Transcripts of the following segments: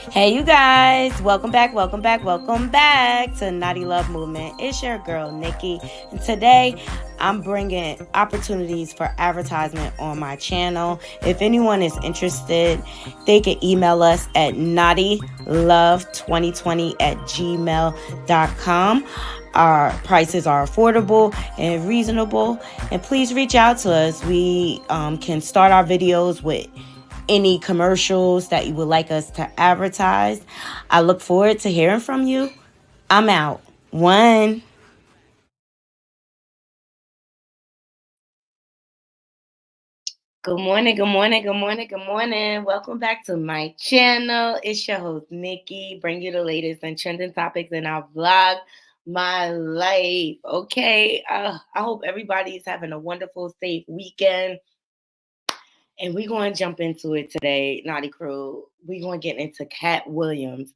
Hey you guys, welcome back to Naughty Love Movement. It's your girl Nikki, and today I'm bringing opportunities for advertisement on my channel. If anyone is interested, they can email us at knottylove2020@gmail.com. Our prices are affordable and reasonable, and please reach out to us. We can start our videos with any commercials that you would like us to advertise. I look forward to hearing from you. I'm out. One. Good morning. Welcome back to my channel. It's your host, Nikki. Bring you the latest and trending topics in our vlog, my life. Okay. I hope everybody is having a wonderful, safe weekend. And we're going to jump into it today, Naughty Crew. We're going to get into Katt Williams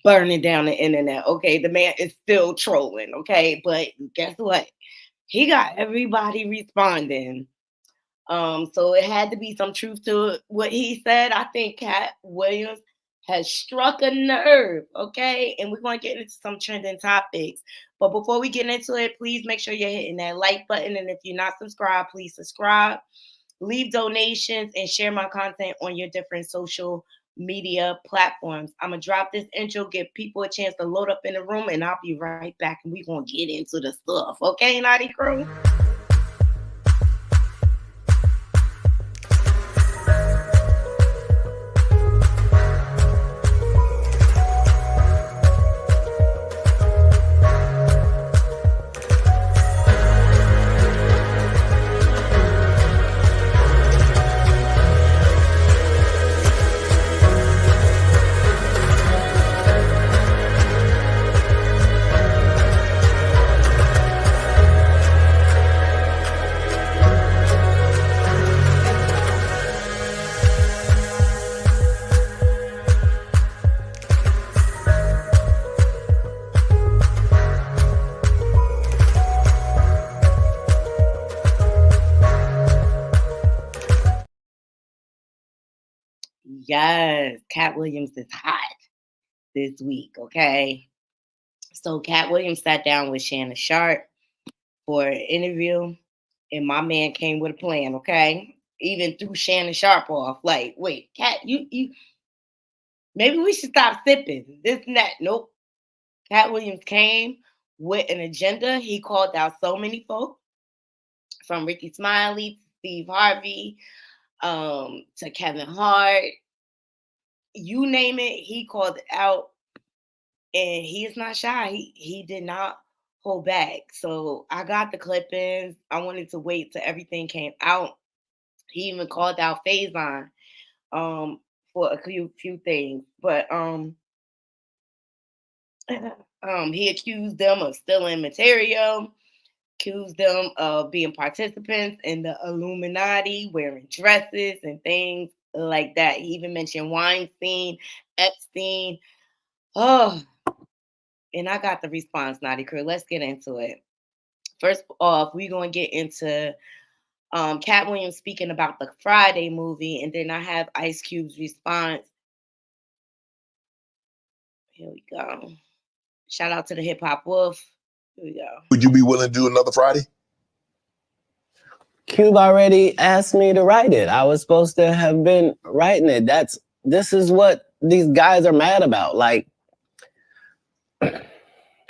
burning down the internet. Okay, the man is still trolling. Okay, but guess what? He got everybody responding. So it had to be some truth to what he said. I think Katt Williams has struck a nerve. Okay, and we're going to get into some trending topics. But before we get into it, please make sure you're hitting that like button. And if you're not subscribed, please subscribe. Leave donations and share my content on your different social media platforms. I'm going to drop this intro, give people a chance to load up in the room, and I'll be right back, and we're going to get into the stuff. Okay, Naughty Crew? Yes, Katt Williams is hot this week, okay? So Katt Williams sat down with Shannon Sharp for an interview, and my man came with a plan, okay? Even threw Shannon Sharp off. Like, wait, Katt, you maybe we should stop sipping. This and that. Nope. Katt Williams came with an agenda. He called out so many folks, from Ricky Smiley to Steve Harvey, to Kevin Hart. You name it, he called it out, and he is not shy. He did not hold back. So I got the clippings. I wanted to wait till everything came out. He even called out Faison for a few things, but he accused them of stealing material, accused them of being participants in the Illuminati, wearing dresses and things like that. He even mentioned Weinstein, Epstein. Oh, and I got the response, Naughty Crew. Let's get into it. First off, we're going to get into Katt Williams speaking about the Friday movie, and then I have Ice Cube's response. Here we go. Shout out to the Hip Hop Wolf. Here we go. Would you be willing to do another Friday? Cube already asked me to write it. I was supposed to have been writing it. This is what these guys are mad about. Like,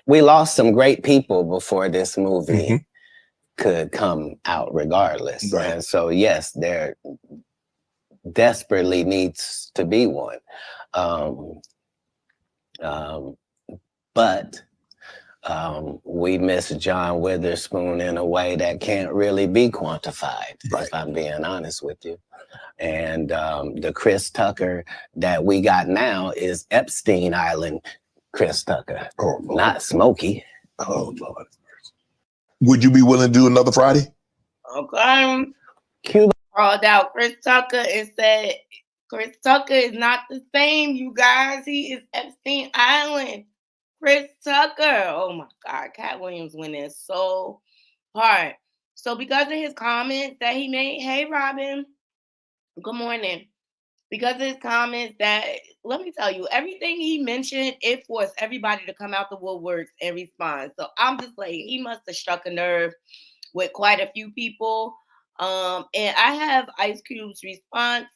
we lost some great people before this movie could come out regardless. Right. And so, yes, there desperately needs to be one. But we miss John Witherspoon in a way that can't really be quantified, Right. if I'm being honest with you. And the Chris Tucker that we got now is Epstein Island Chris Tucker, not Smokey. Oh, Lord. Would you be willing to do another Friday? Okay. Cuba called out Chris Tucker and said, Chris Tucker is not the same, you guys. He is Epstein Island. Chris Tucker. Oh my God. Katt Williams went in so hard. So because of his comments that he made, hey Robin, good morning. Because of his comments that, let me tell you, everything he mentioned, it forced everybody to come out the woodworks and respond. So I'm just like, he must have struck a nerve with quite a few people. And I have Ice Cube's response.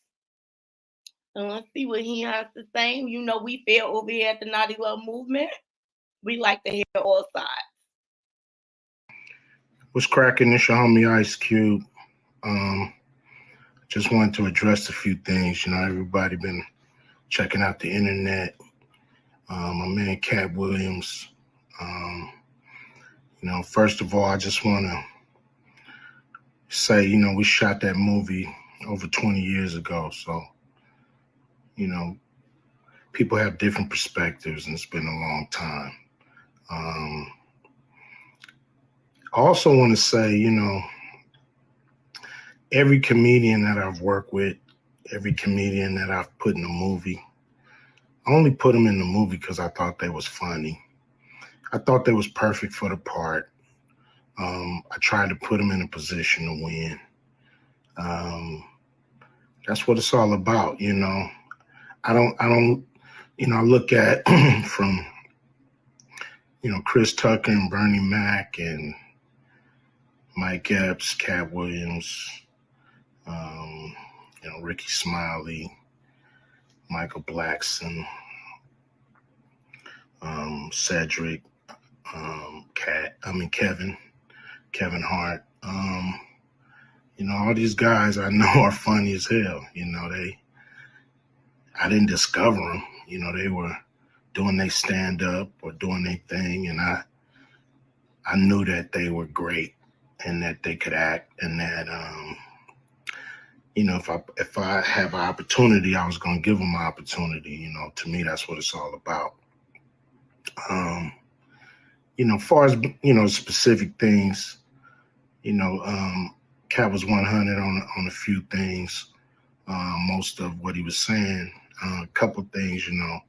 And let's see what he has to say. You know, we feel over here at the Naughty Love Movement. We like to hear all sides. What's cracking? It's your homie Ice Cube. Just wanted to address a few things. You know, everybody been checking out the internet. My man Katt Williams. You know, first of all, I just want to say, you know, we shot that movie over 20 years ago. So, you know, people have different perspectives, and it's been a long time. I also want to say, you know, every comedian that I've worked with, every comedian that I've put in a movie, I only put them in the movie because I thought they was funny. I thought they was perfect for the part. I tried to put them in a position to win. That's what it's all about, you know. I don't, you know, I look at from, you know, Chris Tucker and Bernie Mac and Mike Epps, Katt Williams, you know, Ricky Smiley, Michael Blackson, Cedric, Kevin Hart. You know, all these guys I know are funny as hell. You know, I didn't discover them. You know, they were doing their stand-up or doing their thing, and I knew that they were great and that they could act, and that you know, if I have an opportunity, I was going to give them an opportunity. You know, to me, that's what it's all about. You know, as far as, you know, specific things, you know, Katt was 100 on a few things. Most of what he was saying, a couple things, you know,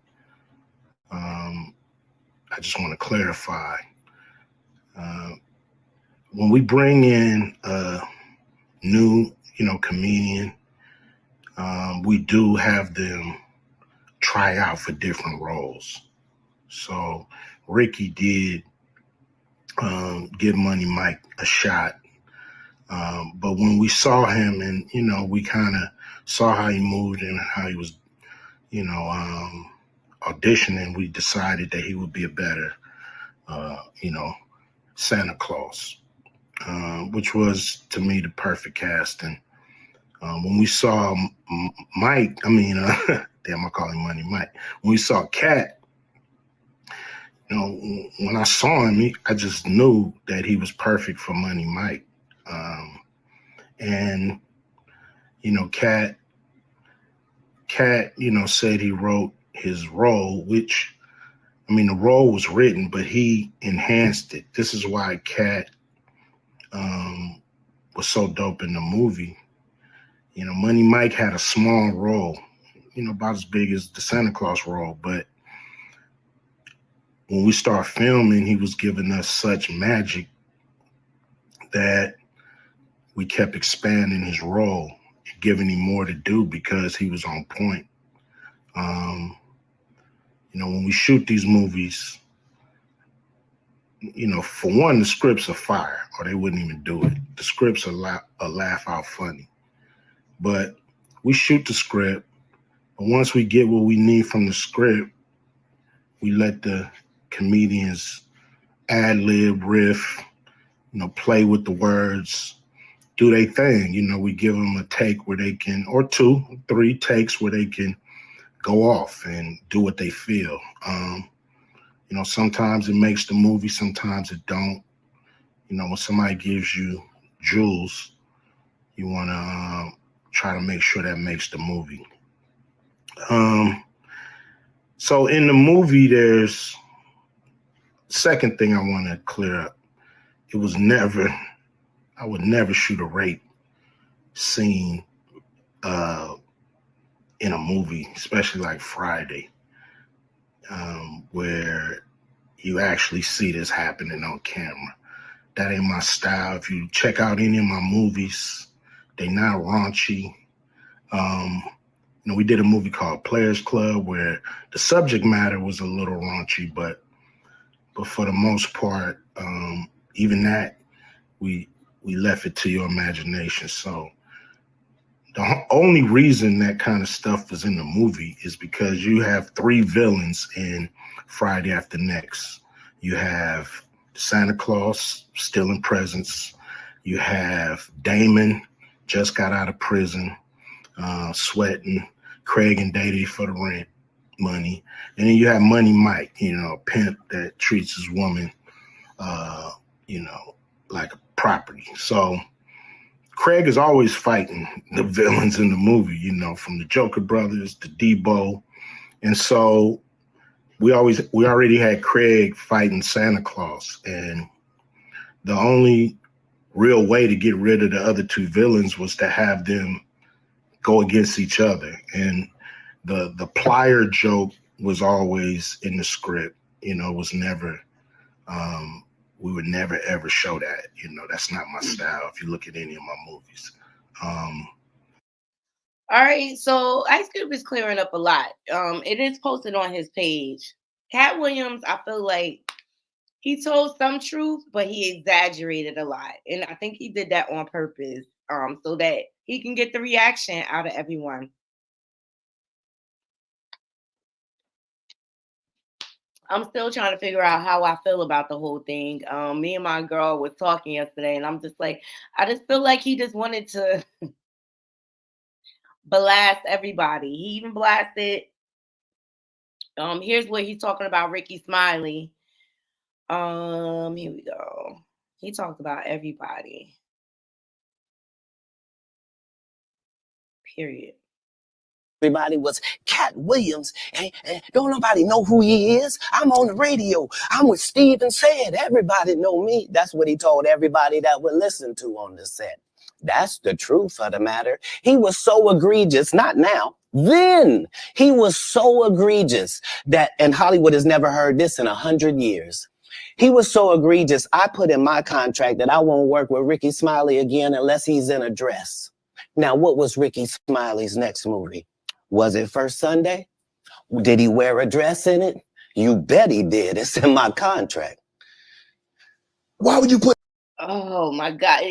I just want to clarify. When we bring in a new, you know, comedian, we do have them try out for different roles. So Ricky did give Money Mike a shot. But when we saw him and, you know, we kind of saw how he moved and how he was, you know, auditioning, we decided that he would be a better, you know, Santa Claus, which was, to me, the perfect casting. When we saw Mike, damn, I call him Money Mike. When we saw Katt, you know, when I saw him, I just knew that he was perfect for Money Mike. And, you know, Katt, you know, said he wrote his role, which, I mean, the role was written, but he enhanced it. This is why Katt was so dope in the movie. You know, Money Mike had a small role, you know, about as big as the Santa Claus role, but when we start filming, he was giving us such magic that we kept expanding his role, giving him more to do because he was on point. You know, when we shoot these movies, you know, for one, the scripts are fire, or they wouldn't even do it. The scripts are laugh out funny. But we shoot the script, but once we get what we need from the script, we let the comedians ad lib, riff, play with the words, do their thing. We give them a take where they can, or 2, 3 takes where they can go off and do what they feel. Sometimes it makes the movie, sometimes it don't. When somebody gives you jewels, you want to try to make sure that makes the movie. So in the movie, there's second thing I want to clear up. I would never shoot a rape scene in a movie, especially like Friday, where you actually see this happening on camera. That ain't my style. If you check out any of my movies, they not raunchy. We did a movie called Players Club where the subject matter was a little raunchy, but for the most part, even that, we left it to your imagination. So the only reason that kind of stuff is in the movie is because you have 3 villains in Friday After Next. You have Santa Claus stealing presents. You have Damon, just got out of prison, sweating. Craig and Dady for the rent money. And then you have Money Mike, a pimp that treats his woman, like a property. So Craig is always fighting the villains in the movie, from the Joker brothers to Debo. And so we already had Craig fighting Santa Claus. And the only real way to get rid of the other 2 villains was to have them go against each other. And the plier joke was always in the script, was never, we would never ever show that, that's not my style if you look at any of my movies. All right, so Ice Cube is clearing up a lot. It is posted on his page. Katt Williams, I feel like he told some truth, but he exaggerated a lot. And I think he did that on purpose, so that he can get the reaction out of everyone. I'm still trying to figure out how I feel about the whole thing. Me and my girl was talking yesterday, and I'm just like, I just feel like he just wanted to blast everybody. He even blasted. Here's what he's talking about Ricky Smiley. Here we go. He talked about everybody. Period. Everybody was Katt Williams. And don't nobody know who he is. I'm on the radio. I'm with Steven Said. Everybody know me. That's what he told everybody that would listen to on the set. That's the truth of the matter. He was so egregious, not now, then he was so egregious that, and Hollywood has never heard this in 100 years. He was so egregious, I put in my contract that I won't work with Ricky Smiley again unless he's in a dress. Now, what was Ricky Smiley's next movie? Was it First Sunday? Did he wear a dress in it? You bet he did. It's in my contract. Why would you put Oh my God.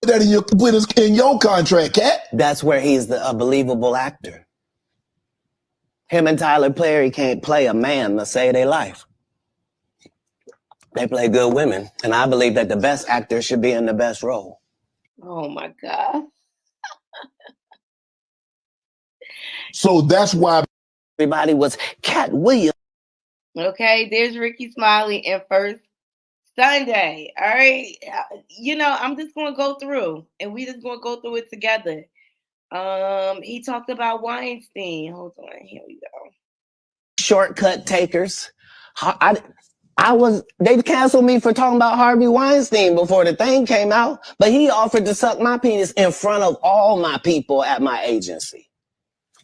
that in your contract, Katt? That's where he's a believable actor. Him and Tyler Perry can't play a man to save their life. They play good women. And I believe that the best actor should be in the best role. Oh my God. So that's why Everybody was Katt Williams. Okay, there's Ricky Smiley in First Sunday. All right. I'm just gonna go through and we just gonna go through it together. He talked about Weinstein. Hold on, here we go. Shortcut takers. They canceled me for talking about Harvey Weinstein before the thing came out, but he offered to suck my penis in front of all my people at my agency.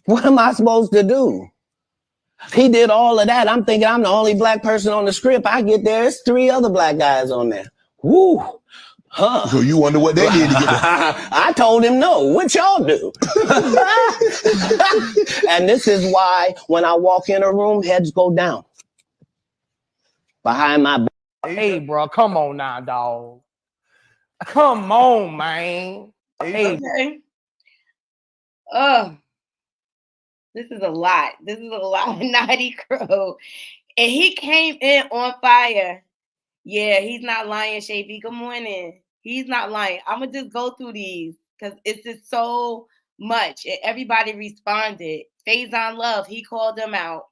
What am I supposed to do? He did all of that. I'm thinking I'm the only black person on the script. I get there, it's 3 other black guys on there. Woo. Huh. So you wonder what they did to get there. I told him no. What y'all do? And this is why when I walk in a room, heads go down. Behind my back. Hey, bro, come on now, dog. Come on, man. Hey. Okay. This is a lot. This is a lot, Naughty Crow. And he came in on fire. Yeah, he's not lying, Shavy. Good morning. He's not lying. I'm gonna just go through these because it's just so much. And everybody responded. Faison Love, he called them out.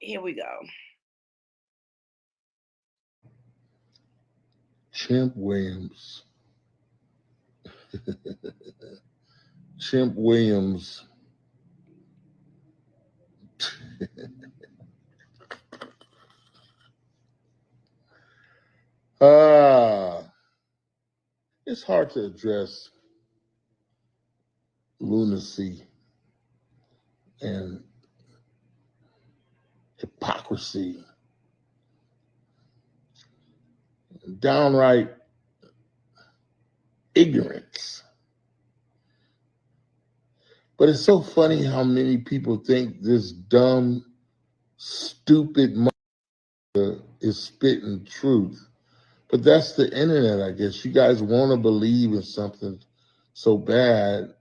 Here we go. Chimp Williams. Chimp Williams. It's hard to address lunacy and hypocrisy, downright ignorance. But it's so funny how many people think this dumb, stupid mother is spitting truth. But that's the internet, I guess. You guys want to believe in something so bad.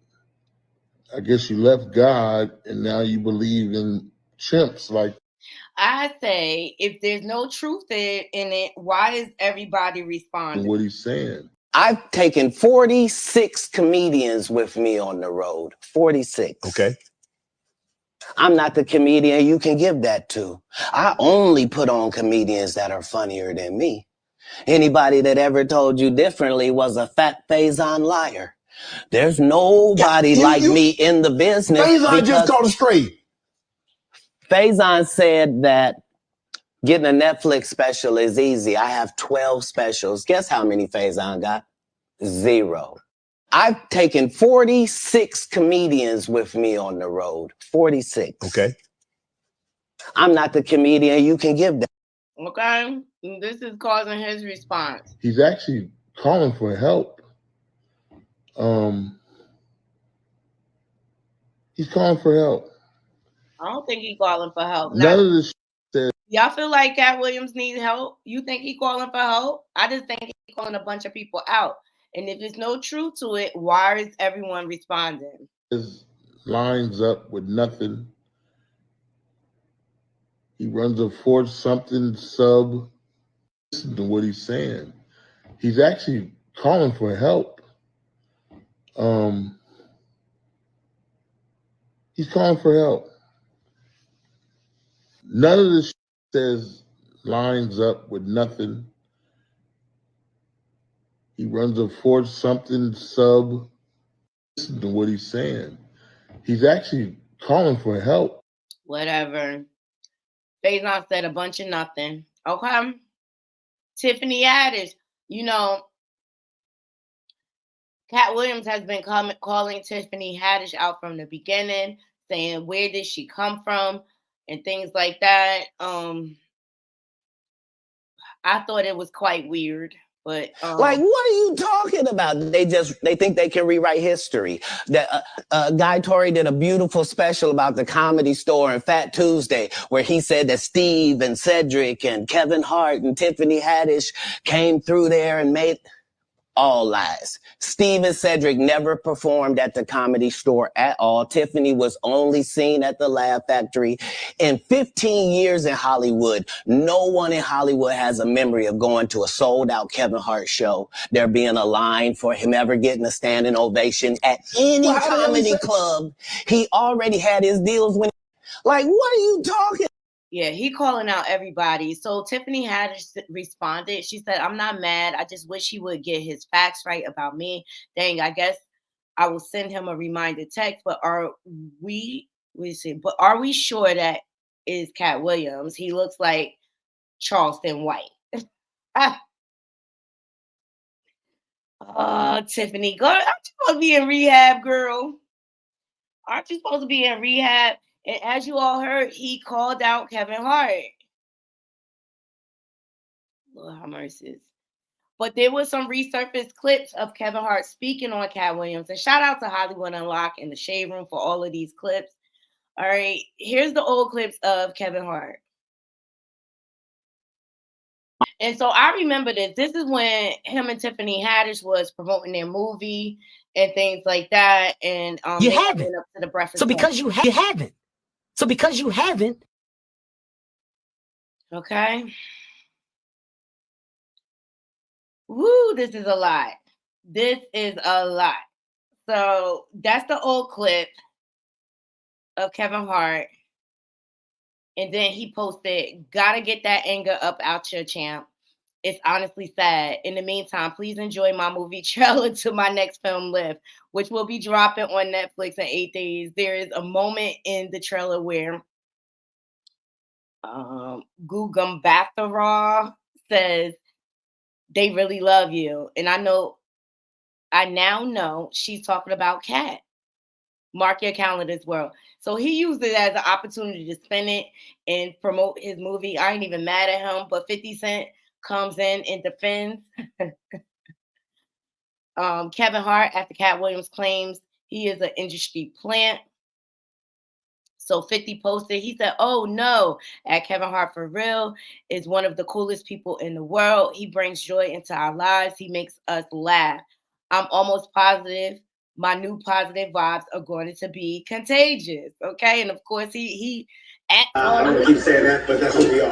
I guess you left God and now you believe in chimps. Like, I say, if there's no truth in it, why is everybody responding? what he's saying. I've taken 46 comedians with me on the road. 46. Okay. I'm not the comedian you can give that to. I only put on comedians that are funnier than me. Anybody that ever told you differently was a fat Faison liar. There's nobody me in the business. Faison just called it straight. Faison said that getting a Netflix special is easy. I have 12 specials. Guess how many Faison got? 0. I've taken 46 comedians with me on the road. 46. Okay. I'm not the comedian you can give that. Okay, this is causing his response. He's actually calling for help. He's calling for help. I don't think he's calling for help. None of this says. Y'all feel like Katt Williams needs help? You think he's calling for help? I just think he's calling a bunch of people out. And if there's no truth to it, why is everyone responding? His lines up with nothing. He runs a Fort something sub. Listen to what he's saying. He's actually calling for help. He's calling for help. None of this says lines up with nothing. He runs a Fort something sub. Listen to what he's saying. He's actually calling for help. Whatever. Faison said a bunch of nothing. Okay. Tiffany Haddish, you know, Katt Williams has been calling Tiffany Haddish out from the beginning, saying where did she come from and things like that. I thought it was quite weird. But like, what are you talking about? They think they can rewrite history. That Guy Torrey did a beautiful special about the Comedy Store and Fat Tuesday, where he said that Steve and Cedric and Kevin Hart and Tiffany Haddish came through there and made all lies. Steve and Cedric never performed at the Comedy Store at all. Tiffany was only seen at the Laugh Factory. In 15 years in Hollywood, no one in Hollywood has a memory of going to a sold-out Kevin Hart show, there being a line for him ever getting a standing ovation at any comedy club. He already had his deals when... Like, what are you talking? Yeah, he calling out everybody. So Tiffany Haddish responded. She said, I'm not mad. I just wish he would get his facts right about me. Dang, I guess I will send him a reminder text. But are we sure that is Katt Williams? He looks like Charleston White. Tiffany, aren't you supposed to be in rehab, girl? Aren't you supposed to be in rehab? And as you all heard, he called out Kevin Hart. Lord have mercy. But there was some resurfaced clips of Kevin Hart speaking on Katt Williams. And shout out to Hollywood Unlocked and the Shade Room for all of these clips. All right, here's the old clips of Kevin Hart. And so I remember this. This is when him and Tiffany Haddish was promoting their movie. and things like that. And You they haven't. went up to the Breakfast So Club. because you haven't. So because you haven't. Okay. Woo, this is a lot. This is a lot. So that's the old clip of Kevin Hart. And then he posted, gotta get that anger up out your champ. It's honestly sad. In the meantime, please enjoy my movie trailer to my next film, Live, which will be dropping on Netflix in 8 days. There is a moment in the trailer where Gugum Batharah says, they really love you. And I now know she's talking about Katt. Mark your calendars, world. So he used it as an opportunity to spin it and promote his movie. I ain't even mad at him, but 50 Cent comes in and defends Kevin Hart after Katt Williams claims he is an industry plant. So 50 posted, he said, oh no, at Kevin Hart for real is one of the coolest people in the world. He brings joy into our lives. He makes us laugh. I'm almost positive my new positive vibes are going to be contagious. Okay. And of course, he I'm going to keep saying that, but that's who we are.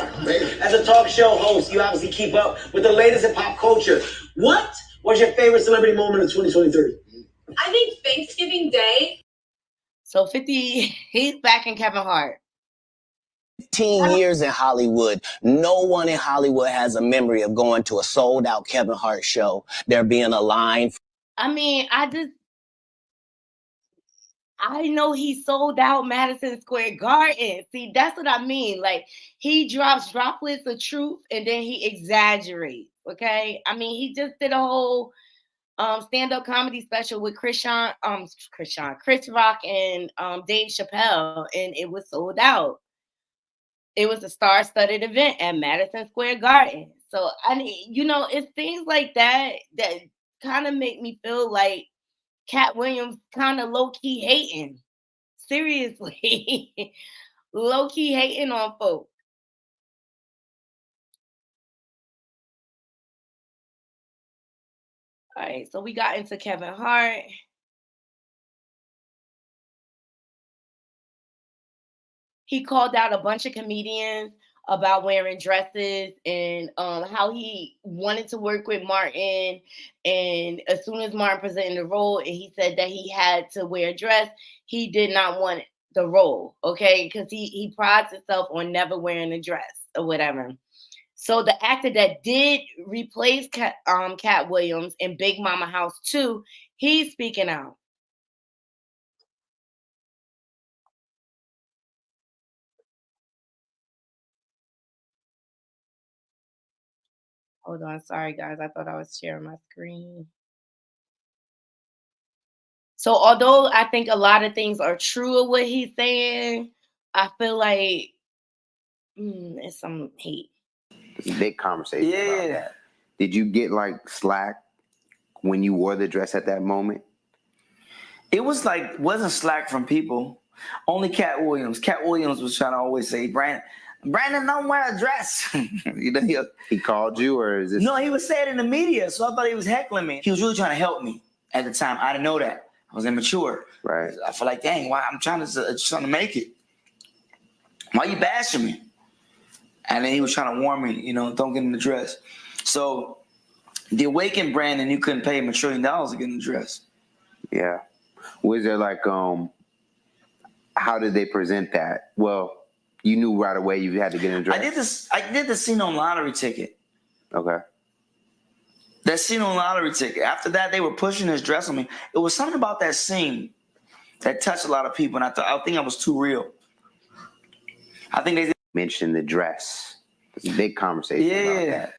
As a talk show host, you obviously keep up with the latest in pop culture. What was your favorite celebrity moment of 2023? I think Thanksgiving Day. So 50, he's backing Kevin Hart. 15 years in Hollywood, no one in Hollywood has a memory of going to a sold-out Kevin Hart show. There being a line. I mean, I know he sold out Madison Square Garden. See, that's what I mean. Like, he drops droplets of truth and then he exaggerates. Okay. I mean, he just did a whole stand-up comedy special with Chris Rock and Dave Chappelle, and it was sold out. It was a star-studded event at Madison Square Garden. So I mean, it's things like that that kind of make me feel like Katt Williams kind of low-key hating. Seriously. Low-key hating on folks. All right, so we got into Kevin Hart. He called out a bunch of comedians about wearing dresses and how he wanted to work with Martin. And as soon as Martin presented the role and he said that he had to wear a dress, he did not want the role, okay? Because he prides himself on never wearing a dress or whatever. So the actor that did replace Katt Williams in Big Mama House 2, he's speaking out. Hold on. Sorry, guys. I thought I was sharing my screen. So although I think a lot of things are true of what he's saying, I feel like it's some hate. It's a big conversation. Yeah. Did you get like slack when you wore the dress at that moment? It was like, wasn't slack from people. Only Katt Williams. Katt Williams was trying to always say, Brandon, don't wear a dress. He called you, or is this? No, he was saying it in the media, so I thought he was heckling me. He was really trying to help me at the time. I didn't know that. I was immature. Right. I feel like, dang, why I'm trying to make it. Why you bashing me? And then he was trying to warn me, don't get in the dress. So the Awakened Brandon, you couldn't pay him $1 trillion to get in the dress. Yeah. Was there like, how did they present that? Well, you knew right away you had to get in the dress. I did the scene on Lottery Ticket. Okay. That scene on Lottery Ticket. After that, they were pushing his dress on me. It was something about that scene that touched a lot of people, and I think I was too real. I think they mentioned the dress. It's a big conversation. Yeah. About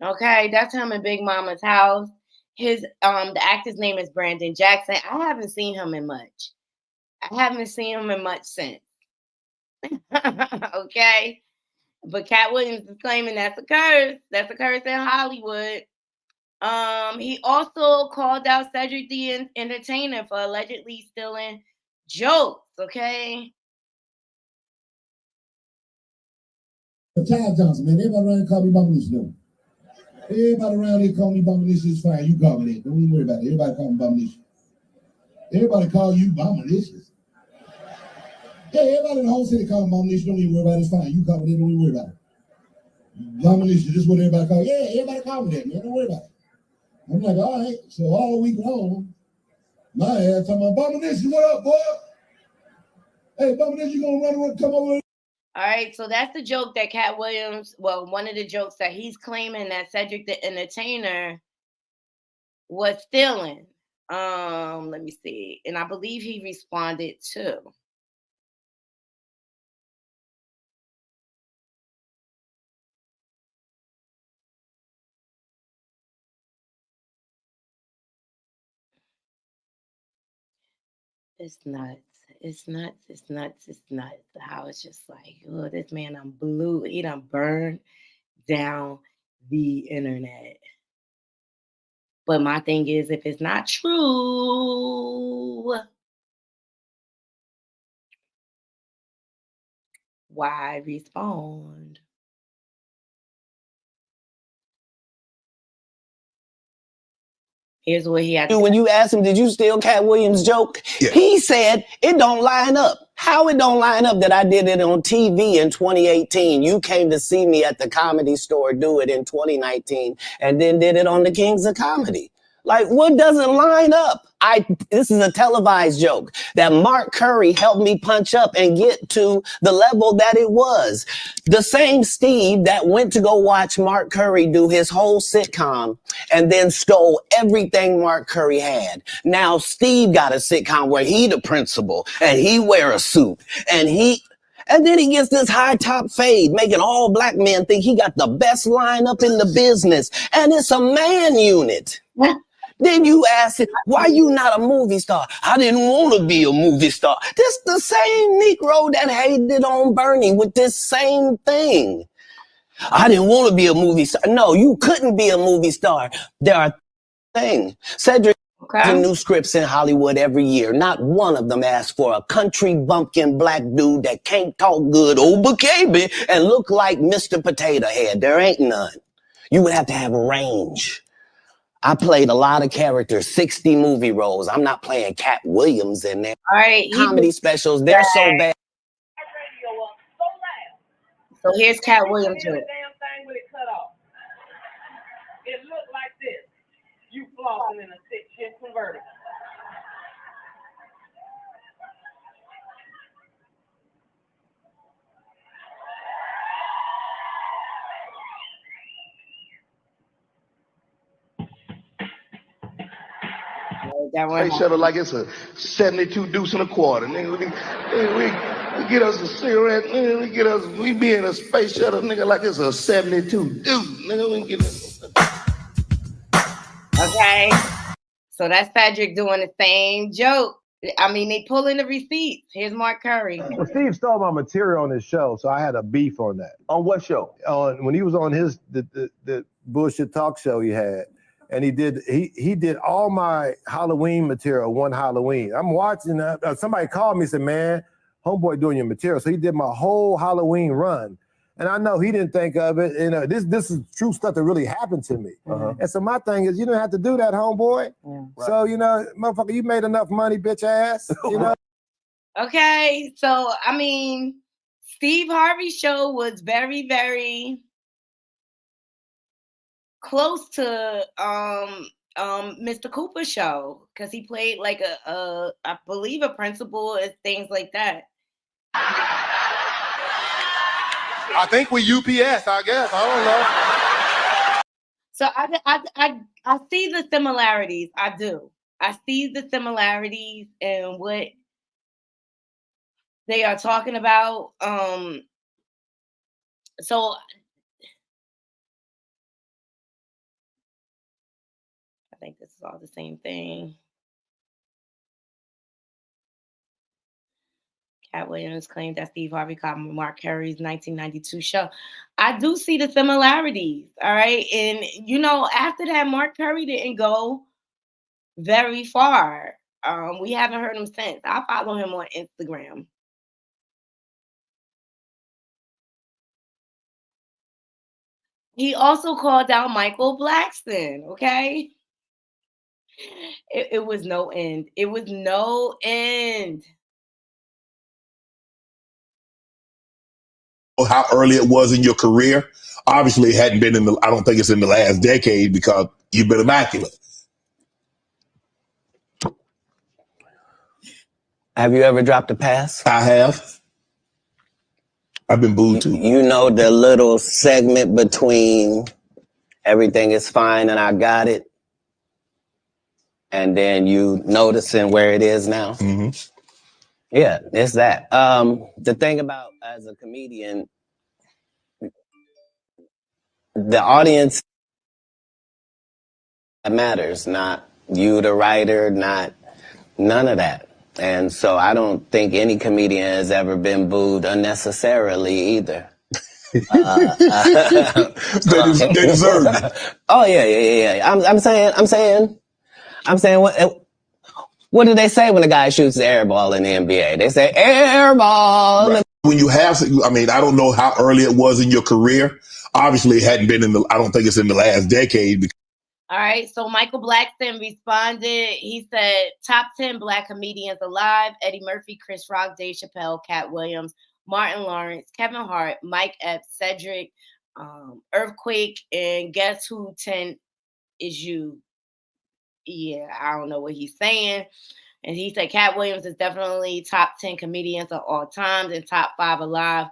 that. Okay, that's him in Big Mama's House. His the actor's name is Brandon Jackson. I haven't seen him in much. Since. Okay. But Katt Williams is claiming that's a curse. That's a curse in Hollywood. He also called out Cedric the Entertainer for allegedly stealing jokes, okay? Chad Johnson, man, everybody running call me Mama Lucy, though. Everybody around here call me Bomalicious, it's fine. You call me that. Don't even worry about it. Everybody call me Bomalicious. Everybody call you Bomalicious. Yeah, everybody in the whole city call me Bomalicious. Don't even worry about it. It's fine. You call me that. Don't even worry about it. Bomalicious, this is what everybody call. Yeah, everybody call me that, man. Don't worry about it. I'm like, all right. So all week long, my ass talking about Bomalicious, what up, boy? Hey, Bomalicious, you gonna run, come over? All right, so that's the joke that Katt Williams, well, one of the jokes that he's claiming that Cedric the Entertainer was stealing. Let me see. And I believe he responded too. It's nuts. It's nuts. It's nuts. It's nuts. How it's just like, oh, this man done blew. He done burned down the internet. But my thing is, if it's not true, why respond? Here's what he had to When you asked him, did you steal Katt Williams' joke? Yeah. He said, it don't line up. How it don't line up that I did it on TV in 2018? You came to see me at the Comedy Store do it in 2019 and then did it on the Kings of Comedy. Like, what doesn't line up? This is a televised joke that Mark Curry helped me punch up and get to the level that it was. The same Steve that went to go watch Mark Curry do his whole sitcom and then stole everything Mark Curry had. Now Steve got a sitcom where he the principal and he wear a suit and then he gets this high top fade, making all black men think he got the best lineup in the business. And it's a man unit. Then you ask him, why you not a movie star? I didn't want to be a movie star. This the same Negro that hated on Bernie with this same thing. I didn't want to be a movie star. No, you couldn't be a movie star. There are things. Cedric new scripts in Hollywood every year. Not one of them asked for a country bumpkin black dude that can't talk good over KB and look like Mr. Potato Head. There ain't none. You would have to have range. I played a lot of characters, 60 movie roles. I'm not playing Katt Williams in there. All right, comedy specials, they're so bad. So here's Katt Williams. Damn thing with it cut off. It looked like this. You flossing in a 6-shift convertible. Space shuttle like it's a 72 deuce and a quarter. Nigga, we get us a cigarette, nigga, we be in a space shuttle, nigga, like it's a 72 deuce. Nigga, we get us. Okay. So that's Cedric doing the same joke. I mean, they pulling the receipts. Here's Mark Curry. Well, Steve stole my material on his show, so I had a beef on that. On what show? When he was on his the bullshit talk show he had. And he did all my Halloween material one Halloween. I'm watching, somebody called me and said, man, homeboy doing your material. So he did my whole Halloween run. And I know he didn't think of it. And this is true stuff that really happened to me. And so my thing is, you don't have to do that, homeboy. Right. So, motherfucker, you made enough money, bitch ass. Okay, so, I mean, Steve Harvey's show was very, very close to Mr. Cooper's show because he played like I believe a principal and things like that. I think we UPS, I guess. I don't know. So I see the similarities. I do. I see the similarities in what they are talking about. So I think this is all the same thing. Katt Williams claimed that Steve Harvey copied Mark Curry's 1992 show. I do see the similarities, all right? And, after that, Mark Curry didn't go very far. We haven't heard him since. I follow him on Instagram. He also called out Michael Blackson, okay? It was no end. It was no end. How early it was in your career. Obviously, it hadn't been I don't think it's in the last decade because you've been immaculate. Have you ever dropped a pass? I have. I've been booed too. You know the little segment between everything is fine and I got it, and then you noticing where it is now? Mm-hmm. Yeah, it's that. The thing about as a comedian, the audience matters, not you, the writer, not none of that. And so I don't think any comedian has ever been booed unnecessarily either. They deserve it. Oh yeah. I'm saying what do they say when a guy shoots the air ball in the NBA? They say air ball. Right. When you have, I mean, I don't know how early it was in your career. Obviously, it hadn't been I don't think it's in the last decade. All right, so Michael Blackson responded. He said, top 10 Black comedians alive: Eddie Murphy, Chris Rock, Dave Chappelle, Katt Williams, Martin Lawrence, Kevin Hart, Mike Epps, Cedric, Earthquake, and guess who 10 is you? Yeah, I don't know what he's saying. And he said Katt Williams is definitely top 10 comedians of all times and top 5 alive.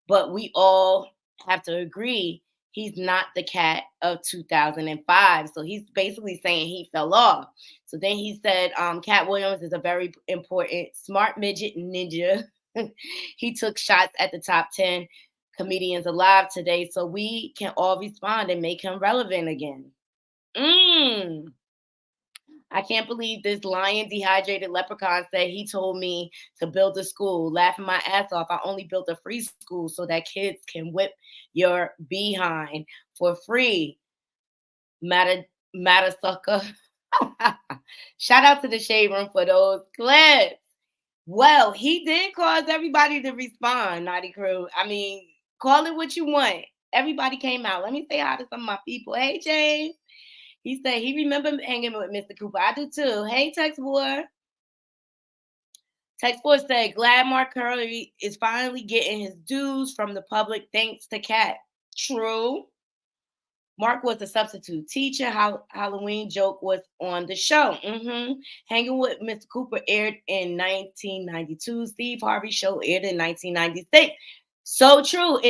But we all have to agree he's not the Katt of 2005. So he's basically saying he fell off. So then he said Katt Williams is a very important, smart midget ninja. He took shots at the top 10 comedians alive today. So we can all respond and make him relevant again. I can't believe this lion dehydrated leprechaun said he told me to build a school. Laughing my ass off. I only built a free school so that kids can whip your behind for free. Matter sucker. Shout out to the Shade Room for those clips. Well, he did cause everybody to respond, Naughty Crew. I mean, call it what you want. Everybody came out. Let me say hi to some of my people. Hey, James. He said he remembered hanging with Mr. Cooper. I do too. Hey, Tex Boy. Tex Boy said, glad Mark Curry is finally getting his dues from the public thanks to Katt. True. Mark was a substitute teacher. Halloween joke was on the show. Hanging with Mr. Cooper aired in 1992. Steve Harvey's show aired in 1996. So true.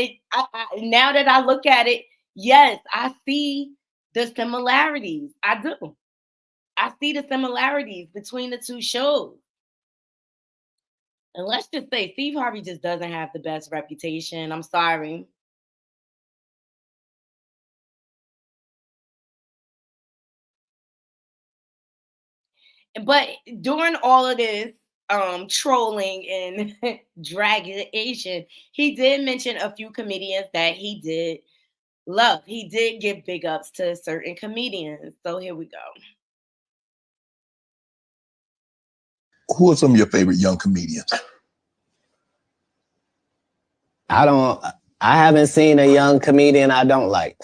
Now that I look at it, yes, I see the similarities. I do. I see the similarities between the two shows. And let's just say Steve Harvey just doesn't have the best reputation. I'm sorry. But during all of this trolling and dragation, he did mention a few comedians that he did love. He did give big ups to certain comedians. So here we go. Who are some of your favorite young comedians? I haven't seen a young comedian I don't like.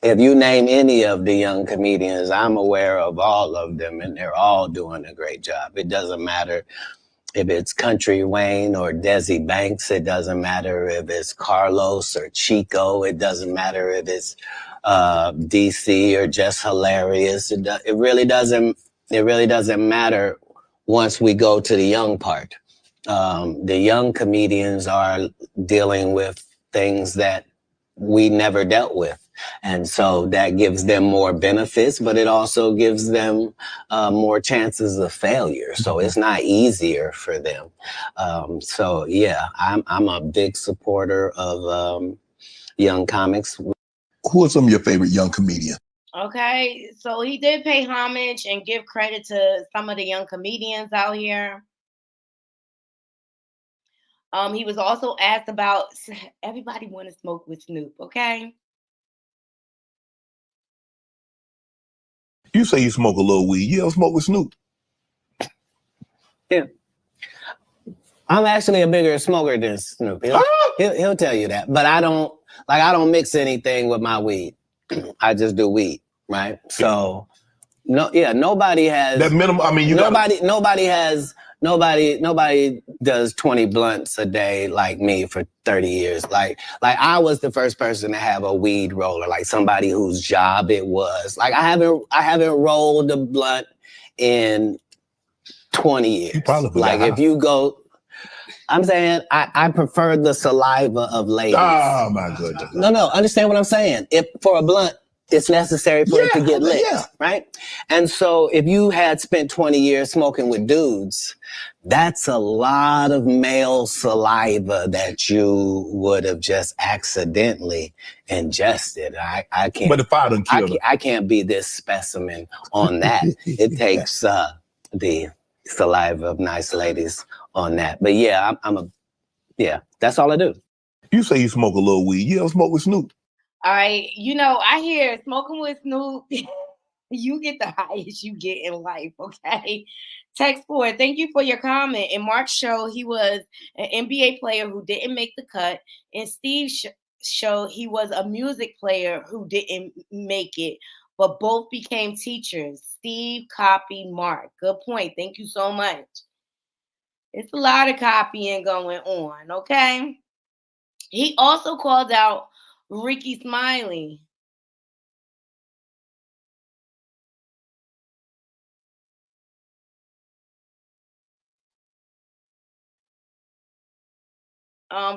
If you name any of the young comedians, I'm aware of all of them, and they're all doing a great job. It doesn't matter if it's Country Wayne or Desi Banks. It doesn't matter if it's Carlos or Chico. It doesn't matter if it's DC or Just Hilarious. It really doesn't matter once we go to the young part. The young comedians are dealing with things that we never dealt with. And so that gives them more benefits, but it also gives them more chances of failure. So it's not easier for them. So yeah, I'm a big supporter of young comics. Who are some of your favorite young comedians? Okay, so he did pay homage and give credit to some of the young comedians out here. He was also asked about everybody want to smoke with Snoop, okay? You say you smoke a little weed. You ever smoke with Snoop? Yeah. I'm actually a bigger smoker than Snoop. He'll tell you that. But I don't Like I don't mix anything with my weed. I just do weed, right? So nobody has that minimum. I mean, nobody does 20 blunts a day like me for 30 years. Like I was the first person to have a weed roller, like somebody whose job it was. Like I haven't rolled a blunt in 20 years. You probably like if you go, I'm saying I prefer the saliva of ladies. Oh my goodness. No, understand what I'm saying. If for a blunt, it's necessary for it to get lit, right? And so if you had spent 20 years smoking with dudes, that's a lot of male saliva that you would have just accidentally ingested. I can't. But if I done killed her. I can't be this specimen on that. It takes the saliva of nice ladies on that. But yeah, that's all I do. You say you smoke a little weed. You ever smoke with Snoop? All right, I hear smoking with Snoop, you get the highest you get in life, okay? Text 4, thank you for your comment. In Mark's show, he was an NBA player who didn't make the cut. In Steve's show, he was a music player who didn't make it, but both became teachers. Steve copied Mark. Good point. Thank you so much. It's a lot of copying going on, okay? He also called out Ricky Smiley.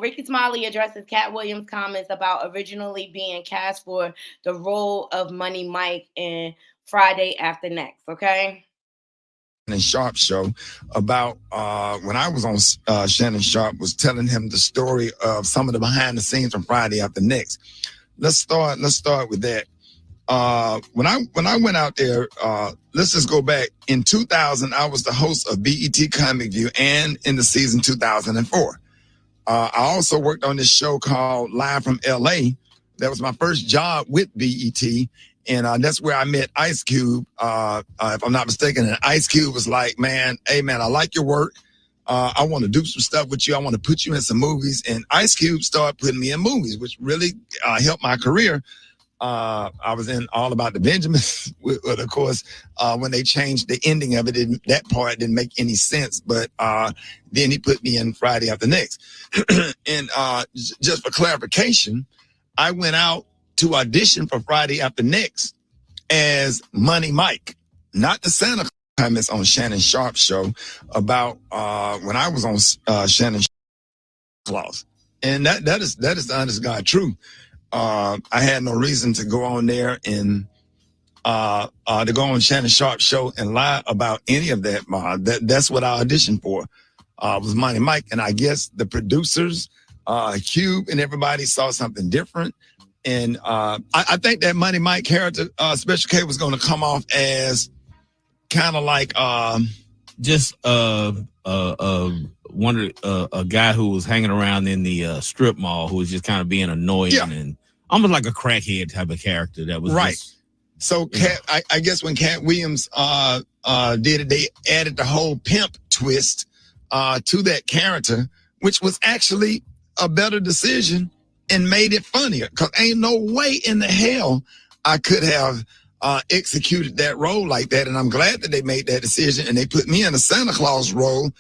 Ricky Smiley addresses Katt Williams' comments about originally being cast for the role of Money Mike in Friday After Next, okay? Shannon Sharp show about when I was on Shannon Sharp was telling him the story of some of the behind the scenes from Friday After Next. Let's start with that. When I went out there, let's just go back. In 2000, I was the host of BET Comic View and in the season 2004. I also worked on this show called Live from LA. That was my first job with BET. And that's where I met Ice Cube, if I'm not mistaken. And Ice Cube was like, hey, man, I like your work. I want to do some stuff with you. I want to put you in some movies. And Ice Cube started putting me in movies, which really helped my career. I was in All About the Benjamins, of course, when they changed the ending of it, that part didn't make any sense. But then he put me in Friday After Next. And just for clarification, I went out to audition for Friday After Next as Money Mike, not the Santa comments on Shannon Sharp's show about when I was on Shannon Claus. And that is the honest God truth. I had no reason to go on there and to go on Shannon Sharp's show and lie about any of that. That's what I auditioned for. Was Money Mike, and I guess the producers, Cube, and everybody saw something different. And I think that Money Mike character, Special K, was going to come off as kind of like just a guy who was hanging around in the strip mall who was just kind of being annoying and almost like a crackhead type of character. That was right. Just, so Katt, I guess when Katt Williams did it, they added the whole pimp twist to that character, which was actually a better decision and made it funnier. Because ain't no way in the hell I could have executed that role like that. And I'm glad that they made that decision and they put me in a Santa Claus role,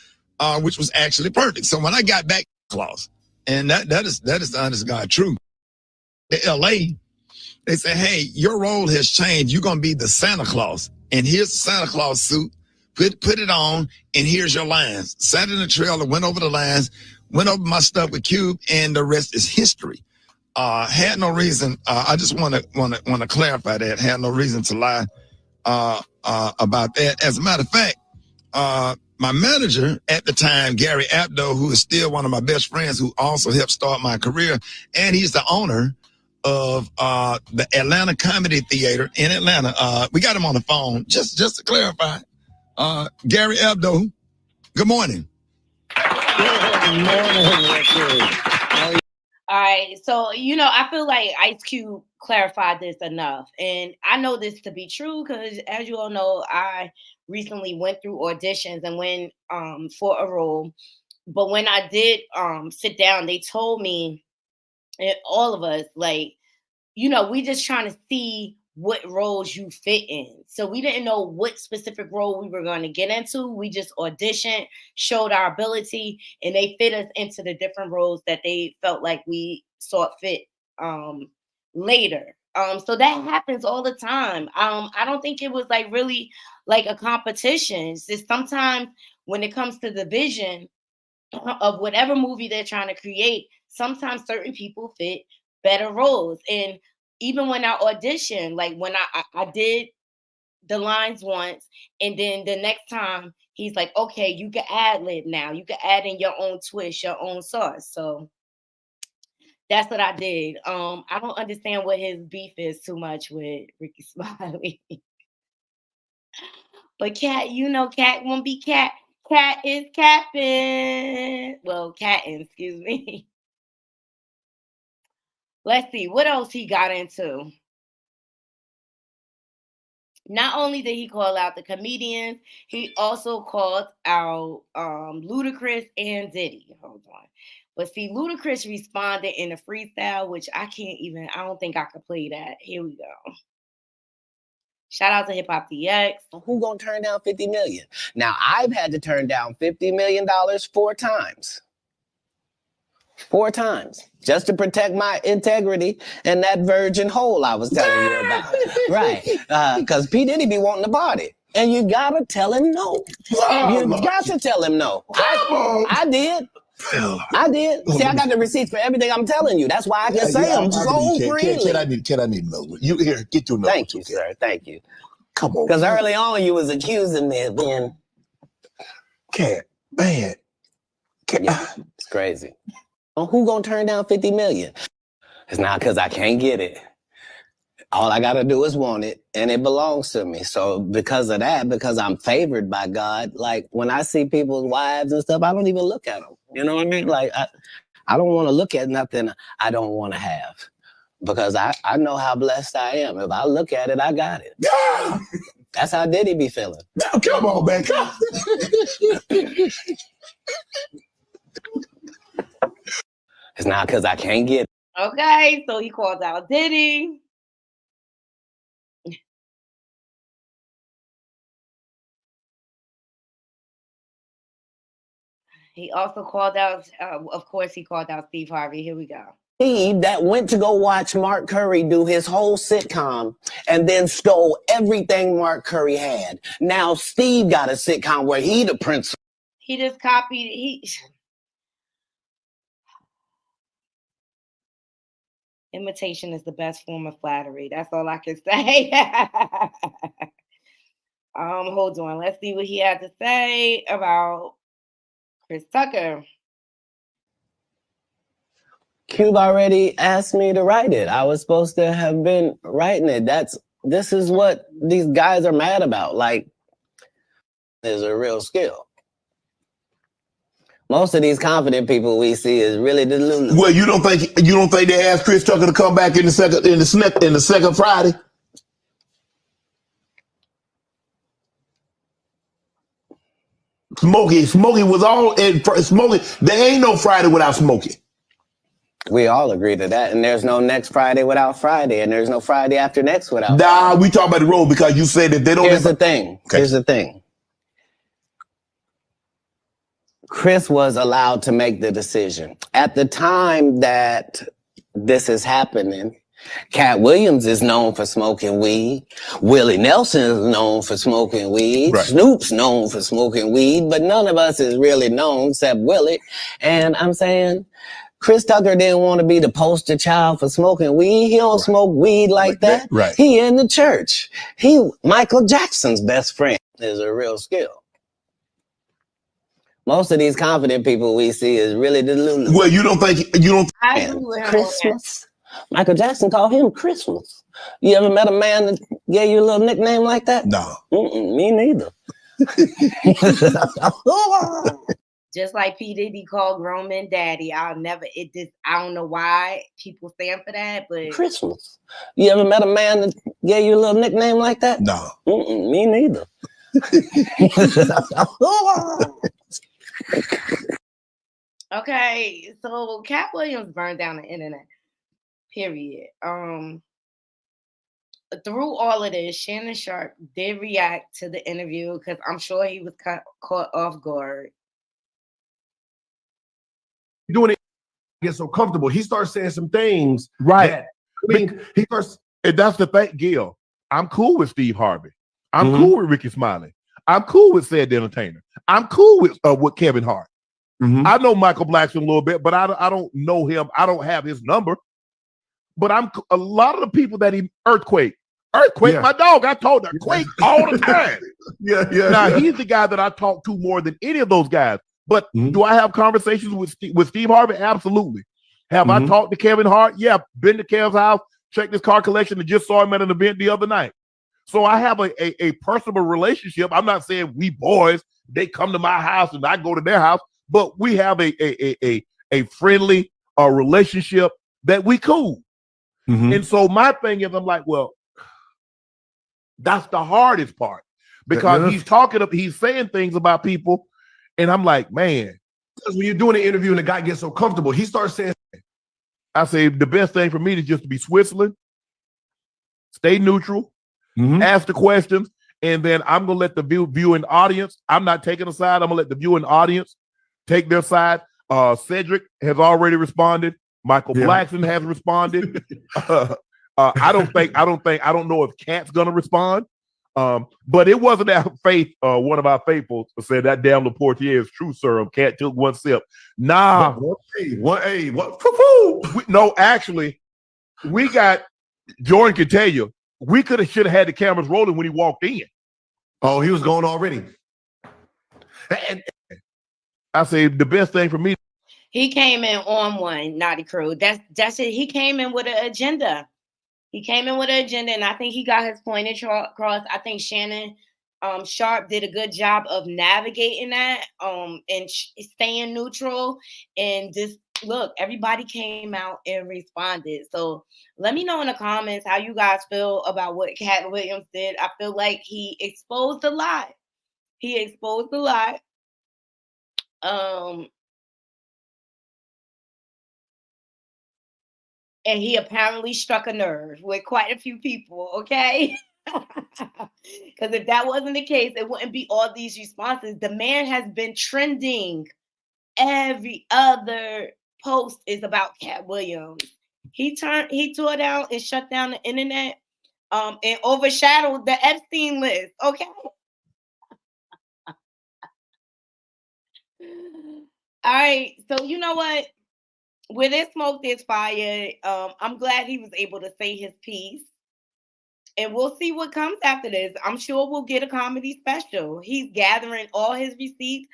which was actually perfect. So when I got back to Claus, and that is the honest God truth. In LA, they say, hey, your role has changed. You're going to be the Santa Claus. And here's the Santa Claus suit. Put it on, and here's your lines. Sat in the trailer, went over the lines, went over my stuff with Cube, and the rest is history. Had no reason. I just want to clarify that. Had no reason to lie about that. As a matter of fact, my manager at the time, Gary Abdo, who is still one of my best friends, who also helped start my career, and he's the owner of the Atlanta Comedy Theater in Atlanta. We got him on the phone. Just to clarify, Gary Abdo, good morning. Good morning, All right, so I feel like Ice Cube clarified this enough, and I know this to be true because, as you all know, I recently went through auditions and went for a role. But when I did sit down, they told me and all of us, like, you know, we just trying to see what roles you fit in. So we didn't know what specific role we were going to get into. We just auditioned, showed our ability, and they fit us into the different roles that they felt like we saw fit later. So that happens all the time. I don't think it was like really like a competition. It's just sometimes when it comes to the vision of whatever movie they're trying to create, sometimes certain people fit better roles. And even when I auditioned, like when I did the lines once, and then the next time he's like, okay, you can ad lib now. You can add in your own twist, your own sauce. So that's what I did. I don't understand what his beef is too much with Ricky Smiley. But Katt, you know, Katt won't be Katt. Katt is capping. Well, catting, excuse me. Let's see what else he got into. Not only did he call out the comedians, he also called out Ludacris and Diddy. Hold on. But see, Ludacris responded in a freestyle, which I don't think I could play that. Here we go. Shout out to Hip Hop DX. Who gonna turn down 50 million? Now, I've had to turn down $50 million 4 times. 4 times. Just to protect my integrity and that virgin hole I was telling you about. Right. Because P. Diddy be wanting to party. And you gotta tell him no. You got to tell him no. I did. I did. See, I got the receipts for everything I'm telling you. That's why I can say them so freely. Can I need another one? You here, get your number. Thank you, sir. Thank you. Come on. Because early on you was accusing me of being Katt, man. Yeah, it's crazy. Who gonna turn down 50 million? It's not because I can't get it. All I gotta do is want it, and it belongs to me. So because of that, because I'm favored by God, like when I see people's wives and stuff, I don't even look at them. You know what I mean? Like I don't want to look at nothing I don't want to have, because I know how blessed I am. If I look at it, I got it. Yeah. That's how Diddy be feeling. Now, come on, man. Come on. It's not because I can't get it. Okay, so he called out Diddy. He also called out, of course, he called out Steve Harvey. Here we go. Steve that went to go watch Mark Curry do his whole sitcom and then stole everything Mark Curry had. Now Steve got a sitcom where he the principal. He just copied. Imitation is the best form of flattery. That's all I can say. Hold on. Let's see what he had to say about Chris Tucker. Cube already asked me to write it. I was supposed to have been writing it. This is what these guys are mad about. Like, there's a real skill. Most of these confident people we see is really delulu. Well, you don't think they asked Chris Tucker to come back in the second Friday? Smokey was all in Smokey. There ain't no Friday without Smokey. We all agree to that, and there's no next Friday without Friday, and there's no Friday after next without Nah, Friday. we talk about the road because you said that they don't. Here's the thing. Okay. Here's the thing. Chris was allowed to make the decision. At the time that this is happening, Katt Williams is known for smoking weed. Willie Nelson is known for smoking weed. Right. Snoop's known for smoking weed, but none of us is really known except Willie. And I'm saying Chris Tucker didn't want to be the poster child for smoking weed. He don't smoke weed like that. Right. He in the church. Michael Jackson's best friend is a real skill. Most of these confident people we see is really delulu. Well, you don't. Christmas. Michael Jackson called him Christmas. You ever met a man that gave you a little nickname like that? No. Me neither. Just like P. Diddy called grown men daddy. I don't know why people stand for that, but Christmas. You ever met a man that gave you a little nickname like that? No. Me neither. Okay, so Katt Williams burned down the internet. Period. Through all of this, Shannon Sharp did react to the interview because I'm sure he was caught off guard. Doing it, get so comfortable. He starts saying some things. Right. That, I mean, he starts, and that's the thing, Gil. I'm cool with Steve Harvey. I'm cool with Ricky Smiley. I'm cool with Ced the Entertainer. I'm cool with Kevin Hart. I know Michael Blackson a little bit, but I don't know him. I don't have his number. But I'm a lot of the people that he Earthquake, my dog. I told her Quake all the time. Now he's the guy that I talk to more than any of those guys. But do I have conversations with Steve Harvey? Absolutely. Have I talked to Kevin Hart? Yeah, been to Kev's house, checked his car collection, and just saw him at an event the other night. So I have a personal relationship. I'm not saying we boys, they come to my house and I go to their house, but we have a friendly relationship that we cool. And so my thing is, I'm like, well, that's the hardest part because he's saying things about people, and I'm like, man, because when you're doing an interview and the guy gets so comfortable, he starts saying, I say the best thing for me is just to be Switzerland, stay neutral, ask the questions, and then I'm gonna let the viewing audience. I'm not taking a side. I'm gonna let the viewing audience take their side. Cedric has already responded. Michael Blackson has responded. I don't know if Katt's gonna respond. But it wasn't that Faith, one of our faithfuls said that damn Laportier is true, sir. Katt took one sip. Nah, no, actually, we got Jordan can tell you, we should have had the cameras rolling when he walked in. Oh, he was going already. And I say the best thing for me. He came in on one, Naughty Crew. That's it. He came in with an agenda. And I think he got his point across. I think Shannon Sharp did a good job of navigating that and staying neutral. And just look, everybody came out and responded. So let me know in the comments how you guys feel about what Katt Williams did. I feel like he exposed a lot. And he apparently struck a nerve with quite a few people, okay? Because if that wasn't the case, it wouldn't be all these responses. The man has been trending. Every other post is about Katt Williams. He tore down and shut down the internet and overshadowed the Epstein list, okay? All right, so you know what? Where there's smoke, there's fire. I'm glad he was able to say his piece. And we'll see what comes after this. I'm sure we'll get a comedy special. He's gathering all his receipts.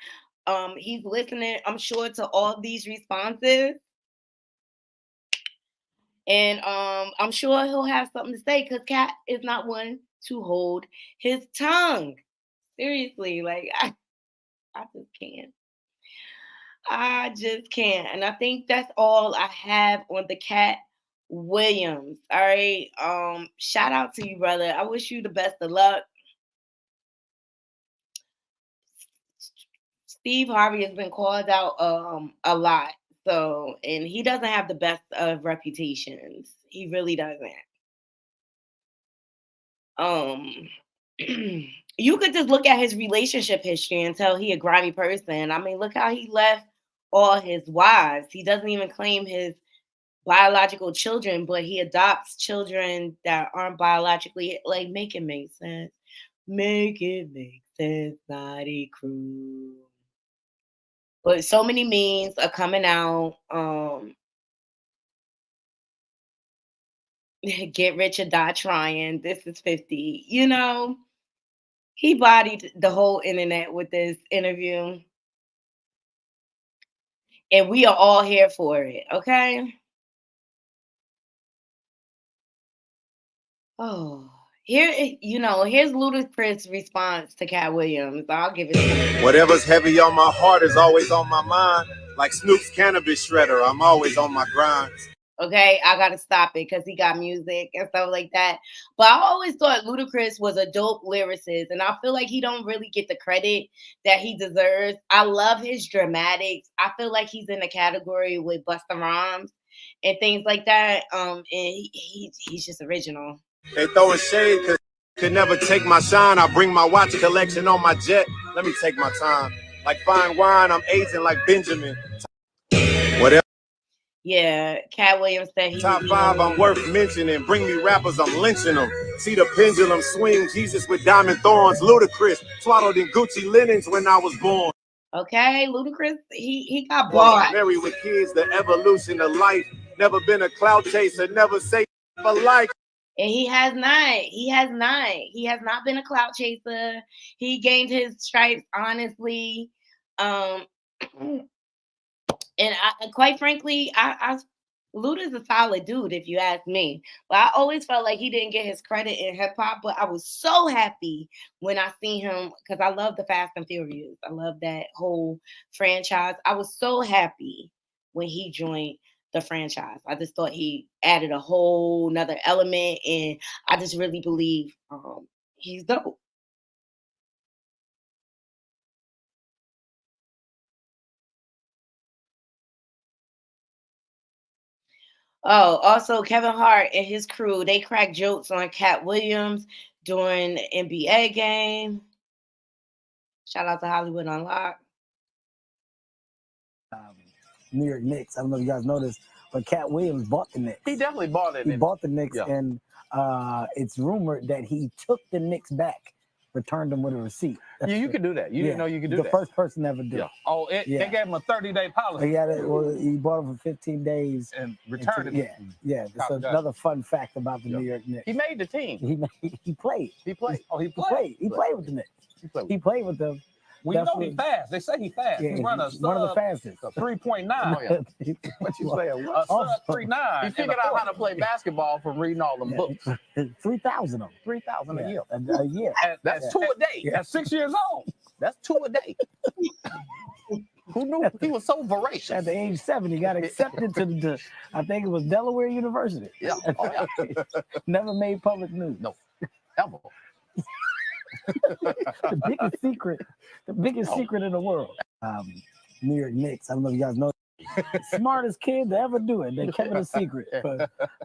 He's listening, I'm sure, to all these responses. And I'm sure he'll have something to say because Katt is not one to hold his tongue. Seriously, like I just can't. And I think that's all I have on the Katt Williams. All right. Shout out to you, brother. I wish you the best of luck. Steve Harvey has been called out a lot. So, and he doesn't have the best of reputations. He really doesn't. You could just look at his relationship history and tell he a grimy person. I mean, look how he left all his wives. He doesn't even claim his biological children, but he adopts children that aren't biologically, like, make it make sense. Make it make sense, Naughty Crew. But so many memes are coming out. Get rich or die trying. This is 50. You know, he bodied the whole internet with this interview. And we are all here for it, okay? Oh, here's Ludacris' response to Katt Williams. I'll give it to you. Whatever's heavy on my heart is always on my mind. Like Snoop's cannabis shredder, I'm always on my grind. Okay, I gotta stop it because he got music and stuff like that. But I always thought Ludacris was a dope lyricist, and I feel like he don't really get the credit that he deserves. I love his dramatics. I feel like he's in the category with Busta Rhymes, and things like that. And he's just original. They throwing shade because could never take my shine. I bring my watch collection on my jet. Let me take my time. Like fine wine, I'm aging like Benjamin. Whatever. Yeah, Katt Williams said he Top 5, I'm worth mentioning. Bring me rappers, I'm lynching them. See the pendulum swing. Jesus with diamond thorns. Ludacris swaddled in Gucci linens when I was born. Okay, Ludacris, he got bought. Married with kids, the evolution of life. Never been a clout chaser. Never say for life. And he has not. He has not. He has not been a clout chaser. He gained his stripes honestly. And quite frankly, Luda's a solid dude, if you ask me. But I always felt like he didn't get his credit in hip hop. But I was so happy when I seen him because I love the Fast and Furious. I love that whole franchise. I was so happy when he joined the franchise. I just thought he added a whole nother element, and I just really believe he's dope. Oh, also Kevin Hart and his crew, they crack jokes on Katt Williams during the NBA game. Shout out to Hollywood Unlocked. New York Knicks. I don't know if you guys know this, but Katt Williams bought the Knicks. He definitely bought it. He bought the Knicks, and it's rumored that he took the Knicks back, returned them with a receipt. Yeah, you could do that. You didn't know you could do that. The first person ever did. Yeah. Oh, they gave him a 30-day policy. He had it. Well, he bought it for 15 days and returned it. Yeah. It's another fun fact about the New York Knicks. He made the team. He played. He played. Oh, he played. He played with the Knicks. He played with them. Well, you know he's fast. They say he's fast. Yeah, he run one of the fastest. 3.9. What you say? A sub 3.9. He figured out how to play basketball from reading all them books. 3,000 of them. 3,000 a year. A year. That's 2 a day. At 6 years old. That's 2 a day. Who knew he was so voracious? At the age 7, he got accepted to I think it was Delaware University. Yeah. Oh, yeah. Never made public news. No. Ever. The biggest secret in the world. New York Knicks. I don't know if you guys know. Smartest kid to ever do it. They kept it a secret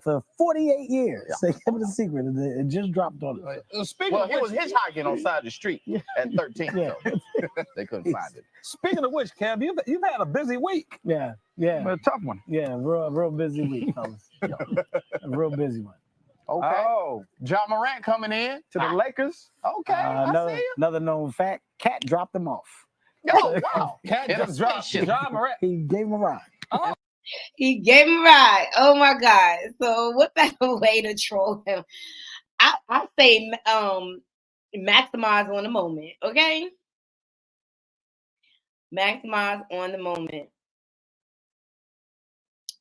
for 48 years. They kept it a secret, and it just dropped on it. Well, he was hitchhiking on side of the street at 13. Yeah. So they couldn't find it. Speaking of which, Kev, you've had a busy week. Yeah. A tough one. Yeah, real busy week, fellas. A real busy one. Okay. Oh, John Morant coming in to the Lakers. Okay. Another known fact: Katt dropped him off. Oh, wow. Katt just dropped John Morant. He gave him a ride. Oh. He gave him a ride. Oh my God. So what better way to troll him? I say maximize on the moment, okay? Maximize on the moment.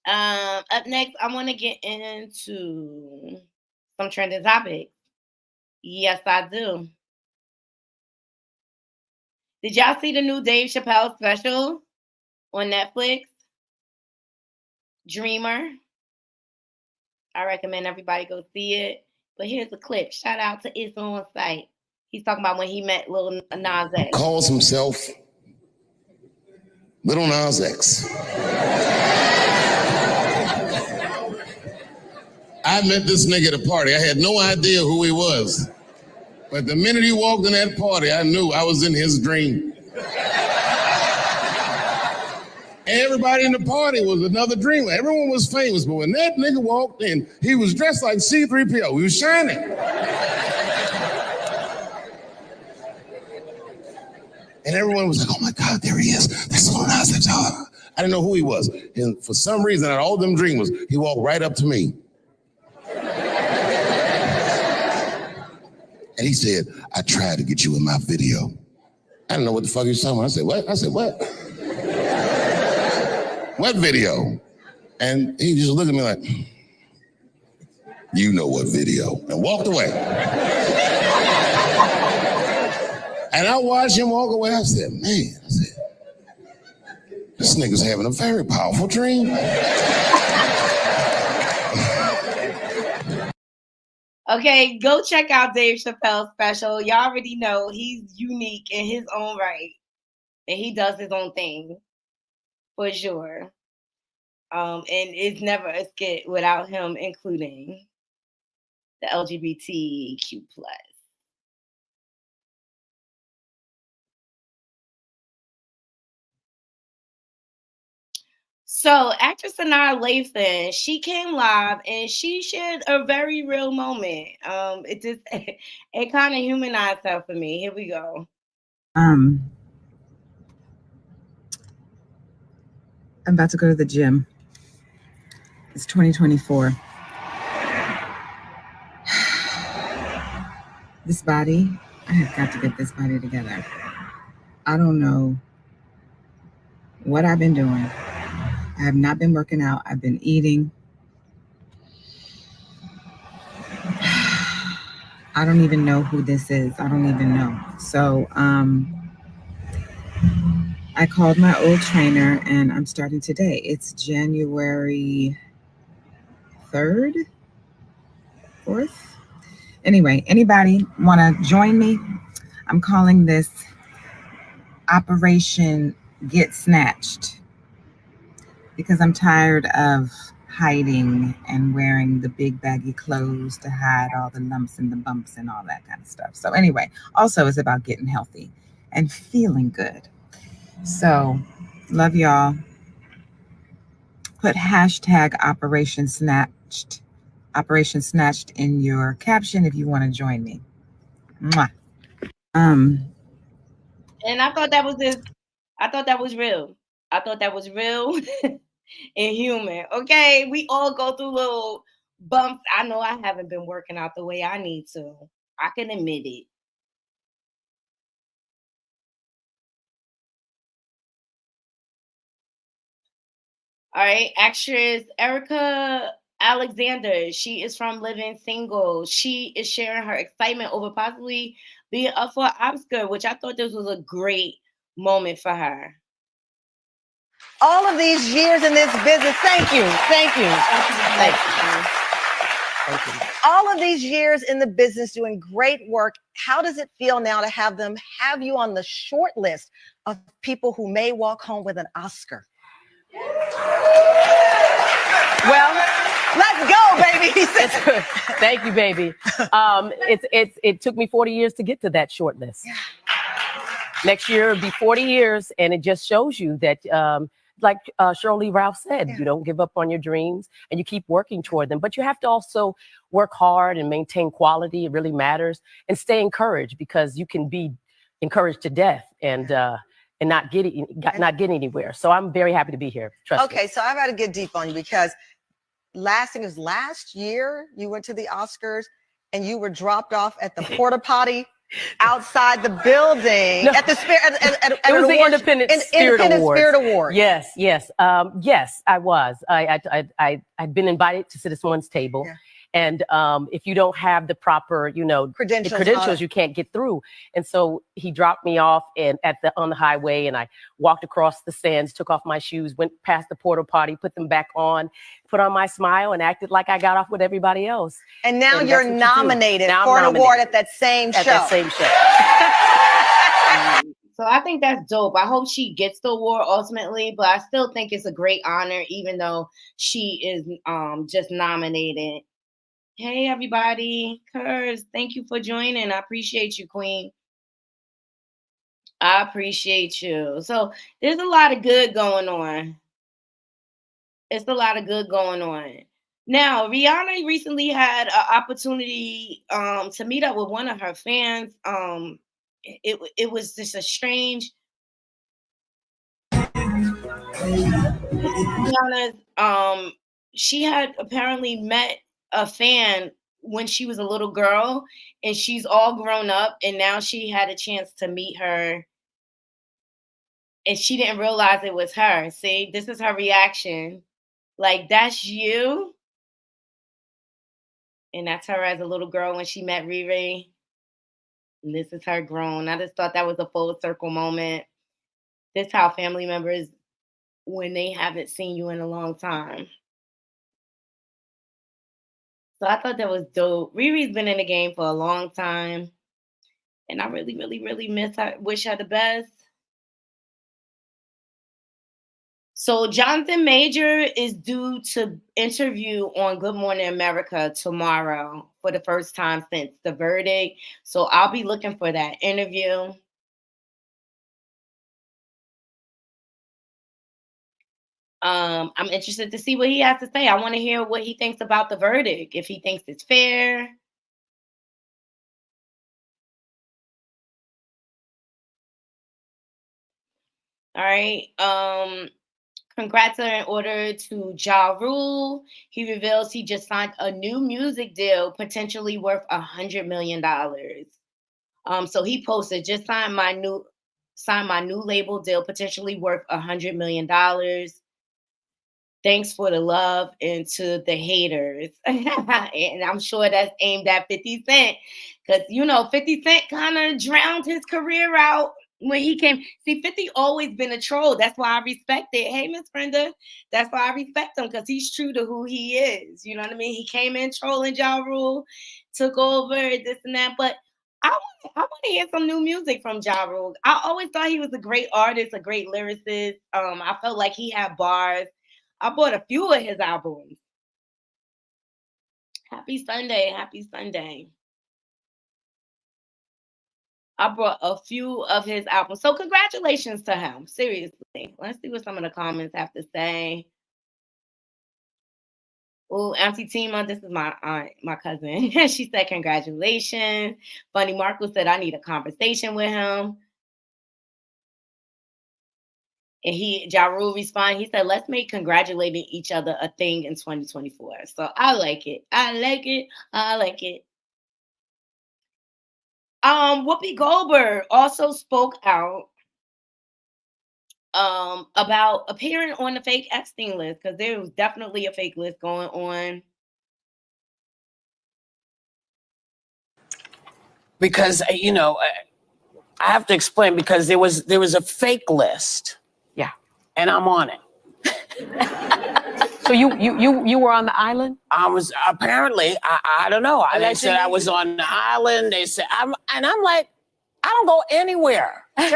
Up next, I want to get into some trending topics. Yes, I do. Did y'all see the new Dave Chappelle special on Netflix? Dreamer. I recommend everybody go see it. But here's a clip. Shout out to It's On Site. He's talking about when he met Lil Nas X. Calls himself Little Nas X. I met this nigga at a party. I had no idea who he was. But the minute he walked in that party, I knew I was in his dream. Everybody in the party was another dreamer. Everyone was famous, but when that nigga walked in, he was dressed like C-3PO. He was shining. And everyone was like, oh my God, there he is. That's Lil Nas X. I didn't know who he was. And for some reason, out of all them dreamers, he walked right up to me. And he said, I tried to get you in my video. I didn't know what the fuck he was talking about. I said, what? I said, what? What video? And he just looked at me like, you know what video, and walked away. And I watched him walk away. I said, man, this nigga's having a very powerful dream. Okay, go check out Dave Chappelle's special. Y'all already know he's unique in his own right. And he does his own thing. For sure. And it's never a skit without him including the LGBTQ plus. So actress Sanaa Lathan, she came live and she shared a very real moment. It just it kind of humanized her for me. Here we go. I'm about to go to the gym. It's 2024. This body, I have got to get this body together. I don't know what I've been doing. I have not been working out. I've been eating. I don't even know who this is. I don't even know. So I called my old trainer and I'm starting today. It's January 3rd, 4th. Anyway, anybody want to join me? I'm calling this Operation Get Snatched because I'm tired of hiding and wearing the big baggy clothes to hide all the lumps and the bumps and all that kind of stuff. So anyway, also it's about getting healthy and feeling good. So love y'all. Put hashtag Operation Snatched in your caption if you want to join me. Mwah. And I thought that was real. I thought that was real and human. Okay, we all go through little bumps. I know I haven't been working out the way I need to. I can admit it. All right, actress Erica Alexander. She is from Living Single. She is sharing her excitement over possibly being up for an Oscar, which I thought this was a great moment for her. All of these years in this business, thank you. All of these years in the business doing great work. How does it feel now to have them have you on the short list of people who may walk home with an Oscar? Well, let's go, baby. Thank you, baby. It took me 40 years to get to that short list. Yeah. Next year it'll be 40 years, and it just shows you that, like Shirley Ralph said, you don't give up on your dreams and you keep working toward them. But you have to also work hard and maintain quality. It really matters, and stay encouraged, because you can be encouraged to death and not get anywhere. So I'm very happy to be here. Trust me. So I've got to get deep on you, because last year you went to the Oscars and you were dropped off at the porta potty outside the building. No. At the it was the Independent Spirit Award. Yes, I was. I'd been invited to sit at someone's table. Yeah. And if you don't have the proper, credentials, you can't get through. And so he dropped me off on the highway, and I walked across the sands, took off my shoes, went past the porta potty, put them back on, put on my smile, and acted like I got off with everybody else. And now you're nominated for an award at that same show. So I think that's dope. I hope she gets the award ultimately, but I still think it's a great honor, even though she is just nominated. Hey, everybody. Kurz, thank you for joining. I appreciate you, Queen. I appreciate you. So there's a lot of good going on. It's a lot of good going on. Now, Rihanna recently had an opportunity to meet up with one of her fans. It was just a strange. Rihanna, she had apparently met a fan when she was a little girl, and she's all grown up, and now she had a chance to meet her, and she didn't realize it was her. See, this is her reaction. Like, that's you? And that's her as a little girl when she met Riri. And this is her grown. I just thought that was a full circle moment. This is how family members, when they haven't seen you in a long time. So I thought that was dope. Riri's been in the game for a long time. And I really, really, really miss her. Wish her the best. So Jonathan Major is due to interview on Good Morning America tomorrow for the first time since the verdict. So I'll be looking for that interview. I'm interested to see what he has to say. I want to hear what he thinks about the verdict, if he thinks it's fair. All right. Congrats are in order to Ja Rule. He reveals he just signed a new music deal, potentially worth $100 million. So he posted, just signed my new label deal, potentially worth $100 million. Thanks for the love and to the haters. And I'm sure that's aimed at 50 Cent. Because, 50 Cent kind of drowned his career out when he came. See, 50 always been a troll. That's why I respect it. Hey, Miss Brenda. That's why I respect him, because he's true to who he is. You know what I mean? He came in trolling Ja Rule, took over, this and that. But I want to hear some new music from Ja Rule. I always thought he was a great artist, a great lyricist. I felt like he had bars. I bought a few of his albums. Happy Sunday. Happy Sunday. I brought a few of his albums. So congratulations to him. Seriously. Let's see what some of the comments have to say. Oh, Auntie Tima, this is my aunt, my cousin. She said, congratulations. Funny Marco said, I need a conversation with him. And Ja Rule responded, he said, let's make congratulating each other a thing in 2024. So I like it. I like it. I like it. Whoopi Goldberg also spoke out about appearing on the fake Epstein list, because there was definitely a fake list going on. Because I have to explain, because there was a fake list. Yeah. And I'm on it. So you were on the island? I was apparently, I don't know. They said I was on the island. They said I'm like, I don't go anywhere. If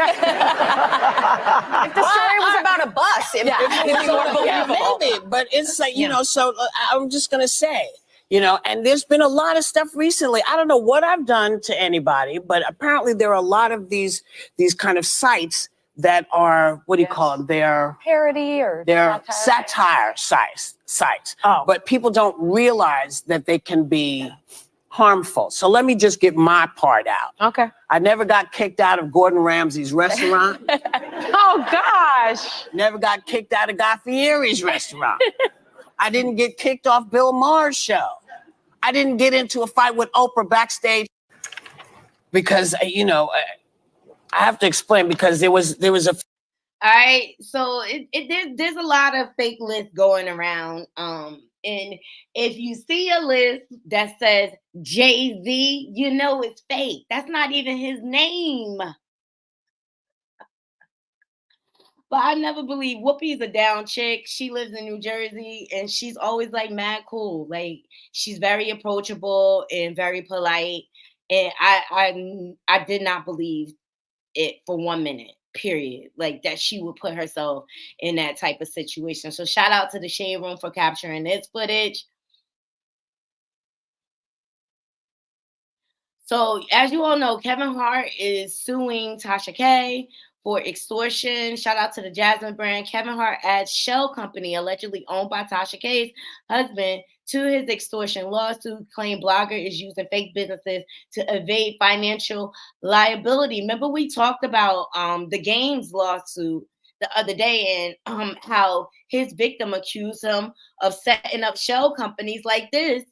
the story was about a bus, it would be more believable. Maybe, but it's like, so I'm just gonna say, and there's been a lot of stuff recently. I don't know what I've done to anybody, but apparently there are a lot of these kind of sites that are, what do you call them? They're parody, or they're satire sites. Oh. But people don't realize that they can be harmful. So let me just get my part out. Okay. I never got kicked out of Gordon Ramsay's restaurant. Oh, gosh. Never got kicked out of Guy Fieri's restaurant. I didn't get kicked off Bill Maher's show. I didn't get into a fight with Oprah backstage because, I have to explain, because there was a. All right, so there's a lot of fake lists going around. And if you see a list that says Jay-Z, it's fake. That's not even his name. But I never believe Whoopi's a down chick. She lives in New Jersey, and she's always like mad cool. Like, she's very approachable and very polite. And I did not believe it for 1 minute, period. Like, that she would put herself in that type of situation. So shout out to the Shade Room for capturing this footage. So as you all know, Kevin Hart is suing Tasha K for extortion. Shout out to the Jasmine brand. Kevin Hart adds shell company allegedly owned by Tasha K's husband to his extortion lawsuit, claimed blogger is using fake businesses to evade financial liability. Remember, we talked about the Games lawsuit the other day, and how his victim accused him of setting up shell companies like this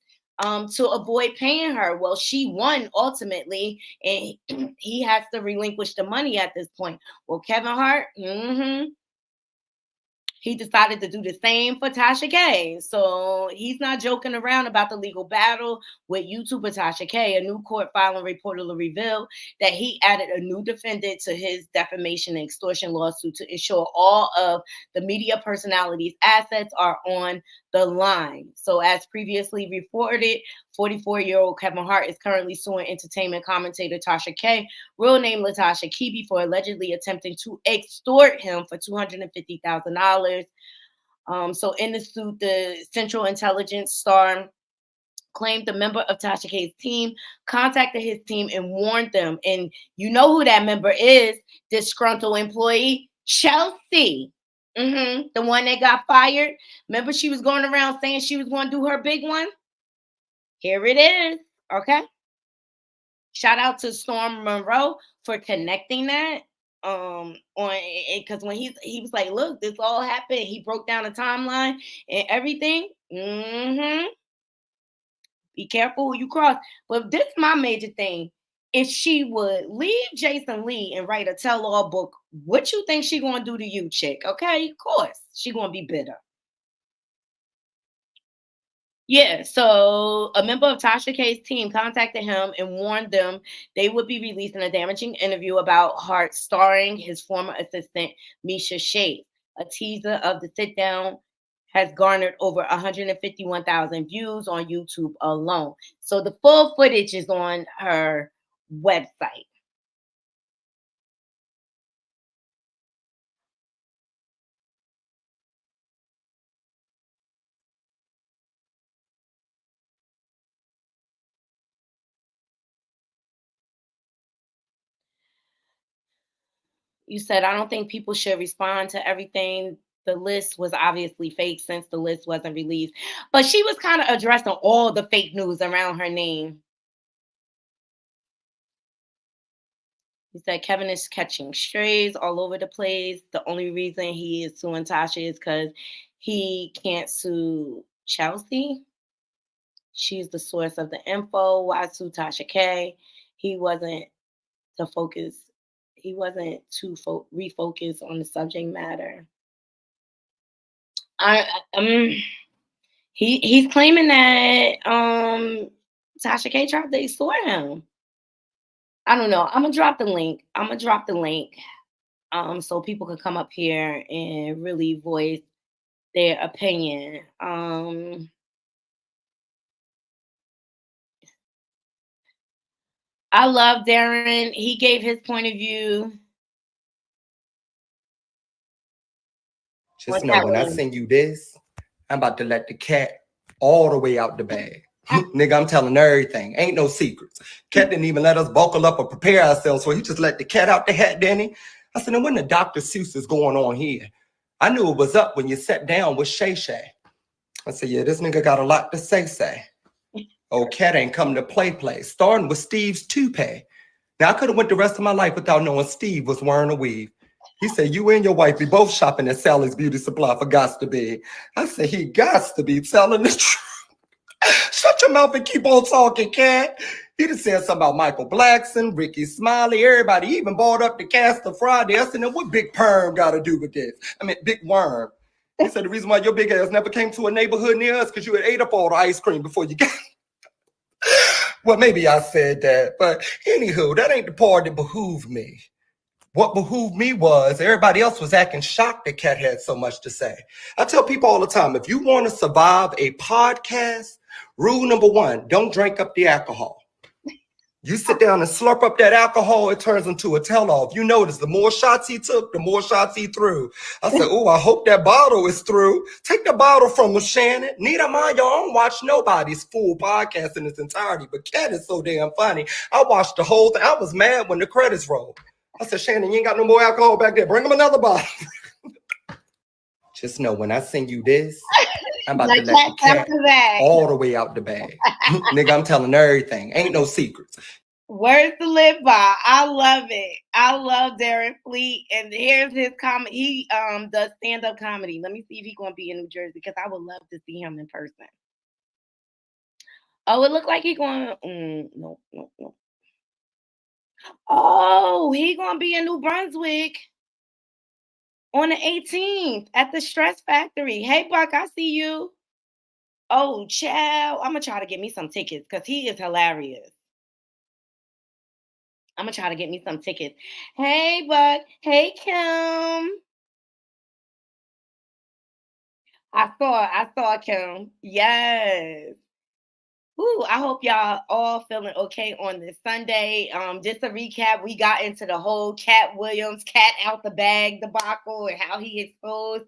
to avoid paying her. Well, she won ultimately, and he has to relinquish the money at this point. Well, Kevin Hart, he decided to do the same for Tasha K. So he's not joking around about the legal battle with YouTuber Tasha K. A new court filing reportedly revealed that he added a new defendant to his defamation and extortion lawsuit to ensure all of the media personalities' assets are on the line. So as previously reported, 44-year-old Kevin Hart is currently suing entertainment commentator Tasha K, real name Latasha Kebe, for allegedly attempting to extort him for $250,000. So in the suit, the Central Intelligence star claimed the member of Tasha K's team contacted his team and warned them. And you know who that member is, disgruntled employee, Chelsea. The one that got fired. Remember she was going around saying she was going to do her big one? Here it is, okay? Shout out to Storm Monroe for connecting that. On because when he was like, look, this all happened. He broke down the timeline and everything. Be careful who you cross. But this is my major thing. If she would leave Jason Lee and write a tell-all book, what you think she gonna do to you, chick? Okay, of course. She gonna be bitter. Yeah, so a member of Tasha K's team contacted him and warned them they would be releasing a damaging interview about Hart starring his former assistant, Misha Shade. A teaser of the sit-down has garnered over 151,000 views on YouTube alone. So the full footage is on her website. You said, I don't think people should respond to everything. The list was obviously fake since the list wasn't released. But she was kind of addressing all the fake news around her name. He said Kevin is catching strays all over the place. The only reason he is suing Tasha is because he can't sue Chelsea. She's the source of the info. Why sue Tasha K? He wasn't to focus. He wasn't to refocus on the subject matter. He's claiming that Tasha K tried to extort him. I don't know. I'm gonna drop the link. So people can come up here and really voice their opinion. I love Darren. He gave his point of view. Just know when I send you this, I'm about to let the cat all the way out the bag. Nigga, I'm telling everything. Ain't no secrets. Cat didn't even let us buckle up or prepare ourselves, so he just let the cat out the hat, didn't he? I said, now when the Dr. Seuss is going on here? I knew it was up when you sat down with Shay Shay. I said, yeah, this nigga got a lot to say. Oh, Cat ain't come to play, starting with Steve's toupee. Now, I could have went the rest of my life without knowing Steve was wearing a weave. He said, you and your wife be both shopping at Sally's Beauty Supply for gots to be. I said, he gots to be telling the truth. Shut your mouth and keep on talking, Cat. He just said something about Michael Blackson, Ricky Smiley, everybody. He even brought up the cast of Friday. I said, now what Big Perm got to do with this? I mean, Big Worm. He said, the reason why your big ass never came to a neighborhood near us because you had ate up all the ice cream before you got. Well, maybe I said that, but anywho, that ain't the part that behooved me. What behooved me was everybody else was acting shocked that Cat had so much to say. I tell people all the time, if you want to survive a podcast, rule number one, don't drink up the alcohol. You sit down and slurp up that alcohol, it turns into a tell-all. If you notice, the more shots he took, the more shots he threw. I said, oh, I hope that bottle is through. Take the bottle from him, Shannon. Neither mind, y'all don't watch nobody's full podcast in its entirety, but Cat is so damn funny. I watched the whole thing. I was mad when the credits rolled. I said, Shannon, you ain't got no more alcohol back there. Bring him another bottle. Just know when I send you this, I'm about to let the cat all the way out the bag. Nigga, I'm telling everything. Ain't no secrets. Words to live by. I love it. I love Darren Fleet. And here's his comment. He does stand-up comedy. Let me see if he's going to be in New Jersey because I would love to see him in person. Oh, it looked like he's going. No. Oh, he going to be in New Brunswick on the 18th at the Stress Factory. Hey, Buck, I see you. Oh, child. I'm going to try to get me some tickets because he is hilarious. I'm going to try to get me some tickets. Hey, Buck. Hey, Kim. I saw Kim. Yes. Ooh, I hope y'all all feeling okay on this Sunday. Just a recap, we got into the whole Katt Williams, cat out the bag debacle and how he exposed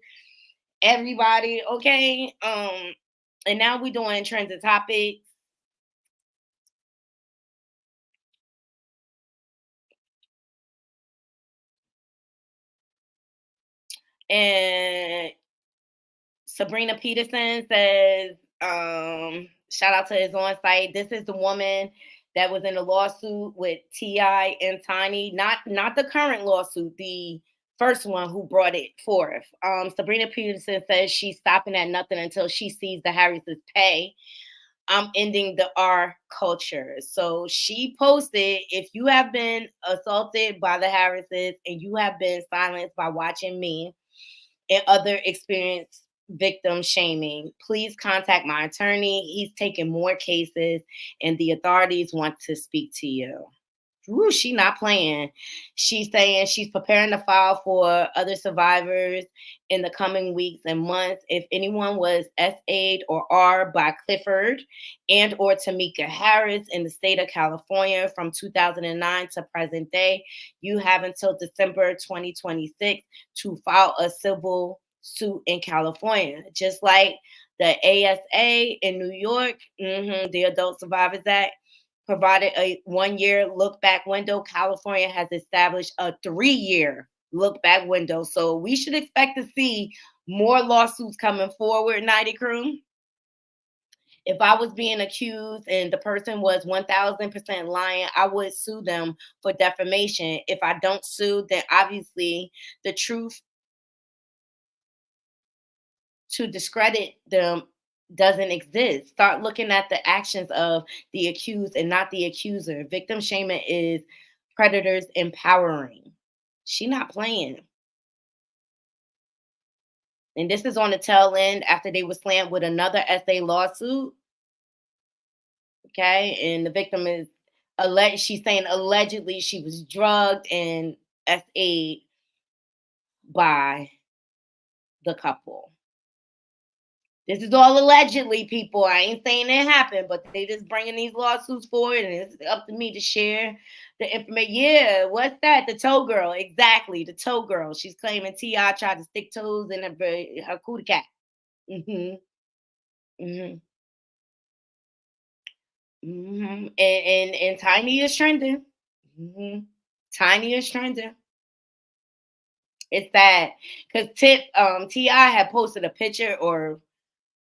everybody, okay? And now we're doing trending topics. And Sabrina Peterson says, shout out to his on site. This is the woman that was in the lawsuit with T.I. and Tiny. Not the current lawsuit, the first one who brought it forth. Sabrina Peterson says she's stopping at nothing until she sees the Harrises pay. I'm ending the R culture. So she posted, if you have been assaulted by the Harrises and you have been silenced by watching me and other experienced victim shaming, please contact my attorney. He's taking more cases and the authorities want to speak to you. Ooh, she not playing. She's saying she's preparing to file for other survivors in the coming weeks and months. If anyone was SA'd or R by Clifford and or Tamika Harris in the state of California from 2009 to present day, you have until December 2026 to file a civil suit in California. Just like the ASA in New York, the Adult Survivors Act, provided a 1-year look back window. California has established a 3-year look back window. So we should expect to see more lawsuits coming forward, Nighty Crew. If I was being accused and the person was 1000% lying, I would sue them for defamation. If I don't sue, then obviously the truth to discredit them doesn't exist. Start looking at the actions of the accused and not the accuser. Victim shaming is predators empowering. She not playing. And this is on the tail end after they were slammed with another SA lawsuit. Okay, and the victim is she's saying allegedly she was drugged and SA'd by the couple. This is all allegedly, people. I ain't saying it happened, but they just bringing these lawsuits forward, and it's up to me to share the information. Yeah, what's that? The toe girl. Exactly, the toe girl. She's claiming T.I. tried to stick toes in her cootie cat. And Tiny is trending. Tiny is trending. It's sad because T.I. had posted a picture or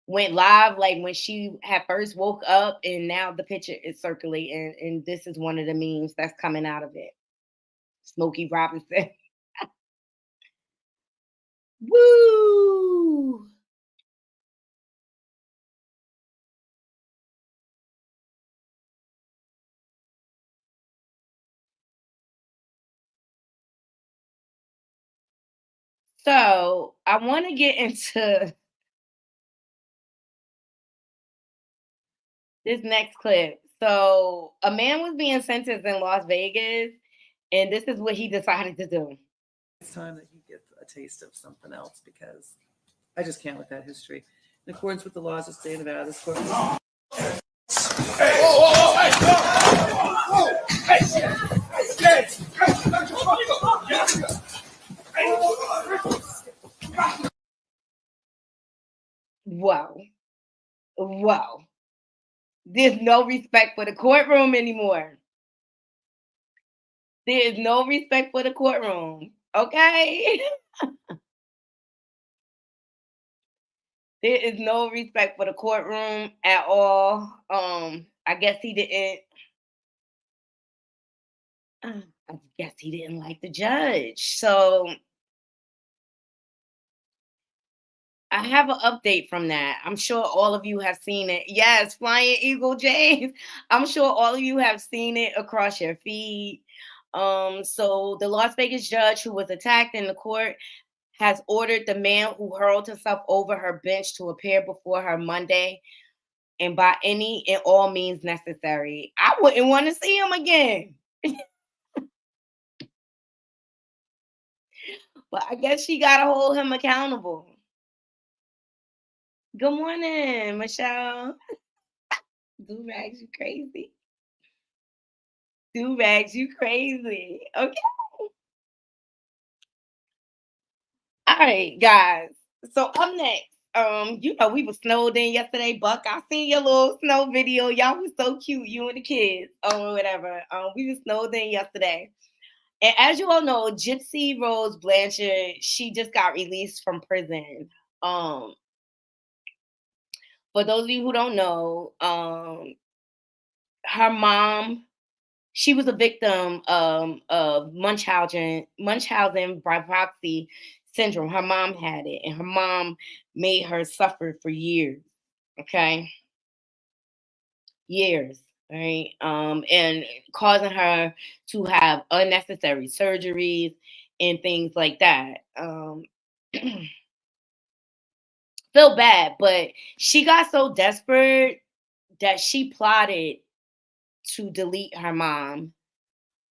went live like when she had first woke up, and now the picture is circulating, and this is one of the memes that's coming out of it. Smokey Robinson. Woo! So I want to get into this next clip. So a man was being sentenced in Las Vegas, and this is what he decided to do. It's time that he gets a taste of something else because I just can't with that history. In accordance with the laws of the state of Nevada, this court. Hey, whoa, hey, whoa, hey, Wow. Wow. There's no respect for the courtroom anymore. There is no respect for the courtroom. Okay? There is no respect for the courtroom at all. I guess he didn't. I guess he didn't like the judge. So I have an update from that. I'm sure all of you have seen it. Yes, Flying Eagle James. I'm sure all of you have seen it across your feed. So the Las Vegas judge who was attacked in the court has ordered the man who hurled himself over her bench to appear before her Monday, and by any and all means necessary. I wouldn't want to see him again. But I guess she got to hold him accountable. Good morning, Michelle. Do rags, you crazy. Do rags, you crazy. Okay. All right, guys. So up next, you know, we were snowed in yesterday, Buck. I seen your little snow video. Y'all was so cute, you and the kids, or whatever. We were snowed in yesterday. And as you all know, Gypsy Rose Blanchard, she just got released from prison. For those of you who don't know, her mom, she was a victim of Munchausen by proxy syndrome. Her mom had it, and her mom made her suffer for years. Okay, years, right? And causing her to have unnecessary surgeries and things like that. Feel bad, but she got so desperate that she plotted to delete her mom.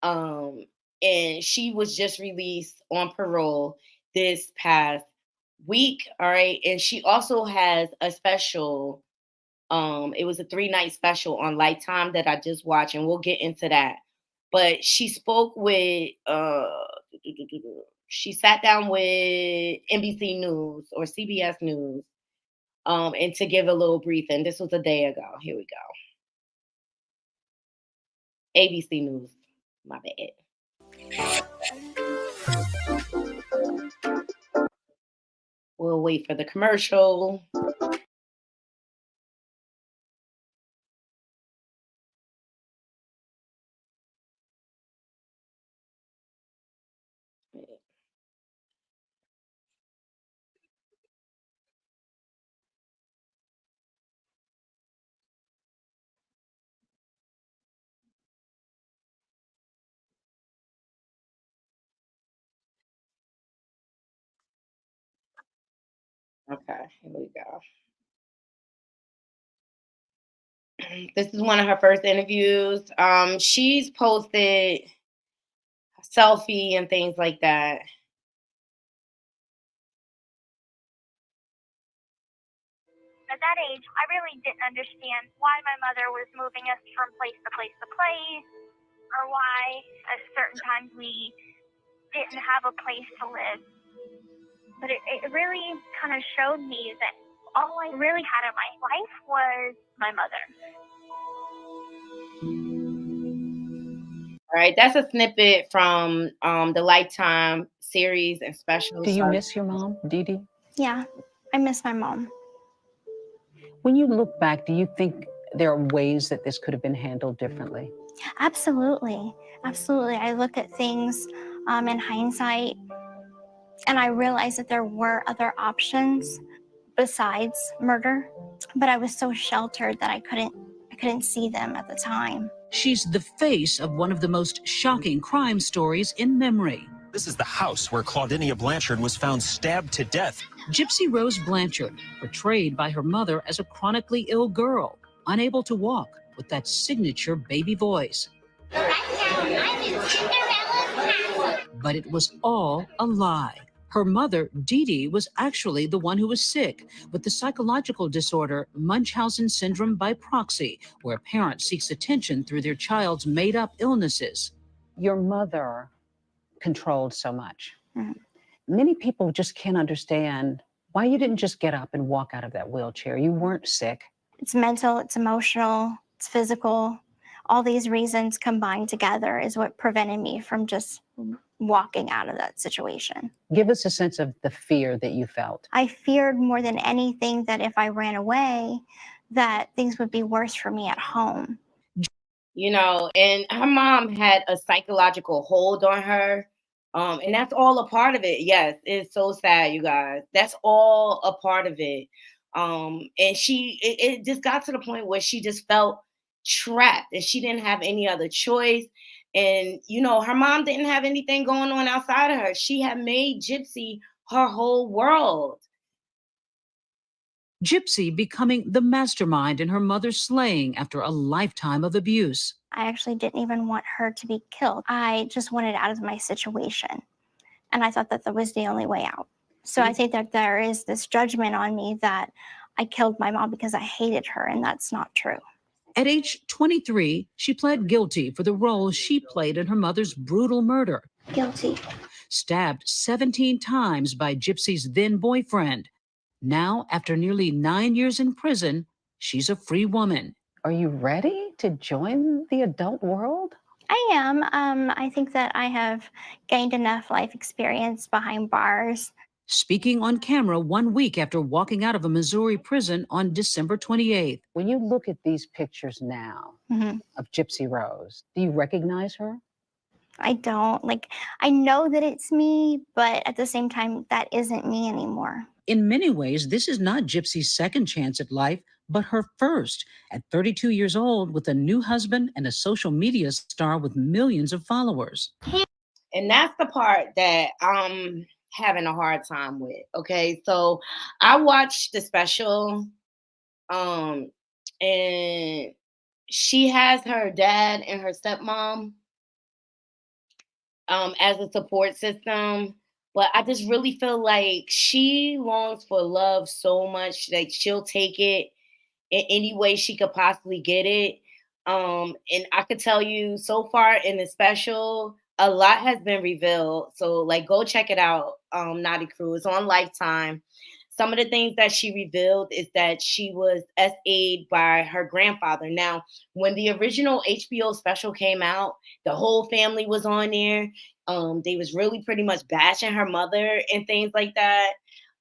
And she was just released on parole this past week. All right. And she also has a special, it was a 3-night special on Lifetime that I just watched, and we'll get into that. But she spoke with she sat down with NBC News or CBS News, and to give a little briefing. This was a day ago. Here we go. ABC News. My bad. We'll wait for the commercial. Okay, here we go. This is one of her first interviews. She's posted selfie and things like that. At that age, I really didn't understand why my mother was moving us from place to place to place, or why at certain times we didn't have a place to live. But it really kind of showed me that all I really had in my life was my mother. All right, that's a snippet from the Lifetime series and specials. Do you miss your mom, Dee Dee? Yeah, I miss my mom. When you look back, do you think there are ways that this could have been handled differently? Absolutely. Absolutely. I look at things in hindsight, and I realized that there were other options besides murder, but I was so sheltered that I couldn't see them at the time. She's the face of one of the most shocking crime stories in memory. This is the house where Claudinia Blanchard was found stabbed to death. Gypsy Rose Blanchard, portrayed by her mother as a chronically ill girl, unable to walk, with that signature baby voice. But it was all a lie. Her mother, Dee Dee, was actually the one who was sick with the psychological disorder Munchausen syndrome by proxy, where a parent seeks attention through their child's made-up illnesses. Your mother controlled so much. Many people just can't understand why you didn't just get up and walk out of that wheelchair. You weren't sick. It's mental, it's emotional, it's physical. All these reasons combined together is what prevented me from just walking out of that situation. Give us a sense of the fear that you felt. I feared more than anything that if I ran away, that things would be worse for me at home. You know, and her mom had a psychological hold on her. And that's all a part of it. Yes, it's so sad, you guys. That's all a part of it. And it just got to the point where she just felt trapped and she didn't have any other choice. And, you know, her mom didn't have anything going on outside of her. She had made Gypsy her whole world. Gypsy becoming the mastermind in her mother's slaying after a lifetime of abuse. I actually didn't even want her to be killed. I just wanted out of my situation. And I thought that that was the only way out. So I think that there is this judgment on me that I killed my mom because I hated her, and that's not true. At age 23, she pled guilty for the role she played in her mother's brutal murder. Guilty. Stabbed 17 times by Gypsy's then boyfriend. Now, after nearly 9 years in prison, she's a free woman. Are you ready to join the adult world? I am. I think that I have gained enough life experience behind bars. Speaking on camera 1 week after walking out of a Missouri prison on December 28th. When you look at these pictures now of Gypsy Rose, do you recognize her? I don't. Like, I know that it's me, but at the same time, that isn't me anymore. In many ways, this is not Gypsy's second chance at life, but her first at 32 years old with a new husband and a social media star with millions of followers. And that's the part that I'm having a hard time with. Okay, so I watched the special, and she has her dad and her stepmom as a support system. But I just really feel like she longs for love so much that she'll take it in any way she could possibly get it. And I could tell you so far in the special, a lot has been revealed. So like go check it out. Naughty Crew. It's on Lifetime. Some of the things that she revealed is that she was SA'd by her grandfather. Now, when the original HBO special came out, the whole family was on there. They was really pretty much bashing her mother and things like that.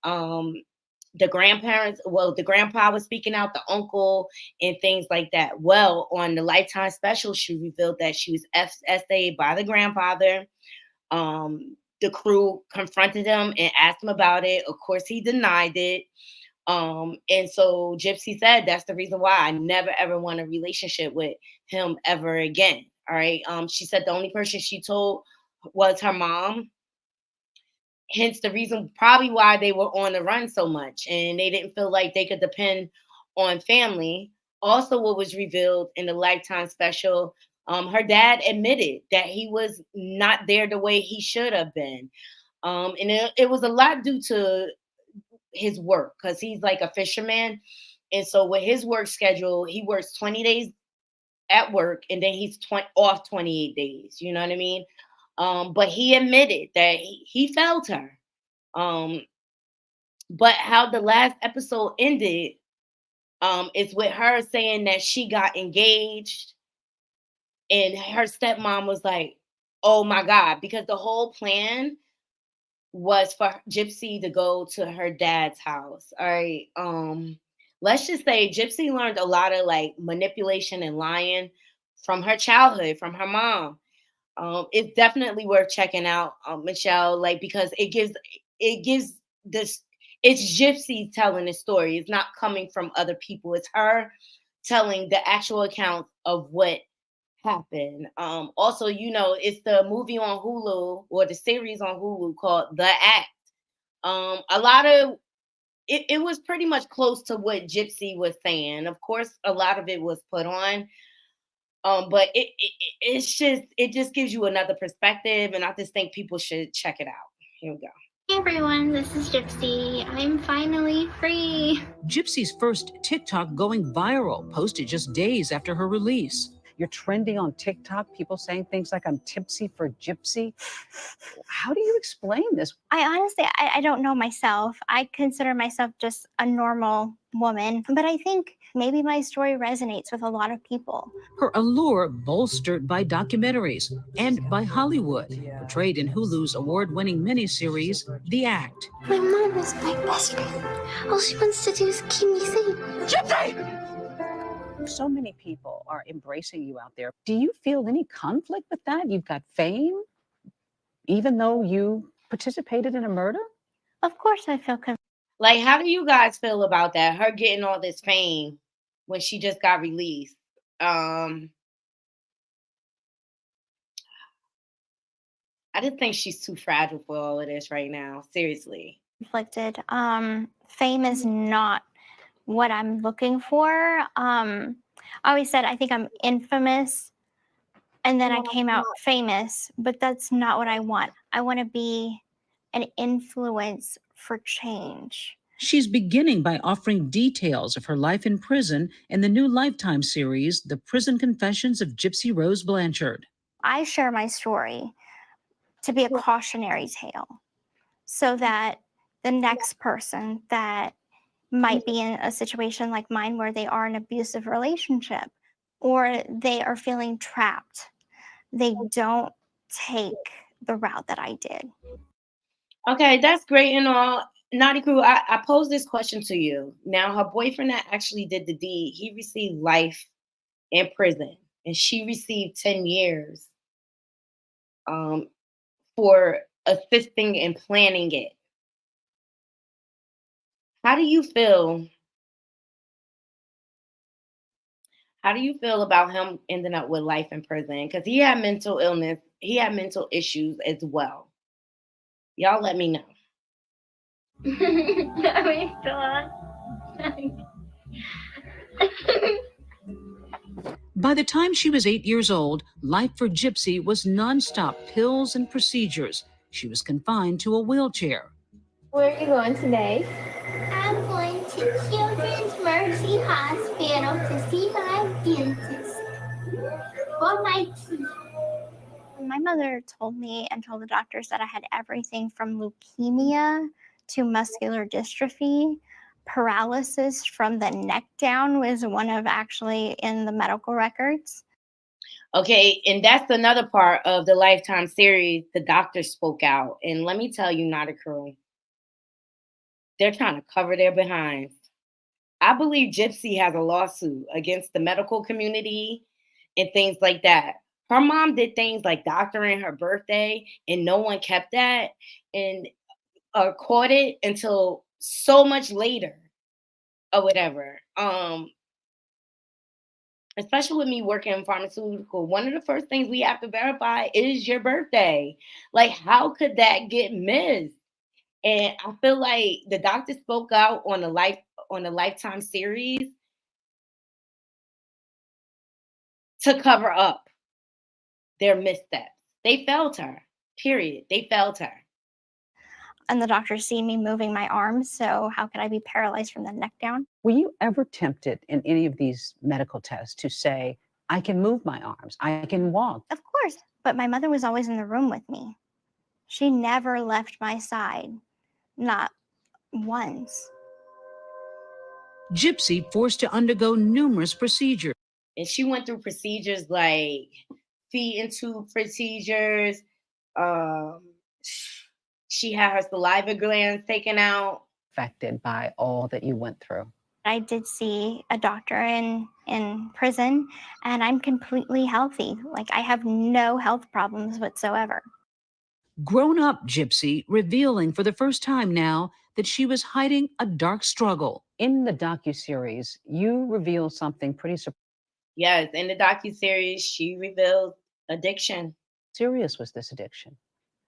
The grandparents, well, the grandpa was speaking out, the uncle, and things like that. Well, on the Lifetime special, she revealed that she was SA'd by the grandfather. The crew confronted him and asked him about it. Of course, he denied it. And so Gypsy said that's the reason why I never ever want a relationship with him ever again. All right. She said the only person she told was her mom. Hence the reason probably why they were on the run so much and they didn't feel like they could depend on family. Also, what was revealed in the Lifetime special, her dad admitted that he was not there the way he should have been. And it was a lot due to his work because he's like a fisherman. And so with his work schedule, he works 20 days at work and then he's off 28 days. You know what I mean? But he admitted that he felt her. But how the last episode ended is with her saying that she got engaged and her stepmom was like, oh my God, because the whole plan was for Gypsy to go to her dad's house. All right. Let's just say Gypsy learned a lot of like manipulation and lying from her childhood, from her mom. It's definitely worth checking out, Michelle, like because it gives this, it's Gypsy telling the story. It's not coming from other people. It's her telling the actual account of what happened. Also, you know, it's the movie on Hulu or the series on Hulu called The Act. A lot of it was pretty much close to what Gypsy was saying. Of course, a lot of it was put on. But it just gives you another perspective, and I just think people should check it out. Here we go. Hey everyone, this is Gypsy. I'm finally free. Gypsy's first TikTok going viral, posted just days after her release. You're trending on TikTok, people saying things like I'm tipsy for Gypsy. How do you explain this? I honestly, I don't know myself. I consider myself just a normal woman, but I think maybe my story resonates with a lot of people. Her allure bolstered by documentaries and by Hollywood, portrayed in Hulu's award-winning miniseries, The Act. My mom is my best friend. All she wants to do is keep me safe. Gypsy! So many people are embracing you out there. Do you feel any conflict with that? You've got fame, even though you participated in a murder? Of course I feel conflicted. Like, how do you guys feel about that? Her getting all this fame when she just got released. I just think she's too fragile for all of this right now. Seriously. Conflicted. Fame is not what I'm looking for. I always said I think I'm infamous and then I came out famous, but that's not what I want. I want to be an influence for change. She's beginning by offering details of her life in prison in the new Lifetime series, The Prison Confessions of Gypsy Rose Blanchard. I share my story to be a cautionary tale so that the next person that might be in a situation like mine where they are in an abusive relationship or they are feeling trapped. They don't take the route that I did. Okay, that's great and all. Naughty Crew, I posed this question to you. Now, her boyfriend that actually did the deed, he received life in prison, and she received 10 years for assisting and planning it. How do you feel? How do you feel about him ending up with life in prison? Because he had mental illness, he had mental issues as well. Y'all let me know. Are we still on? By the time she was 8 years old, life for Gypsy was nonstop pills and procedures. She was confined to a wheelchair. Where are you going today? I'm going to Children's Mercy Hospital to see my dentist for my teeth. My mother told me and told the doctors that I had everything from leukemia to muscular dystrophy. Paralysis from the neck down was one of actually in the medical records. Okay, and that's another part of the Lifetime series. The doctors spoke out. And let me tell you, not a crew. They're trying to cover their behinds. I believe Gypsy has a lawsuit against the medical community and things like that. Her mom did things like doctoring her birthday, and no one kept that and caught it until so much later or whatever. Especially with me working in pharmaceutical, one of the first things we have to verify is your birthday. Like, how could that get missed? And I feel like the doctor spoke out on the Lifetime series to cover up their missteps. They failed her. Period. They failed her. And the doctors see me moving my arms, so how could I be paralyzed from the neck down? Were you ever tempted in any of these medical tests to say, I can move my arms, I can walk? Of course, but my mother was always in the room with me. She never left my side, not once. Gypsy forced to undergo numerous procedures. And she went through procedures like feet and tube procedures. She had her saliva glands taken out. Affected by all that you went through. I did see a doctor in prison, and I'm completely healthy. Like, I have no health problems whatsoever. Grown-up Gypsy revealing for the first time now that she was hiding a dark struggle. In the docuseries, you reveal something pretty surprising. Yes, in the docuseries, she revealed addiction. Serious was this addiction?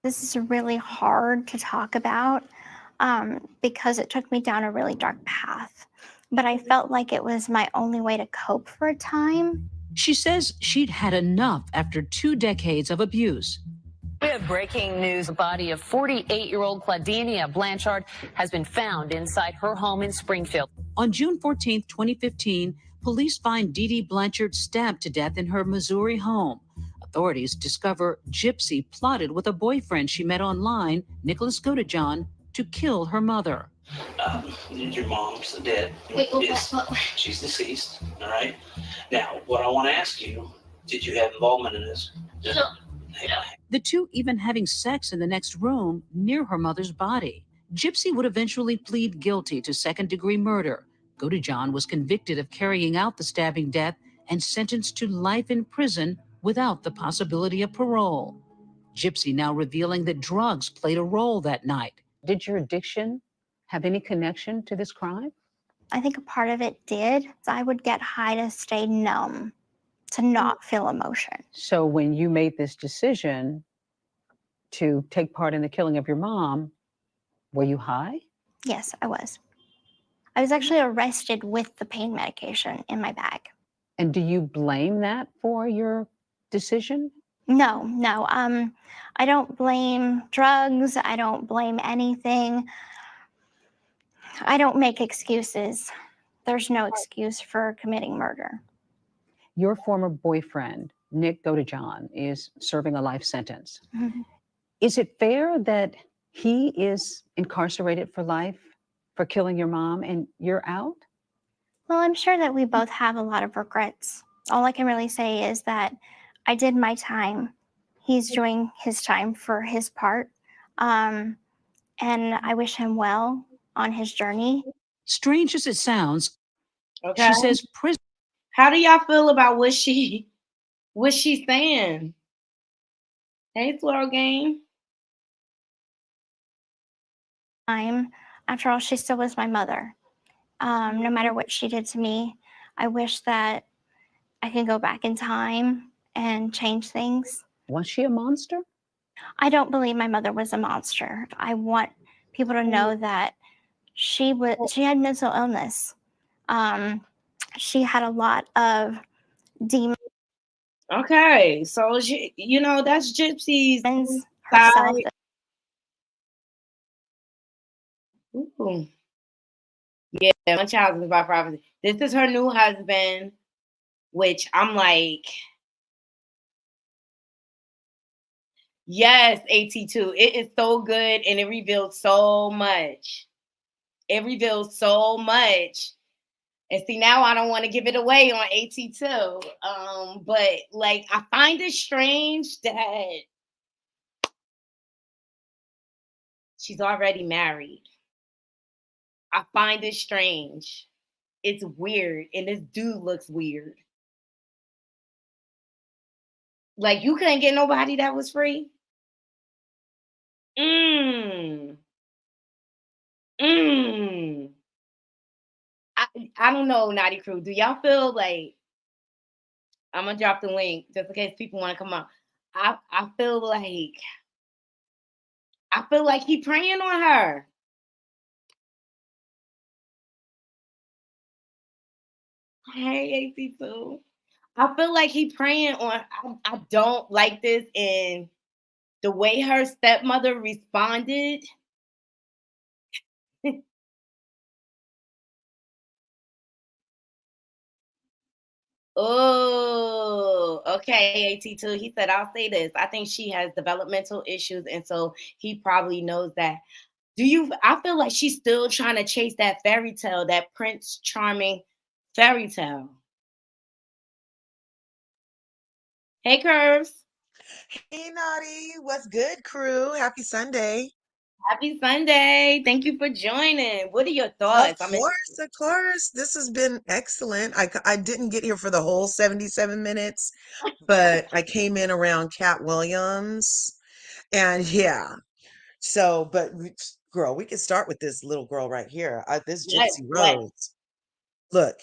This is really hard to talk about because it took me down a really dark path. But I felt like it was my only way to cope for a time. She says she'd had enough after 2 decades of abuse. We have breaking news. The body of 48-year-old Claudinia Blanchard has been found inside her home in Springfield. On June 14, 2015, police find Dee Dee Blanchard stabbed to death in her Missouri home. Authorities discover Gypsy plotted with a boyfriend she met online, Nicholas Godejohn, to kill her mother. Your mom's dead. Wait, She's deceased, all right? Now, what I want to ask you, did you have involvement in this? No. The two even having sex in the next room near her mother's body. Gypsy would eventually plead guilty to second-degree murder. Godejohn was convicted of carrying out the stabbing death and sentenced to life in prison without the possibility of parole. Gypsy now revealing that drugs played a role that night. Did your addiction have any connection to this crime? I think a part of it did. I would get high to stay numb, to not feel emotion. So when you made this decision to take part in the killing of your mom, were you high? Yes, I was. I was actually arrested with the pain medication in my bag. And do you blame that for your decision? No. I don't blame drugs. I don't blame anything. I don't make excuses. There's no excuse for committing murder. Your former boyfriend, Nick Godejohn, is serving a life sentence. Mm-hmm. Is it fair that he is incarcerated for life for killing your mom and you're out? Well, I'm sure that we both have a lot of regrets. All I can really say is that I did my time. He's doing his time for his part. And I wish him well on his journey. Strange as it sounds, Okay. she says prison. How do y'all feel about what she's saying? Hey, Swirl Game. After all, she still was my mother. No matter what she did to me, I wish that I could go back in time and change things. Was she a monster? I don't believe my mother was a monster. I want people to know that she had mental illness. She had a lot of demons. Okay, so she, that's Gypsy's herself. Ooh. Yeah, Munchausen by proxy. This is her new husband, which I'm like, yes, AT2. It is so good and it reveals so much. It reveals so much. And see, now I don't want to give it away on AT2. But like, I find it strange that she's already married. I find it strange. It's weird. And this dude looks weird. Like, you couldn't get nobody that was free? I don't know, Naughty Crew. Do y'all feel like, I'm gonna drop the link just in case people want to come up. I feel like he preying on her. Hey, AC2. I feel like he preying on. I don't like this, and the way her stepmother responded. Oh, okay, AT2. He said, I'll say this. I think she has developmental issues, and so he probably knows that. I feel like she's still trying to chase that fairy tale, that Prince Charming fairy tale. Hey, Curves. Hey, Naughty. What's good, crew? Happy Sunday. Happy Sunday. Thank you for joining. What are your thoughts? Of course. This has been excellent. I didn't get here for the whole 77 minutes, but I came in around Katt Williams. And yeah. So, but girl, we can start with this little girl right here. This Yes, Gypsy yes. Rose. Look.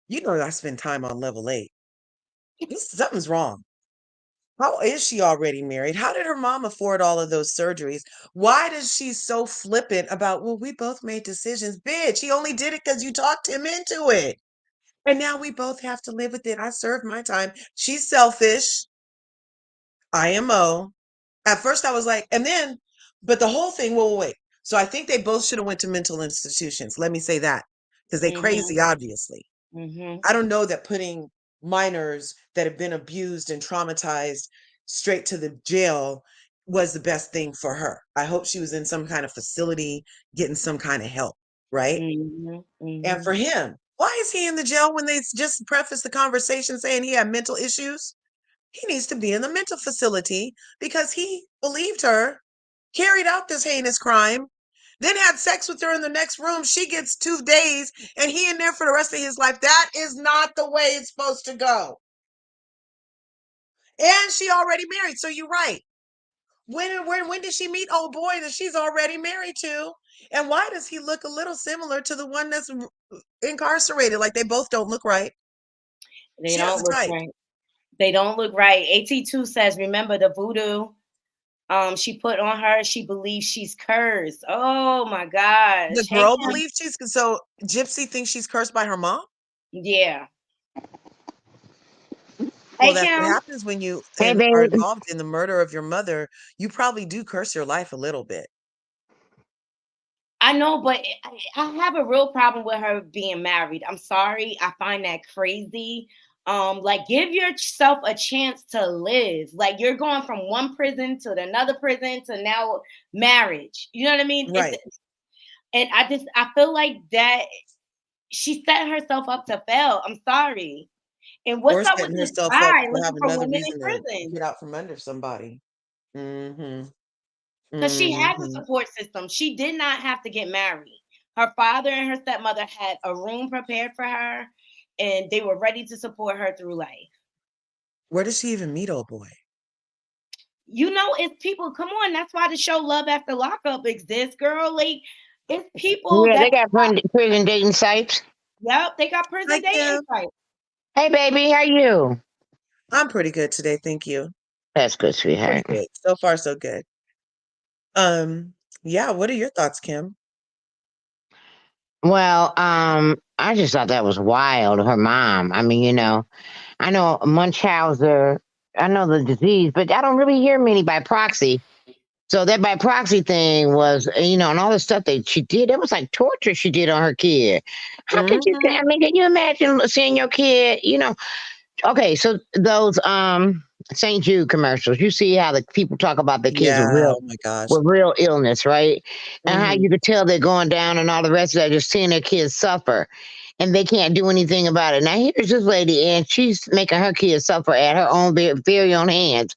You know I spend time on level 8. Something's wrong. How is she already married? How did her mom afford all of those surgeries? Why does she so flippant about, well, we both made decisions? Bitch, he only did it because you talked him into it. And now we both have to live with it. I served my time. She's selfish. IMO. At first I was like, but the whole thing, wait. So I think they both should have went to mental institutions. Let me say that. Because they crazy, obviously. I don't know that putting minors that have been abused and traumatized straight to the jail was the best thing for her. I hope she was in some kind of facility getting some kind of help, right? And for him, why is he in the jail when they just prefaced the conversation saying he had mental issues? He needs to be in the mental facility because he believed her, carried out this heinous crime, then had sex with her in the next room. She gets 2 days and he in there for the rest of his life. That is not the way it's supposed to go. And she already married. So you're right. When did she meet old boy that she's already married to? And why does he look a little similar to the one that's incarcerated? Like they both don't look right. They don't look right. They don't look right. AT2 says, remember the voodoo she put on her, she believes she's cursed. Oh my gosh. The girl believes so Gypsy thinks she's cursed by her mom? Yeah. Well, that's what happens when you are involved in the murder of your mother. You probably do curse your life a little bit. I know, but I have a real problem with her being married. I'm sorry. I find that crazy. Like, give yourself a chance to live. Like, you're going from one prison to another prison to now marriage. You know what I mean? Right. And I feel like that she set herself up to fail. I'm sorry. And Or what's up with setting this herself up guy to have looking for another women in reason to prison? get out from under somebody. Mm-hmm. Because she has a Mm-hmm. support system. She did not have to get married. Her father and her stepmother had a room prepared for her, and they were ready to support her through life. Where does she even meet old boy? You know, it's people. Come on, that's why the show Love After Lockup exists, girl. Like, it's people Yeah, that. they got prison dating sites. Yep, they got Hi, prison dating Kim. sites. Hey, baby, how you? I'm pretty good today, thank you. That's good, Pretty sweetheart. good. So far, so good. Yeah, what are your thoughts, Kim? Well, I just thought that was wild. Her mom. I mean, you know, I know Munchausen. I know the disease, but I don't really hear many by proxy. So that by proxy thing was, you know, and all the stuff that she did, it was like torture she did on her kid. How could you? I Mm-hmm. mean, can you imagine seeing your kid? You know, okay, so those St. Jude commercials, you see how the people talk about the kids Yeah, oh my gosh. with real illness, right? And how Mm-hmm. you could tell they're going down and all the rest of that, just seeing their kids suffer. And they can't do anything about it. Now here's this lady, and she's making her kids suffer at her own very own hands.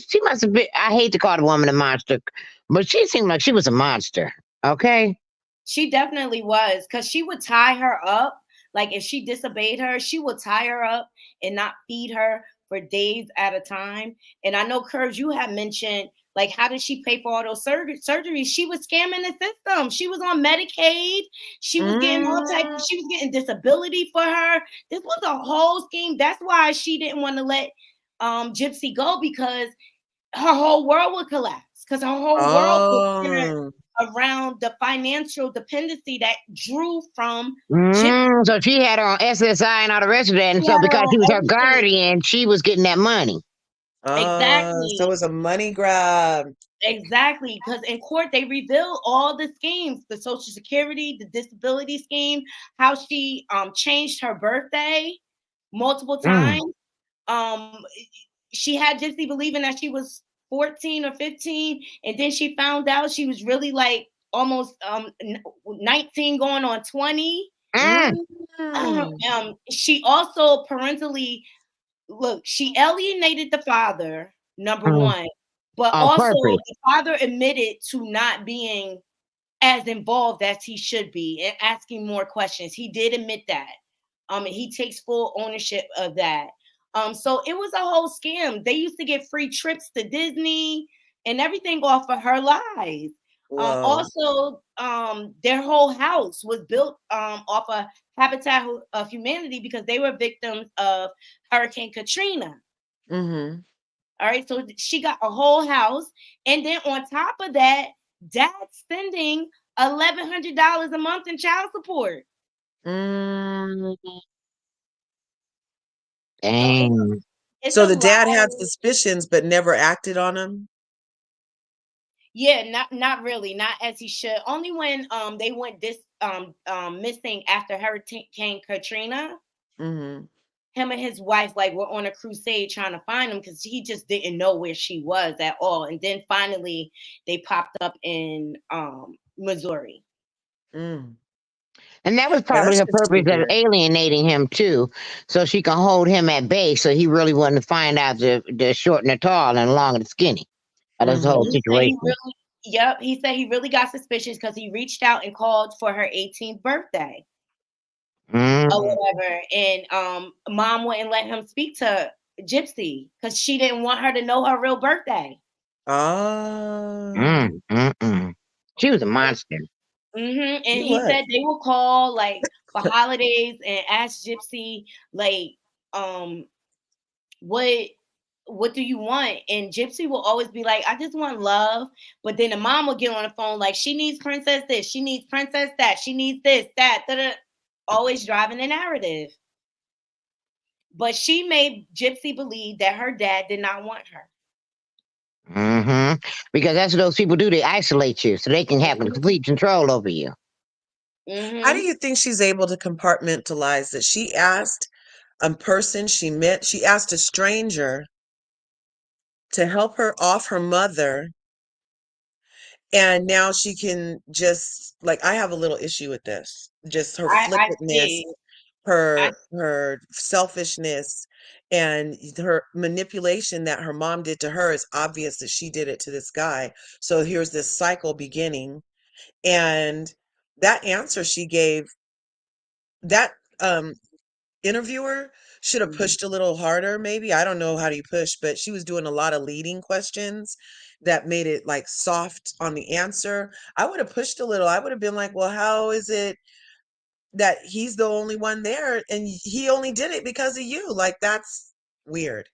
She must have been. I hate to call the woman a monster, but she seemed like she was a monster. Okay. She definitely was, because she would tie her up. Like, if she disobeyed her, she would tie her up and not feed her for days at a time. And I know, Curves, you had mentioned, like, how did she pay for all those surgeries? She was scamming the system. She was on Medicaid. She was getting she was getting disability for her. This was a whole scheme. That's why she didn't want to let Gypsy go, because her whole world would collapse, because her whole world was centered Oh. around the financial dependency that drew from Gypsy. So she had her on SSI and all the rest of that, and She so had her because on she was her everything. guardian, she was getting that money. So Exactly. it was a money grab. Exactly. Because in court, they revealed all the schemes, the Social Security, the disability scheme, how she changed her birthday multiple times. Um, she had Gypsy believing that she was 14 or 15, and then she found out she was really like almost 19 going on 20. She also parentally, look, she alienated the father, number one, but On also purpose. the father admitted to not being as involved as he should be and asking more questions. He did admit that. And he takes full ownership of that. So it was a whole scam. They used to get free trips to Disney and everything off of her lies. Whoa. Also, their whole house was built off of Habitat of Humanity, because they were victims of Hurricane Katrina. Mm-hmm. All right, so she got a whole house, and then on top of that, dad's spending $1,100 a month in child support. Mm. Dang. It's So a the dad lot. had suspicions but never acted on them? Yeah, not really, not as he should. Only when they went missing after Hurricane Katrina. Mm-hmm. Him and his wife like were on a crusade trying to find him, because he just didn't know where she was at all. And then finally they popped up in Missouri. Mm. And that was Yeah, probably that's her just too purpose of weird. alienating him too, so she can hold him at bay, so he really wouldn't find out the short and the tall and the long and the skinny. That's the whole He said he situation. really, yep, he said he really got suspicious because he reached out and called for her 18th birthday or whatever, and mom wouldn't let him speak to Gypsy because she didn't want her to know her real birthday. Oh. She was a monster. And She he was. said they will call like for holidays and ask Gypsy like, what do you want? And Gypsy will always be like, I just want love. But then the mom will get on the phone like, she needs princess this, she needs princess that, she needs this, that, da-da. Always driving the narrative. But she made Gypsy believe that her dad did not want her. Because that's what those people do. They isolate you so they can have complete control over you. How do you think she's able to compartmentalize that? She asked a person she met, she asked a stranger to help her off her mother, And now she can just like, I have a little issue with this. Just her I flippantness, see. her selfishness, and her manipulation that her mom did to her. Is obvious that she did it to this guy. So here's this cycle beginning. And that answer she gave, that interviewer should have pushed a little harder, maybe. I don't know how do you push, but she was doing a lot of leading questions that made it like soft on the answer. I would have pushed a little. I would have been like, well, how is it that he's the only one there and he only did it because of you? Like, that's weird.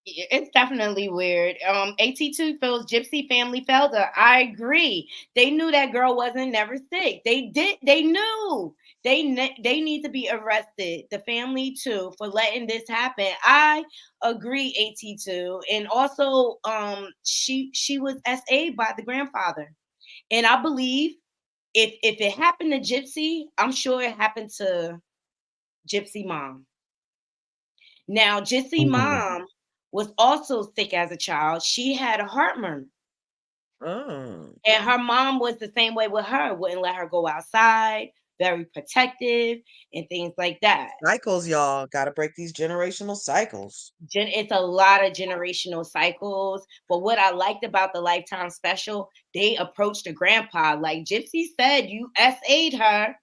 It's definitely weird. AT2 feels Gypsy family failed her. I agree. They knew that girl wasn't never sick. They knew. They need to be arrested. The family too for letting this happen. I agree, AT2. And also she was SA'd by the grandfather. And I believe if it happened to Gypsy, I'm sure it happened to Gypsy mom. Now, Gypsy mom was also sick as a child. She had a heart murmur. Oh. And her mom was the same way with her, wouldn't let her go outside, very protective, and things like that. Cycles, y'all. Got to break these generational cycles. It's a lot of generational cycles. But what I liked about the Lifetime special, they approached the grandpa. Like Gypsy said, you SA'd her.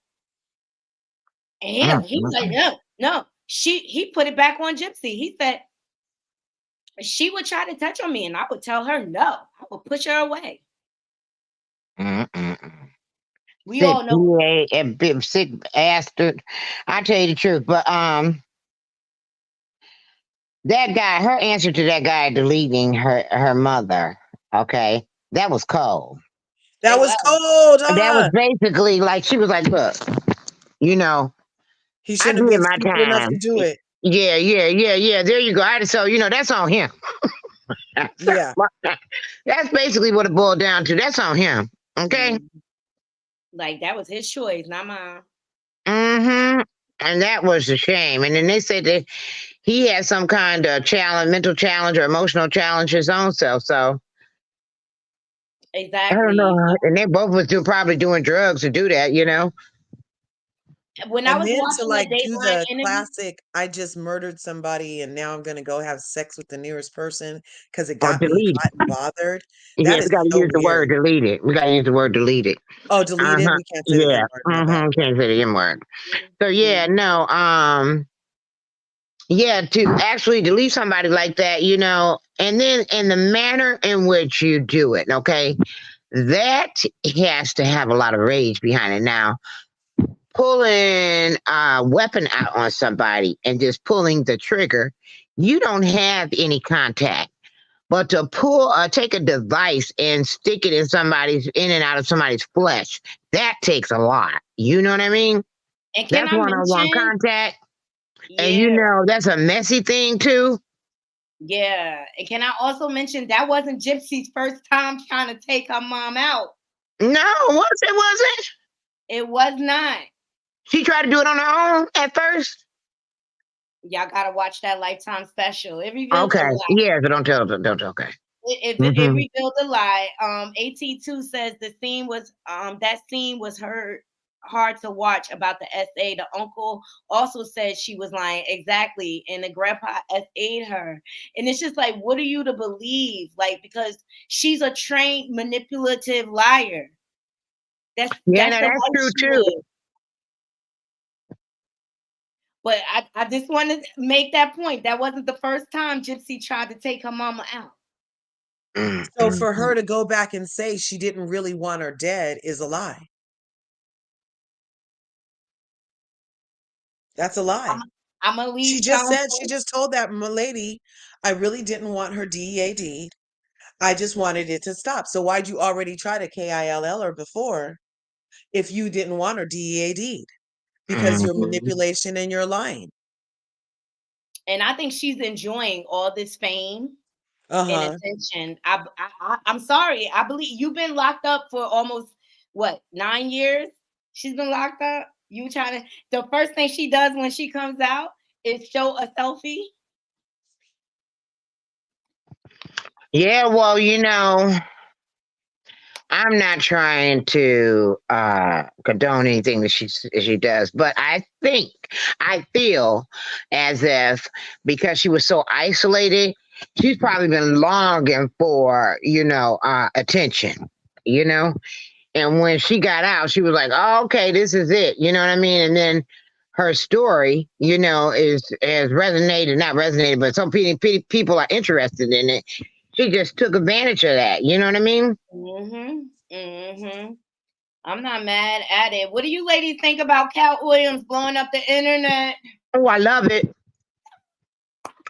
And he's like, no. He put it back on Gypsy. He said, she would try to touch on me and I would tell her no. I would push her away. We Sick all know. big sick bastard. I tell you the truth, but that guy, her answer to that guy deleting her mother, okay, that was cold. That was cold. That was basically like she was like, look, you know, He I shouldn't have did been my stupid enough to time. do it. Yeah. There you go. So that's on him. Yeah. That's basically what it boiled down to. That's on him. Okay. Like that was his choice, not mine. And that was a shame. And then they said that he had some kind of challenge, mental challenge or emotional challenge his own self. So exactly. I don't know. And they both was probably doing drugs to do that, When And I was then to watching like the do Dateline the interview, classic, I just murdered somebody and now I'm gonna go have sex with the nearest person because it or got me delete hot and bothered. Yeah, That is we got to so use the word weird. delete it. We got to use the word delete it. Oh, delete it. We can't say the N Yeah. word. My bad. Can't say the N word. So yeah, no. Yeah, to actually delete somebody like that, and then in the manner in which you do it, okay, that has to have a lot of rage behind it. Now, pulling a weapon out on somebody and just pulling the trigger, you don't have any contact. But to take a device and stick it in and out of somebody's flesh, that takes a lot. You know what I mean? and can That's I one-on-one mention? contact. Yeah. And that's a messy thing too. Yeah. And can I also mention that wasn't Gypsy's first time trying to take her mom out? No, it wasn't. It was not. She tried to do it on her own at first. Y'all gotta watch that Lifetime special. It reveals a Okay. lot. Yeah, but don't tell. Okay. It revealed a lot. AT2 says the scene was that scene was hard to watch about the SA. The uncle also said she was lying. Exactly. And the grandpa SA'd her. And it's just like, what are you to believe? Like, because she's a trained manipulative liar. That's that's true too. Is. But I just want to make that point. That wasn't the first time Gypsy tried to take her mama out. So for her to go back and say she didn't really want her dead is a lie. That's a lie. I'm gonna leave. She just told that lady, I really didn't want her DEA deed. I just wanted it to stop. So why'd you already try to KILL her before if you didn't want her DEA deed? Because your manipulation and your lying. And I think she's enjoying all this fame and attention. I'm sorry. I believe you've been locked up for almost 9 years? She's been locked up. You trying to? The first thing she does when she comes out is show a selfie. Yeah, well, I'm not trying to condone anything that she does, but I feel as if because she was so isolated, she's probably been longing for attention, you know. And when she got out, she was like, "Oh, okay, this is it," you know what I mean? And then her story, is has resonated, not resonated, but some people are interested in it. She just took advantage of that. You know what I mean? I'm not mad at it. What do you ladies think about Katt Williams blowing up the internet? Oh, I love it.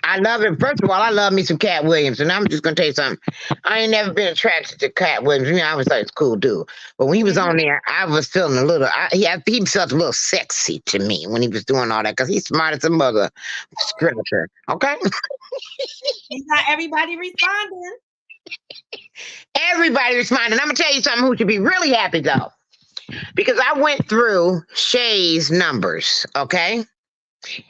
I love it. First of all, I love me some Katt Williams, and I'm just gonna tell you something. I ain't never been attracted to Katt Williams. I was like, it's cool dude, but when he was on there, I was feeling a little. He felt a little sexy to me when he was doing all that because he's smart as a mother scripture. Okay. He's not everybody responding. Everybody responding. I'm gonna tell you something who should be really happy though, because I went through Shay's numbers. Okay.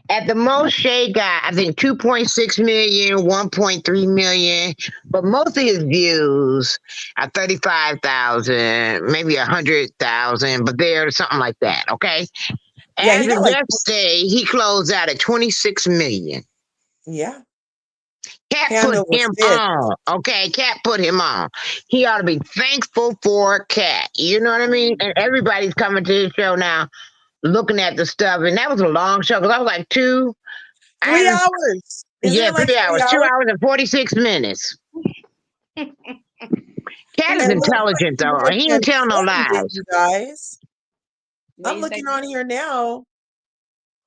At the most, Shay got, I think, 2.6 million, 1.3 million, but most of his views are 35,000, maybe 100,000, but they're something like that, okay? Yeah, As he got of like yesterday, he closed out at 26 million. yeah. Katt Panda put was him fit. on, okay? Katt put him on. He ought to be thankful for Katt. You know what I mean? And everybody's coming to his show now, looking at the stuff, and that was a long show because I was like 3 hours. Isn't Yeah, it like 3 3 hours. 2 hours? hours and 46 minutes. Katt is And look, intelligent, though. more He than ain't tell no filmed it, lies. you guys. What I'm you looking say? on here now,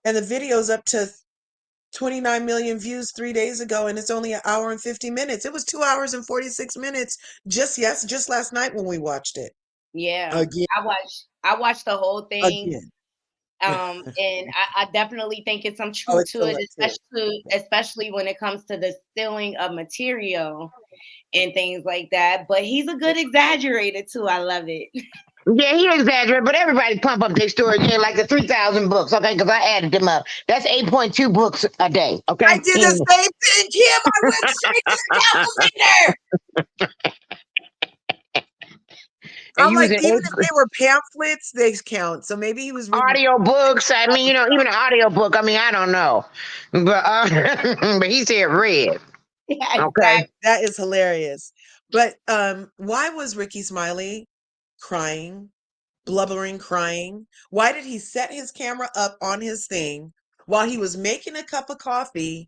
and the video's up to 29 million views 3 days ago, and it's only an hour and 50 minutes. It was 2 hours and 46 minutes just last night when we watched it. Yeah, Again. I watched the whole thing. Again. And I definitely think it's some Oh, truth it's to still it, up too. especially when it comes to the stealing of material and things like that. But he's a good exaggerator too. I love it. Yeah, he exaggerated, but everybody pump up their story again, like the 3,000 books, okay? Because I added them up. That's 8.2 books a day, okay? I did the same thing, Kim. I went straight to the calculator. And I'm you was like, in even if they were pamphlets, they count. So maybe he was reading audio books. I mean, even an audio book. I mean, I don't know, but but he said red. Yeah, Okay. That is hilarious. But why was Ricky Smiley crying, blubbering, crying? Why did he set his camera up on his thing while he was making a cup of coffee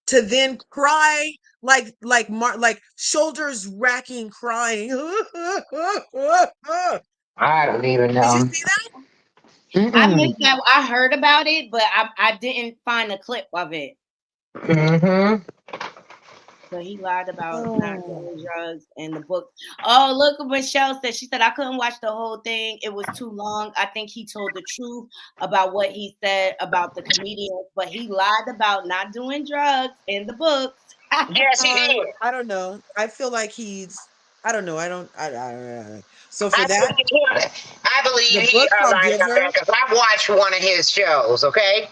to then cry like shoulders racking, crying? I don't even know. Did you see that? I missed that. I heard about it, but I didn't find a clip of it. So he lied about not doing drugs in the book. Oh, look what Michelle said. She said, I couldn't watch the whole thing. It was too long. I think he told the truth about what he said about the comedians, but he lied about not doing drugs in the books. Yes, he did. I don't know. I feel like I don't know. I don't know. So I for that, believe the he book called lied about Giver. that because I watched one of his shows. Okay.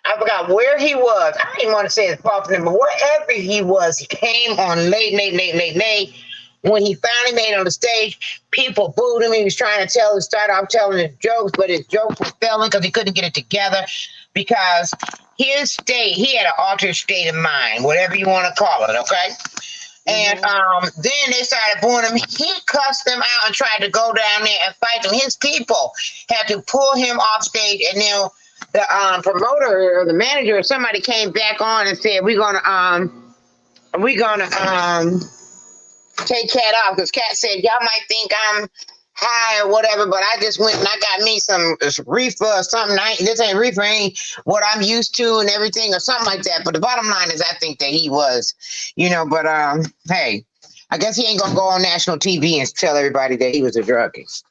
I forgot where he was. I didn't want to say his fault name, but wherever he was, he came on late. When he finally made it on the stage, people booed him. He was trying to start off telling his jokes, but his jokes were failing because he couldn't get it together because he had an altered state of mind, whatever you want to call it, okay? And then they started booing him. He cussed them out and tried to go down there and fight them. His people had to pull him off stage, and then the promoter or the manager or somebody came back on and said, we're gonna take Katt off because Katt said y'all might think I'm high or whatever, but I just went and I got me some reefer or something. This ain't reefer, ain't what I'm used to and everything or something like that. But the bottom line is I think that he was, but hey, I guess he ain't gonna go on national TV and tell everybody that he was a druggist.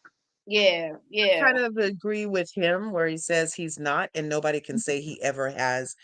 Yeah. I kind of agree with him where he says he's not, and nobody can say he ever has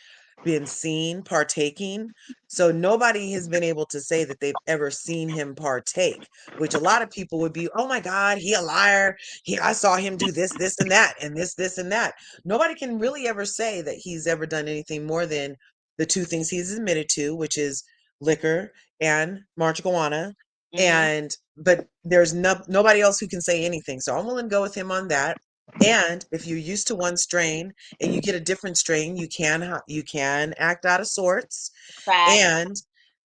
been seen partaking. So nobody has been able to say that they've ever seen him partake, which a lot of people would be, oh my God, he a liar. I saw him do this, this, and that, and this, and that. Nobody can really ever say that he's ever done anything more than the two things he's admitted to, which is liquor and marijuana. and but there's nobody else who can say anything. So I'm willing to go with him on that. And if you're used to one strain and you get a different strain, you can act out of sorts, and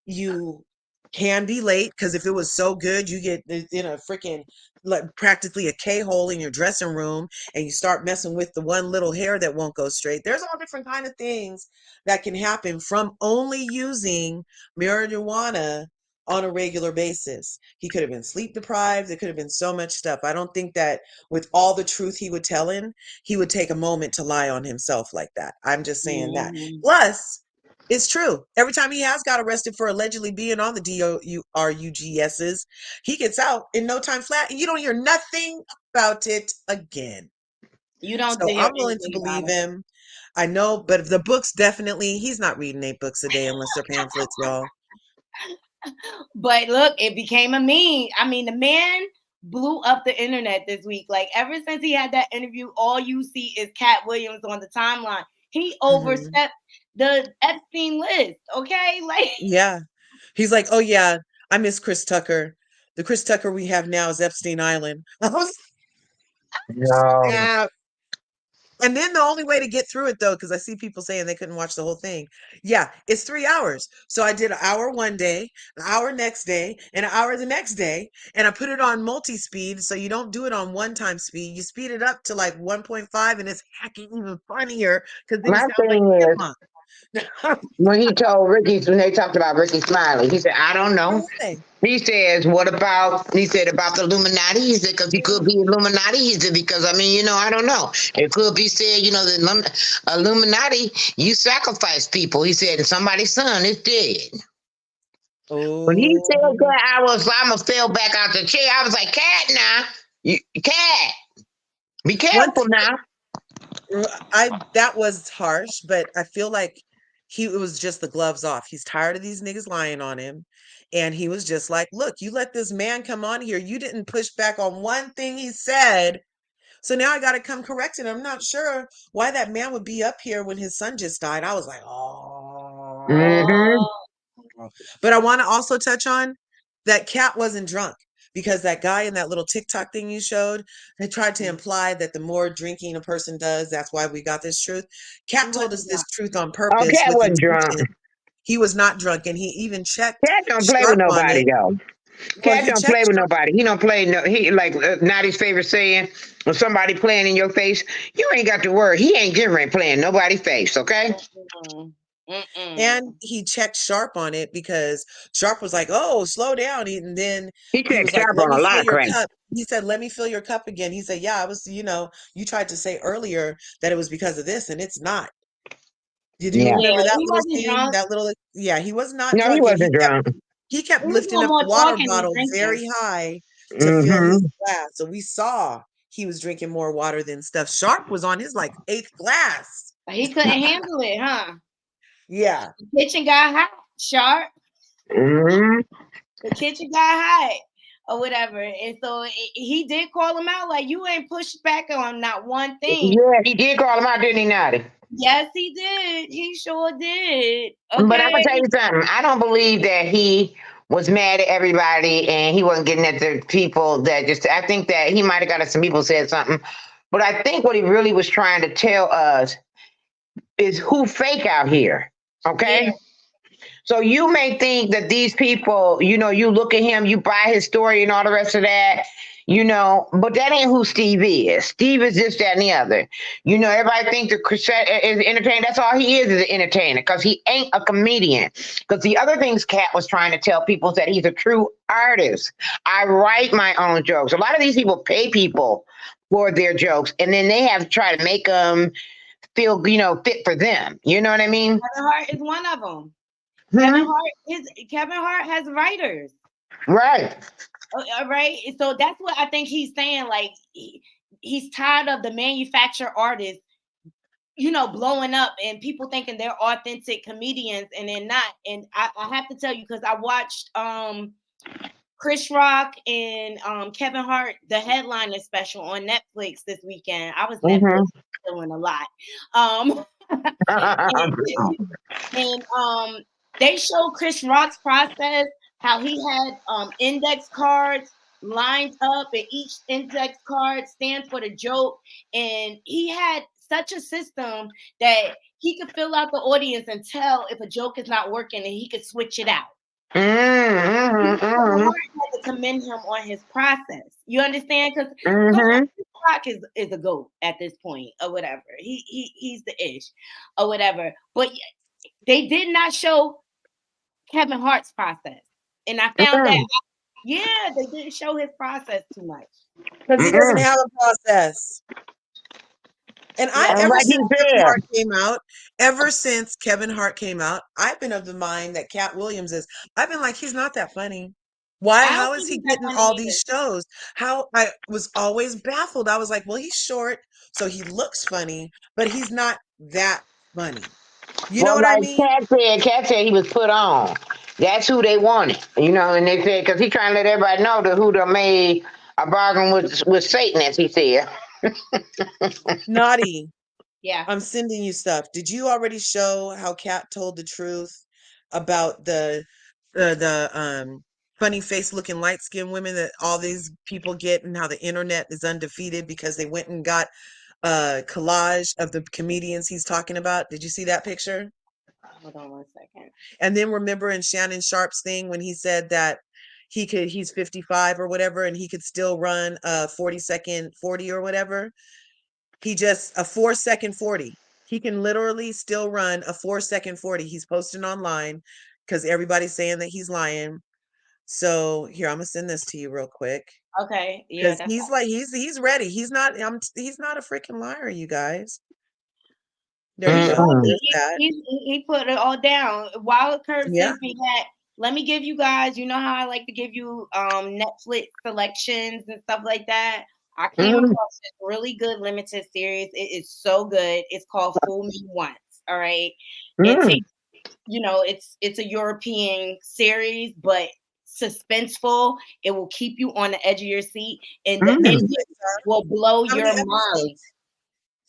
you can be late, because if it was so good, you get in a freaking like practically a K-hole in your dressing room, and you start messing with the one little hair that won't go straight. There's all different kind of things that can happen from only using marijuana on a regular basis. He could have been sleep deprived. There could have been so much stuff. I don't think that with all the truth he would tell him, he would take a moment to lie on himself like that. I'm just saying that. Plus, it's true. Every time he has got arrested for allegedly being on the DORUGSs, he gets out in no time flat, and you don't hear nothing about it again. You don't. So I'm willing to believe him. I know, but the books definitely, he's not reading 8 books a day unless they're pamphlets, y'all. But look, it became a meme. I mean, the man blew up the internet this week. Like, ever since he had that interview, all you see is Katt Williams on the timeline. He overstepped the Epstein list. Okay, like, yeah, he's like, oh yeah, I miss Chris Tucker. The Chris Tucker we have now is Epstein Island. Yeah. And then the only way to get through it, though, because I see people saying they couldn't watch the whole thing. Yeah, it's 3 hours. So I did an hour one day, an hour next day, and an hour the next day. And I put it on multi-speed. So you don't do it on one-time speed. You speed it up to like 1.5, and it's hacking even funnier because then My it sounds like thing is, Emma. when he told Ricky, when they talked about Ricky Smiley, he said, I don't know. He says, what about, he said about the Illuminati? He said, because he could be Illuminati. He said, because, I mean, you know, I don't know. It could be said, you know, the Illuminati, you sacrifice people. He said, and somebody's son is dead. When he said that, I fell back out the chair. I was like, Katt, now. Katt, be careful now. That was harsh, but I feel like it was just the gloves off. He's tired of these niggas lying on him. And he was just like, look, you let this man come on here. You didn't push back on one thing he said. So now I got to come correct it. I'm not sure why that man would be up here when his son just died. I was like, oh. But I want to also touch on that Katt wasn't drunk, because that guy in that little TikTok thing you showed, they tried to imply that the more drinking a person does, that's why we got this truth. Katt told us this truth on purpose. Oh, Katt wasn't drunk. He was not drunk, and he even checked. Katt don't play with nobody, though. Katt don't play with nobody. He don't play. No, he like Notty's favorite saying: when somebody playing in your face, you ain't got to worry. He ain't getting ready playing nobody's face. Okay. And he checked Sharp on it, because Sharp was like, "Oh, slow down." And then he was Sharp like, on a lot of crap. Cup. He said, "Let me fill your cup again." He said, "Yeah, I was. You know, you tried to say earlier that it was because of this, and it's not." Did you remember that little scene? That little, yeah, he was not drunk. No, he wasn't drunk. He kept lifting up the water bottle very high to fill his glass. So we saw he was drinking more water than stuff. Sharp was on his like 8th glass. He couldn't handle it, huh? Yeah. The kitchen got hot, Sharp. The kitchen got hot, or whatever. And so he did call him out, like, you ain't pushed back on not one thing. Yeah, he did call him out, didn't he, Notty? Yes, he did. He sure did. Okay. But I'm gonna tell you something. I don't believe that he was mad at everybody and he wasn't getting at the people that just. I think that he might have got at some people said something, but I think what he really was trying to tell us is who fake out here. Okay. Yeah. So you may think that these people, you know, you look at him, you buy his story and all the rest of that, you know, but that ain't who Steve is. Steve is this, that, and the other. You know, everybody thinks the Chrisette is entertainer. That's all he is an entertainer, because he ain't a comedian. Because the other things Katt was trying to tell people is that he's a true artist. I write my own jokes. A lot of these people pay people for their jokes, and then they have to try to make them feel, you know, fit for them. You know what I mean? Kevin Hart is one of them. Kevin Hart has writers. Right. Right. So that's what I think he's saying. Like, he's tired of the manufactured artists, you know, blowing up and people thinking they're authentic comedians and they're not. And I have to tell you, because I watched Chris Rock and Kevin Hart, the Headliner special on Netflix this weekend. I was Netflix doing a lot. And they show Chris Rock's process how he had index cards lined up, and each index card stands for the joke. And he had such a system that he could fill out the audience and tell if a joke is not working, and he could switch it out. Mm-hmm, I mm-hmm, had to commend him on his process. You understand? Because mm-hmm. Rock is a goat at this point, or whatever. He's the ish, or whatever. But they did not show Kevin Hart's process, and I found that yeah, they didn't show his process too much because he doesn't have a process. And Yeah. ever since Kevin Hart came out, I've been of the mind that Katt Williams is. I've been like, he's not that funny. Why? I don't How is think he he's that getting funny all either. these shows? How I was always baffled. I was like, well, he's short, so he looks funny, but he's not that funny. You know Well, what I like mean? Cat said he was put on. That's who they wanted, you know. And they said because he trying to let everybody know that who done made a bargain with Satan, as he said. Naughty. Yeah. I'm sending you stuff. Did you already show how Katt told the truth about the funny face looking light skinned women that all these people get, and how the internet is undefeated because they went and got a collage of the comedians he's talking about? Did you see that picture? Hold on 1 second. And then remember in Shannon Sharp's thing when he said that he's 55 or whatever, and he could still run a 40-second 40 or whatever. He just a 4-second 40. He can literally still run a 4-second 40. He's posting online because everybody's saying that he's lying. So here, I'm gonna send this to you real quick. Okay. Yeah. Because he's like he's ready. He's not a freaking liar, you guys. There you go. There's that. He put it all down. Wild Curve Yeah. sends me that. Let me give you guys, you know how I like to give you Netflix selections and stuff like that. I came across this really good limited series. It is so good. It's called Fool Me Once. All right. It takes, it's a European series, but suspenseful. It will keep you on the edge of your seat, and the ending will blow your mind.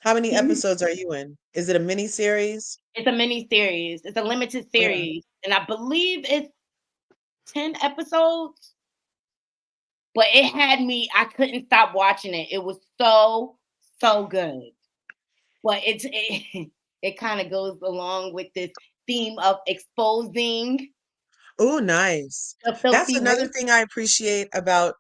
How many episodes are you in? Is it a mini series? It's a mini series. It's a limited series, and I believe it's 10 episodes. But it had me. I couldn't stop watching it. It was so good. But it kind of goes along with this theme of exposing. Oh, nice. That's another thing I appreciate about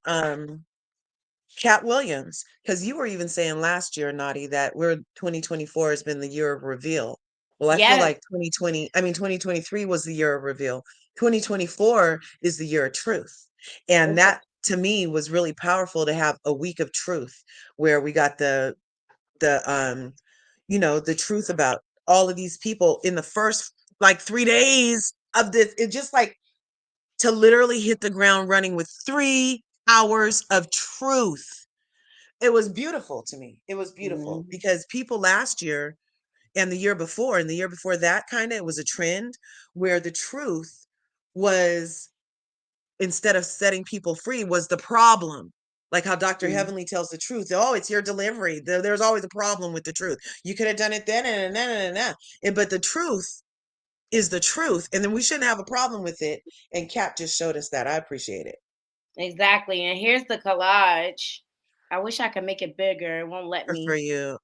Katt Williams, because you were even saying last year, Naughty, that 2024 has been the year of reveal. Well, I feel like 2023 was the year of reveal. 2024 is the year of truth. And that to me was really powerful to have a week of truth where we got the truth about all of these people in the first like 3 days of this. It just like to literally hit the ground running with 3 hours of truth. It was beautiful to me. It was beautiful because people last year and the year before that it was a trend where the truth was, instead of setting people free, was the problem. Like how Dr. Heavenly tells the truth. Oh, it's your delivery. There's always a problem with the truth. You could have done it then and then. But the truth is the truth. And then we shouldn't have a problem with it. And Katt just showed us that. I appreciate it. Exactly. And here's the collage. I wish I could make it bigger. It won't let me. For you.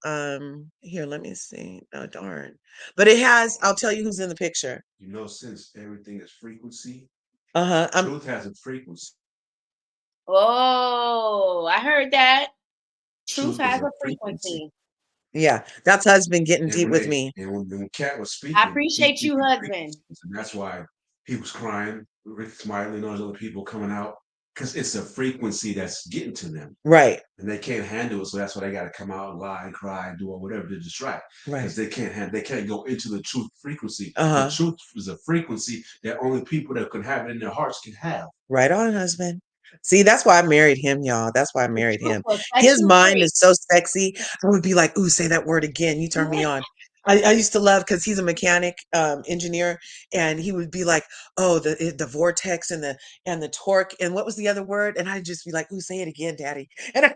Here, let me see. Oh, darn. But it has, I'll tell you who's in the picture. Since everything is frequency, Uh-huh. truth has a frequency. Oh, I heard that. Truth has a frequency. Yeah, that's husband getting deep with me. And when Katt was speaking, I appreciate you, husband. And that's why he was crying. Rick Smiley and all those other people coming out, because it's a frequency that's getting to them, right? And they can't handle it, so that's why they got to come out and lie and cry and do whatever to distract, right? Because they can't go into the truth frequency. Uh-huh. The truth is a frequency that only people that can have it in their hearts can have. Right on, husband. See, that's why I married him, y'all. That's why I married him. His mind is so sexy. I would be like, ooh, say that word again. You turn me on. I used to love, because he's a mechanic engineer, and he would be like, oh, the vortex and the torque, and what was the other word? And I'd just be like, ooh, say it again, daddy. And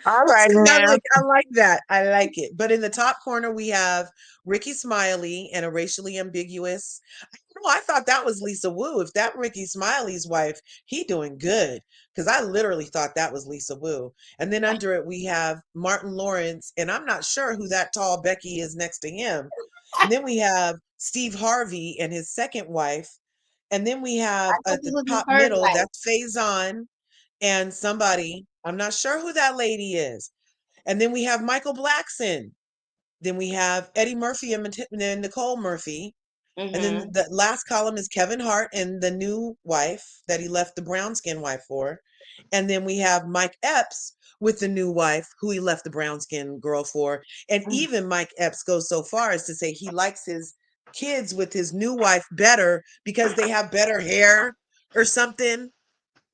all right, now. I like that. I like it. But in the top corner, we have Ricky Smiley and a racially ambiguous. I don't I thought that was Lisa Wu. If that Ricky Smiley's wife, he doing good. Because I literally thought that was Lisa Wu. And then under it, we have Martin Lawrence, and I'm not sure who that tall Becky is next to him. And then we have Steve Harvey and his second wife. And then we have I thought at this the was his top first middle, wife. that's Faison and somebody. I'm not sure who that lady is. And then we have Michael Blackson. Then we have Eddie Murphy and Nicole Murphy. And then the last column is Kevin Hart and the new wife that he left the brown skin wife for. And then we have Mike Epps with the new wife who he left the brown skin girl for. And even Mike Epps goes so far as to say he likes his kids with his new wife better because they have better hair or something.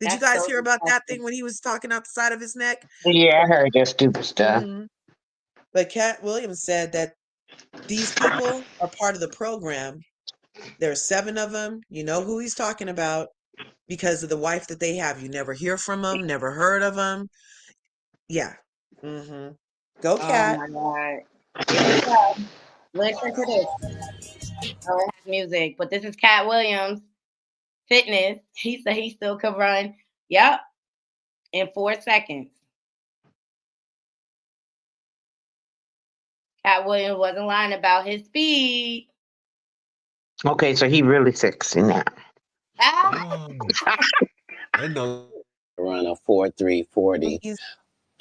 Did you That's guys so hear about that disgusting. thing when he was talking out the side of his neck? Yeah, I heard that stupid stuff. But Katt Williams said that these people are part of the program. There are 7 of them. You know who he's talking about because of the wife that they have. You never hear from them, never heard of them. Yeah. Go Oh Katt. my God. Here we go. Listen to this. Oh, it has music, but this is Katt Williams, fitness. He said he still could run. Yep. In 4 seconds. Katt Williams wasn't lying about his speed. Okay, so he really sexy now. I know. Run a 4.340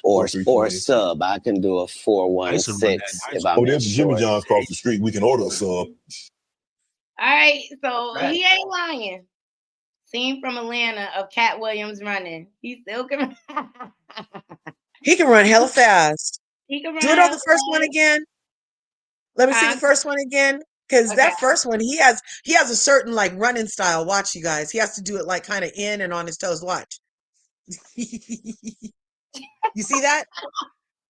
or 4.340. sub. I can do a I used to run that in 4.16 high if school. I'm in there's Jimmy short. John's across the street. We can order a sub. All right, so he ain't lying. Scene from Atlanta of Katt Williams running. He still can. He can run hella fast. He can run. Do it on the first one again. Let me see the Huh? first one again. Because Okay. that first one, he has a certain like running style. Watch, you guys. He has to do it like kind of in and on his toes. Watch. You see that?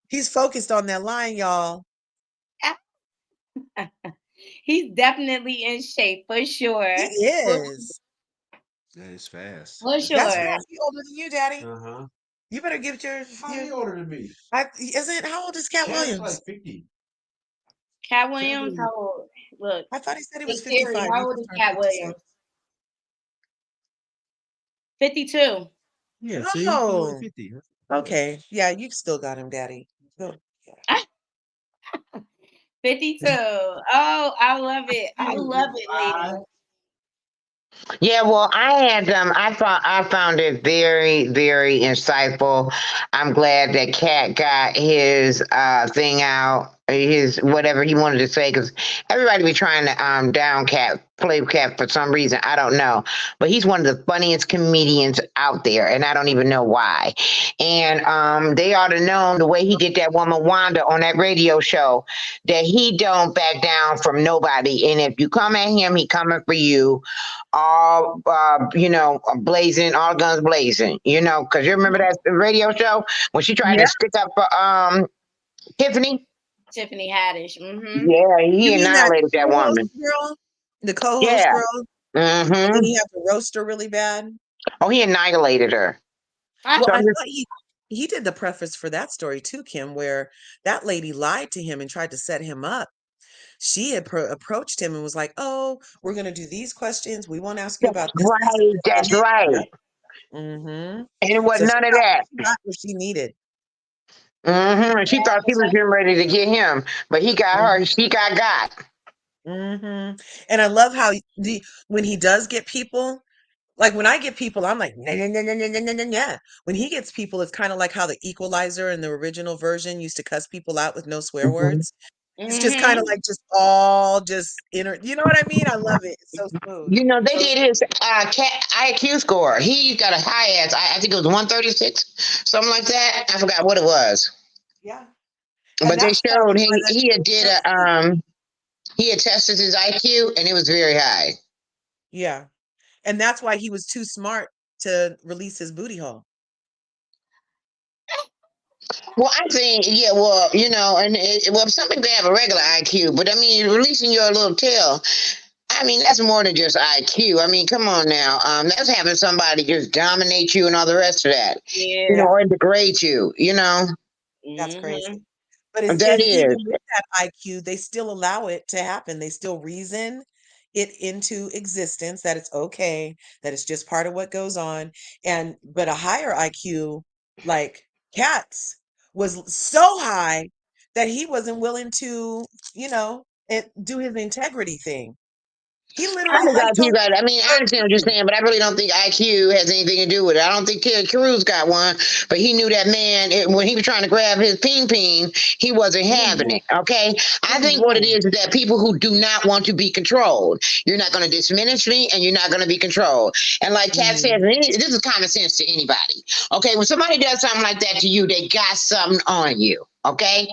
He's focused on that line, y'all. He's definitely in shape for sure. He is. That is fast. For sure. That's fast. He older than you, Daddy. Uh-huh. You better give your. How he older than me? Isn't how old is Katt Katt's Williams? like 50. Katt Williams, how old? Look. I thought he said he was Hey, Siri, 55. how He old just is turned Katt 56. Williams? 52. Yeah, see? He Oh, like 50. okay. Yeah, you still got him, Daddy. Go. 52. Oh, I love it. I love it, ladies. Yeah, well, I found it very, very insightful. I'm glad that Katt got his thing out, his whatever he wanted to say, because everybody be trying to down Katt, play Katt for some reason. I don't know, but he's one of the funniest comedians out there, and I don't even know why. And they ought to know the way he did that woman Wanda on that radio show, that he don't back down from nobody, and if you come at him, he coming for you. All blazing, all guns blazing, because you remember that radio show when she tried to stick up for Tiffany? Tiffany Haddish. Yeah, he You mean that annihilated that co-host woman. girl? The co-host Yeah. girl? And then Mm-hmm. he had to roast her really bad? Oh, he annihilated her. Well, So I I'm just- thought he did the preface for that story too, Kim, where that lady lied to him and tried to set him up. She had approached him and was like, "Oh, we're going to do these questions. We won't ask you about this." right, that's right. Mm-hmm. And it wasn't So none of that. she got what she needed. Mm-hmm. She thought she was getting ready to get him, but he got her. She got. Mm-hmm. And I love how when he does get people, like when I get people, I'm like, nah, nah, nah, nah, nah, nah, nah, nah. When he gets people, it's kind of like how the Equalizer in the original version used to cuss people out with no swear words. It's just kind of like you know what I mean? I love it. It's so smooth. They did his IQ score. He got a high ass. I think it was 136, something like that. I forgot what it was. Yeah. But they showed he had tested his IQ and it was very high. Yeah. And that's why he was too smart to release his booty hole. Well, I think, some people have a regular IQ, but I mean, releasing your little tail, I mean, that's more than just IQ. I mean, come on now. That's having somebody just dominate you and all the rest of that. Yeah. Or degrade you, That's crazy. But That is. even with that IQ, they still allow it to happen. They still reason, it into existence, that it's okay, that it's just part of what goes on. But a higher IQ like Katt's was so high that he wasn't willing to, do his integrity thing. He I literally think like IQ told got. I mean, I understand what you're saying, but I really don't think IQ has anything to do with it. I don't think Ted Cruz got one, but he knew that man when he was trying to grab his ping, he wasn't having it. Okay, I think what it is that people who do not want to be controlled. You're not going to diminish me, and you're not going to be controlled. And like Katt says, this is common sense to anybody. Okay, when somebody does something like that to you, they got something on you. Okay,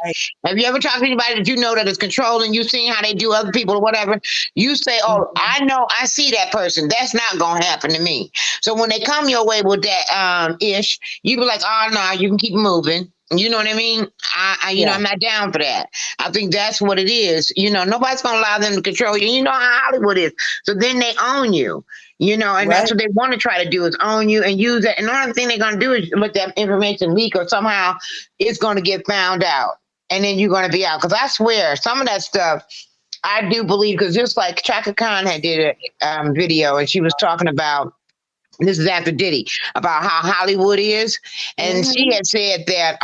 have you ever talked to anybody that you know that is controlling? You seen how they do other people or whatever? You say, "Oh, I know, I see that person. That's not gonna happen to me." So when they come your way with that ish, you be like, "Oh no, you can keep moving." You know what I mean? I'm not down for that. I think that's what it is. Nobody's gonna allow them to control you. You know how Hollywood is. So then they own you. And that's what they want to try to do is own you and use it. And the only thing they're gonna do is let that information leak, or somehow it's gonna get found out, and then you're gonna be out. Because I swear, some of that stuff. I do believe, because just like Chaka Khan had did a video, and she was talking about, this is after Diddy, about how Hollywood is, and she had said that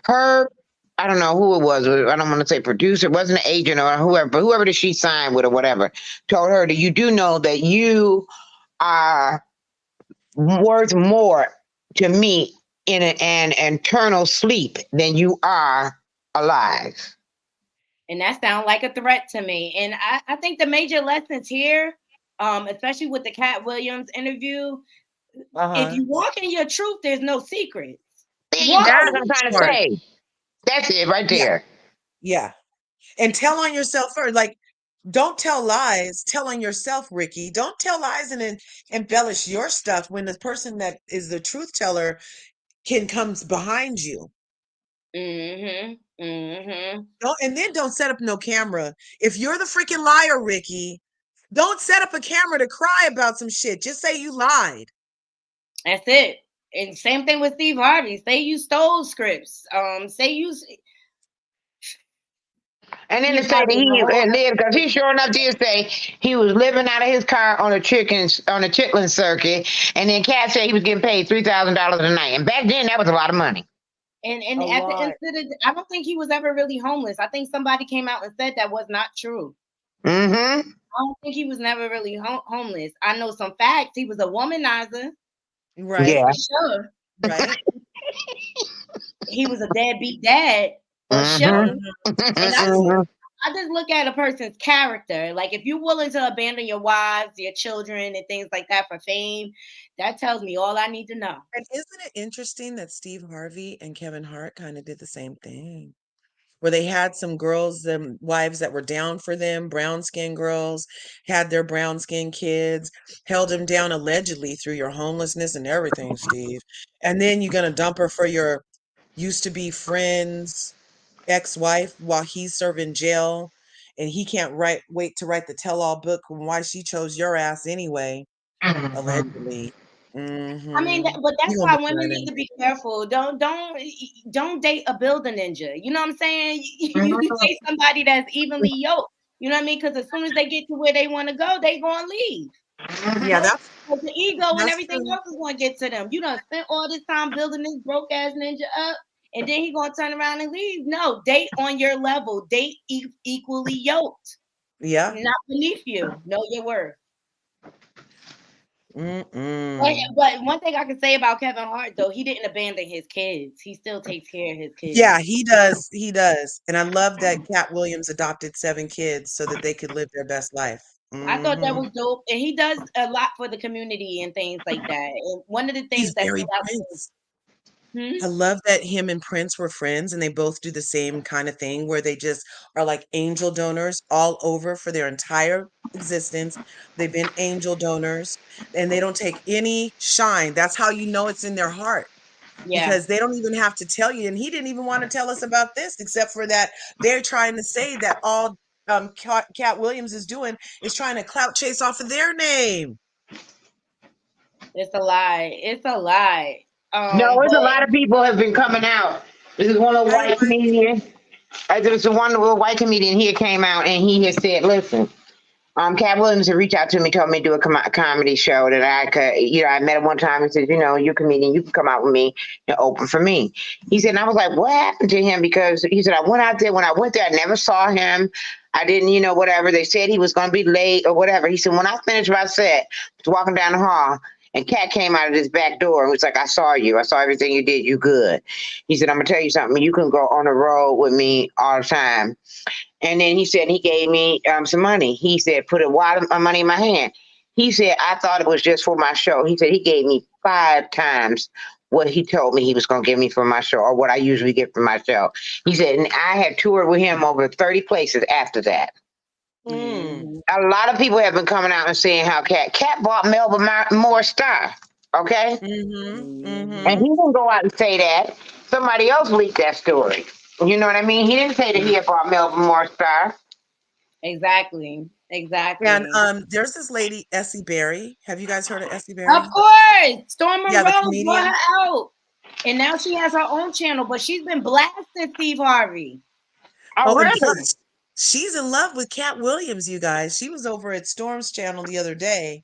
her, I don't know who it was, I don't want to say producer, it wasn't an agent or whoever, but whoever that she signed with or whatever, told her that you do know that you are worth more to me in an eternal sleep than you are alive. And that sounds like a threat to me. And I think the major lessons here, especially with the Katt Williams interview, if you walk in your truth, there's no secrets. There you go. That's what I'm trying to say. That's it right there. Yeah. And tell on yourself first. Like, don't tell lies. Tell on yourself, Ricky. Don't tell lies and embellish your stuff when the person that is the truth teller comes behind you. Don't set up no camera. If you're the freaking liar, Ricky, don't set up a camera to cry about some shit. Just say you lied. That's it. And same thing with Steve Harvey. Say you stole scripts. Say you. And then to say that he lived, because he sure enough did say he was living out of his car on a chitlin circuit, and then Katt said he was getting paid $3,000 a night. And back then, that was a lot of money. And at the incident, I don't think he was ever really homeless. I think somebody came out and said that was not true. I don't think he was never really homeless. I know some facts. He was a womanizer. Right. For sure. Right. He was a deadbeat dad. For sure. And I just look at a person's character. Like, if you're willing to abandon your wives, your children, and things like that for fame, that tells me all I need to know. And isn't it interesting that Steve Harvey and Kevin Hart kind of did the same thing? Where they had some girls, wives that were down for them, brown skin girls, had their brown skin kids, held them down allegedly through your homelessness and everything, Steve. And then you're going to dump her for your used to be friend's ex-wife while he's serving jail, and he can't wait to write the tell-all book on why she chose your ass anyway, allegedly. I mean, but that's why women need to be careful. Don't date a builder ninja. You know what I'm saying? You date somebody that's evenly yoked. You know what I mean? Because as soon as they get to where they want to go, they gonna leave. Yeah, that's the ego and everything else is gonna get to them. You done spent all this time building this broke ass ninja up, and then he gonna turn around and leave. No, date on your level. Date equally yoked. Yeah, not beneath you. Know your worth. Mm-mm. But one thing I can say about Kevin Hart, though, he didn't abandon his kids. He still takes care of his kids. Yeah, he does. He does. And I love that Katt Williams adopted 7 kids so that they could live their best life. I thought that was dope. And he does a lot for the community and things like that. And one of the things that stood out was I love that him and Prince were friends, and they both do the same kind of thing where they just are like angel donors all over for their entire existence. They've been angel donors, and they don't take any shine. That's how you know it's in their heart. Because they don't even have to tell you. And he didn't even want to tell us about this, except for that they're trying to say that all Katt Williams is doing is trying to clout chase off of their name. It's a lie. It's a lie. No, it's a lot of people have been coming out. This is one of the white comedians. There's one white comedian here came out and he has said, listen, Katt Williams had reached out to me, told me to do a comedy show that I could, I met him one time and said, you're a comedian, you can come out with me and open for me. He said, and I was like, what happened to him? Because he said, I went out there. When I went there, I never saw him. I didn't, whatever. They said he was going to be late or whatever. He said, when I finished my set, I was walking down the hall and Katt came out of this back door and was like, I saw you. I saw everything you did. You good. He said, I'm going to tell you something. You can go on the road with me all the time. And then he said he gave me some money. He said, put a wad of money in my hand. He said, I thought it was just for my show. He said he gave me 5 times what he told me he was going to give me for my show, or what I usually get for my show. He said, and I had toured with him over 30 places after that. A lot of people have been coming out and saying how Katt bought Melba Moore star. Okay? And he didn't go out and say that. Somebody else leaked that story. You know what I mean? He didn't say that he had bought Melba Moore star. Exactly. And there's this lady, Essie Berry. Have you guys heard of Essie Berry? Of course. Storm Yeah, the Monroe comedian. brought her out. And now she has her own channel, but she's been blasting Steve Harvey. Oh, and plus, she's in love with Katt Williams, you guys. She was over at Storm's channel the other day,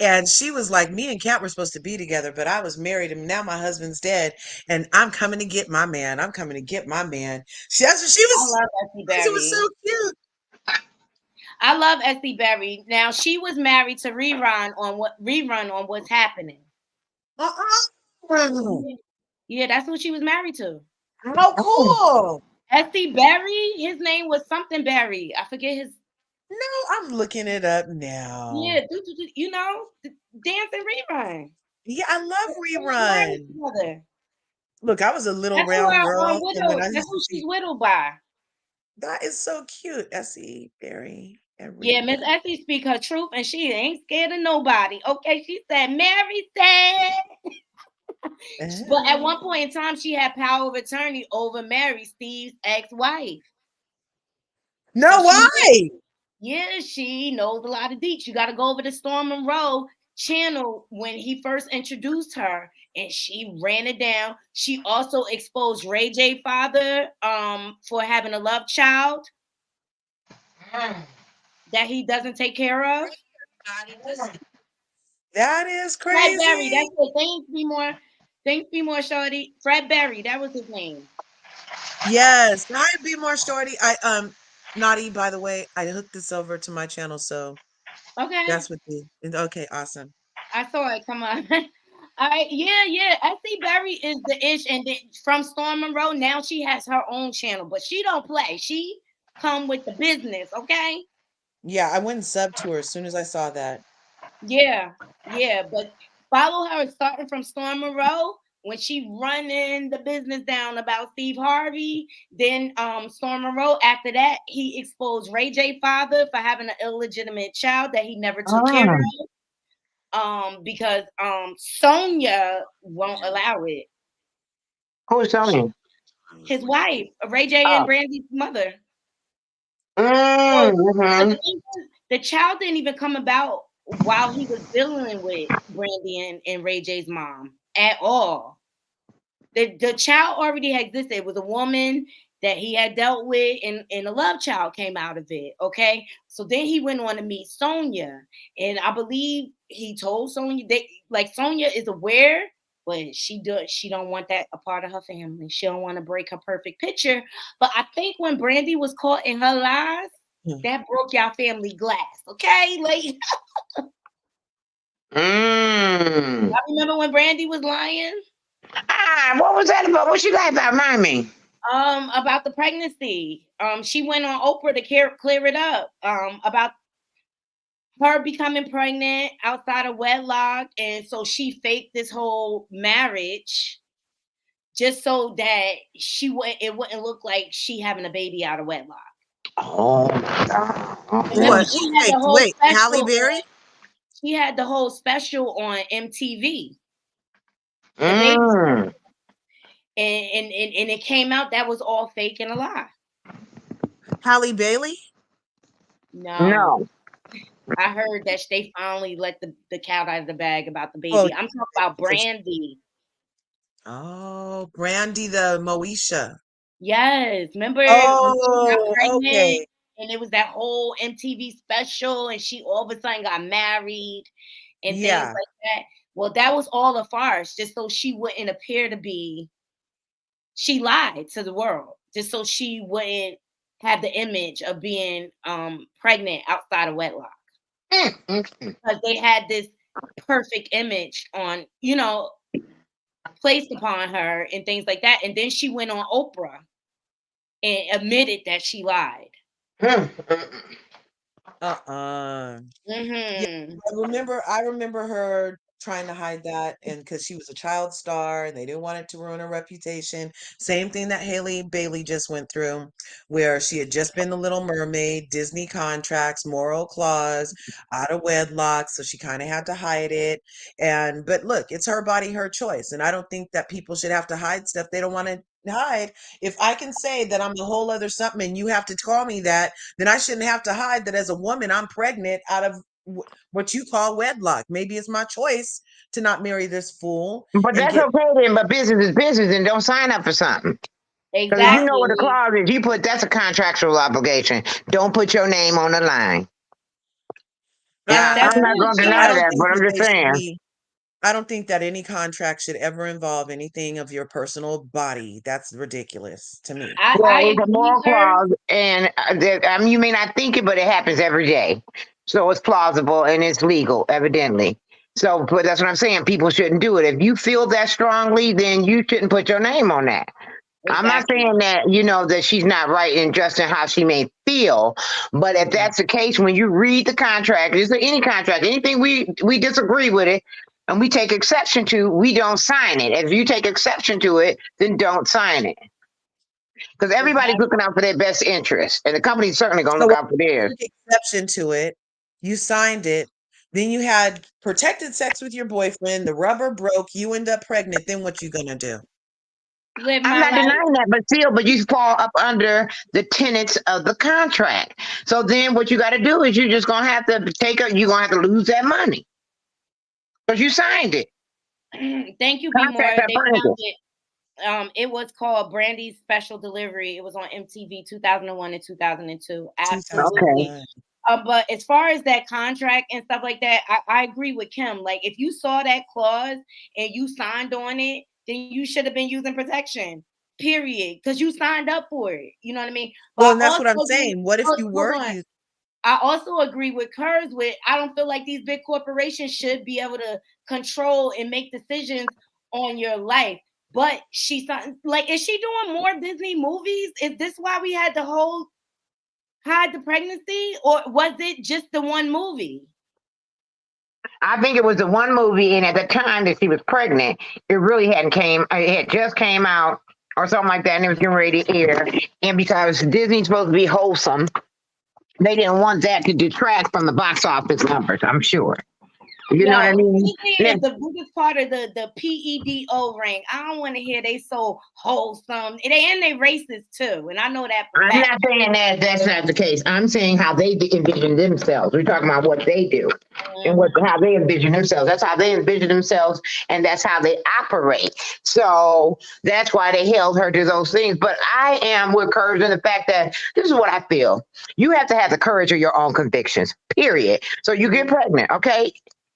and she was like, me and Katt were supposed to be together, but I was married, and now my husband's dead, and I'm coming to get my man. I'm coming to get my man. That's what she was. I love Essie Berry. It was so cute. I love Essie Berry. Now she was married to Rerun on What's Happening. Yeah, that's who she was married to. Oh, cool. Essie Berry. His name was something Berry. I forget his. No, I'm looking it up now. Yeah, Dancing Rerun. Yeah, I love Rerun. Look, I was a little That's round who girl. That's who she's whittled by. That is so cute, Essie Berry. Yeah, Miss Essie speak her truth, and she ain't scared of nobody. Okay, she said, Mary said. But at one point in time, she had power of attorney over Mary, Steve's ex-wife. No, why? Yeah, she knows a lot of deets. You got to go over the Storm Monroe channel when he first introduced her, and she ran it down. She also exposed Ray J father for having a love child that he doesn't take care of. That is crazy. Fred Berry, that's it. Thanks be more, shorty. Fred Berry, that was his name. Yes, hi, be more shorty. Naughty, by the way, I hooked this over to my channel, so okay, that's what the okay, awesome. I saw it. Come on. All right, yeah. Essie Berry is the ish, and then from Storm Monroe, now she has her own channel, but she don't play. She come with the business, okay? Yeah, I went and subbed to her as soon as I saw that. Yeah, but follow her starting from Storm Monroe when she running the business down about Steve Harvey. Then Storm Monroe, after that, he exposed Ray J father for having an illegitimate child that he never took care of. Because Sonia won't allow it. Who is Sonia? His wife, Ray J and Brandy's mother. Mm-hmm. The child didn't even come about while he was dealing with Brandy and Ray J's mom at all. The child already existed. It was a woman that he had dealt with, and a love child came out of it. Okay, so then he went on to meet Sonia, and I believe he told Sonia that Sonia is aware, but she don't want that a part of her family. She don't want to break her perfect picture. But I think when Brandy was caught in her lies, that broke y'all family glass. Okay, like. I remember when Brandy was lying. What was that about? What she lied about? Remind me. About the pregnancy. She went on Oprah to clear it up. About her becoming pregnant outside of wedlock, and so she faked this whole marriage just so that it wouldn't look like she having a baby out of wedlock. Oh my God. Wait, Halle Berry? She had the whole special on MTV. Mm. And it came out that was all fake and a lie. Halle Bailey? No. I heard that they finally let the cat out of the bag about the baby. Oh, I'm talking about Brandy. Oh, Brandy the Moesha. Yes, remember? Oh, pregnant, okay. and it was that whole MTV special, and she all of a sudden got married and things Yeah. like that. Well, that was all a farce, just so she wouldn't appear to be. She lied to the world just so she wouldn't have the image of being pregnant outside of wedlock. Because they had this perfect image on, placed upon her and things like that. And then she went on Oprah and admitted that she lied. Yeah, I remember her trying to hide that, and because she was a child star and they didn't want it to ruin her reputation. Same thing that Haley Bailey just went through, where she had just been the Little Mermaid, Disney contracts, moral clause, out of wedlock, so she kind of had to hide it. But look, it's her body, her choice, and I don't think that people should have to hide stuff they don't want to hide. If I can say that I'm a whole other something and you have to call me that, then I shouldn't have to hide that as a woman I'm pregnant out of what you call wedlock. Maybe it's my choice to not marry this fool. But that's okay then. But business is business, and don't sign up for something. Because you know what the clause is. You put that's a contractual obligation. Don't put your name on the line. Yeah, I'm not going to deny that, but I'm just saying. I don't think that any contract should ever involve anything of your personal body. That's ridiculous to me. Well, it's a moral clause, and you may not think it, but it happens every day. So it's plausible and it's legal, evidently. So, but that's what I'm saying. People shouldn't do it. If you feel that strongly, then you shouldn't put your name on that. I'm not saying that, that she's not right in just in how she may feel, but if that's the case, when you read the contract, is there any contract, anything we disagree with it, and we take exception to, we don't sign it. If you take exception to it, then don't sign it. Because everybody's looking out for their best interest, and the company's certainly going to look out for theirs. You took exception to it. You signed it. Then you had protected sex with your boyfriend. The rubber broke. You end up pregnant. Then what you gonna do? I'm not denying that, but you fall up under the tenets of the contract. So then what you got to do is you're just going to have to you're going to have to lose that money. Because you signed it. Thank you, B More. They found it. It was called Brandy's Special Delivery. It was on MTV 2001 and 2002. Absolutely. Okay. But as far as that contract and stuff like that, I agree with Kim. Like, if you saw that clause and you signed on it, then you should have been using protection, period. Because you signed up for it. You know what I mean? But well, that's what I'm saying. What if you were using? I also agree with Kurz I don't feel like these big corporations should be able to control and make decisions on your life. But she's like, is she doing more Disney movies? Is this why we had to hide the pregnancy, or was it just the one movie? I think it was the one movie, and at the time that she was pregnant, it really it had just came out or something like that, and it was getting ready to air. And because Disney's supposed to be wholesome, they didn't want that to detract from the box office numbers, I'm sure. You know what I mean? Disney is the biggest part of the PEDO ring. I don't want to hear they so wholesome. And they racist too. And I know that. I'm not saying that that's not the case. I'm saying how they envision themselves. We're talking about what they do and how they envision themselves. That's how they envision themselves, and that's how they operate. So that's why they held her to those things. But I am with Curves in the fact that this is what I feel. You have to have the courage of your own convictions, period. So you get pregnant, okay?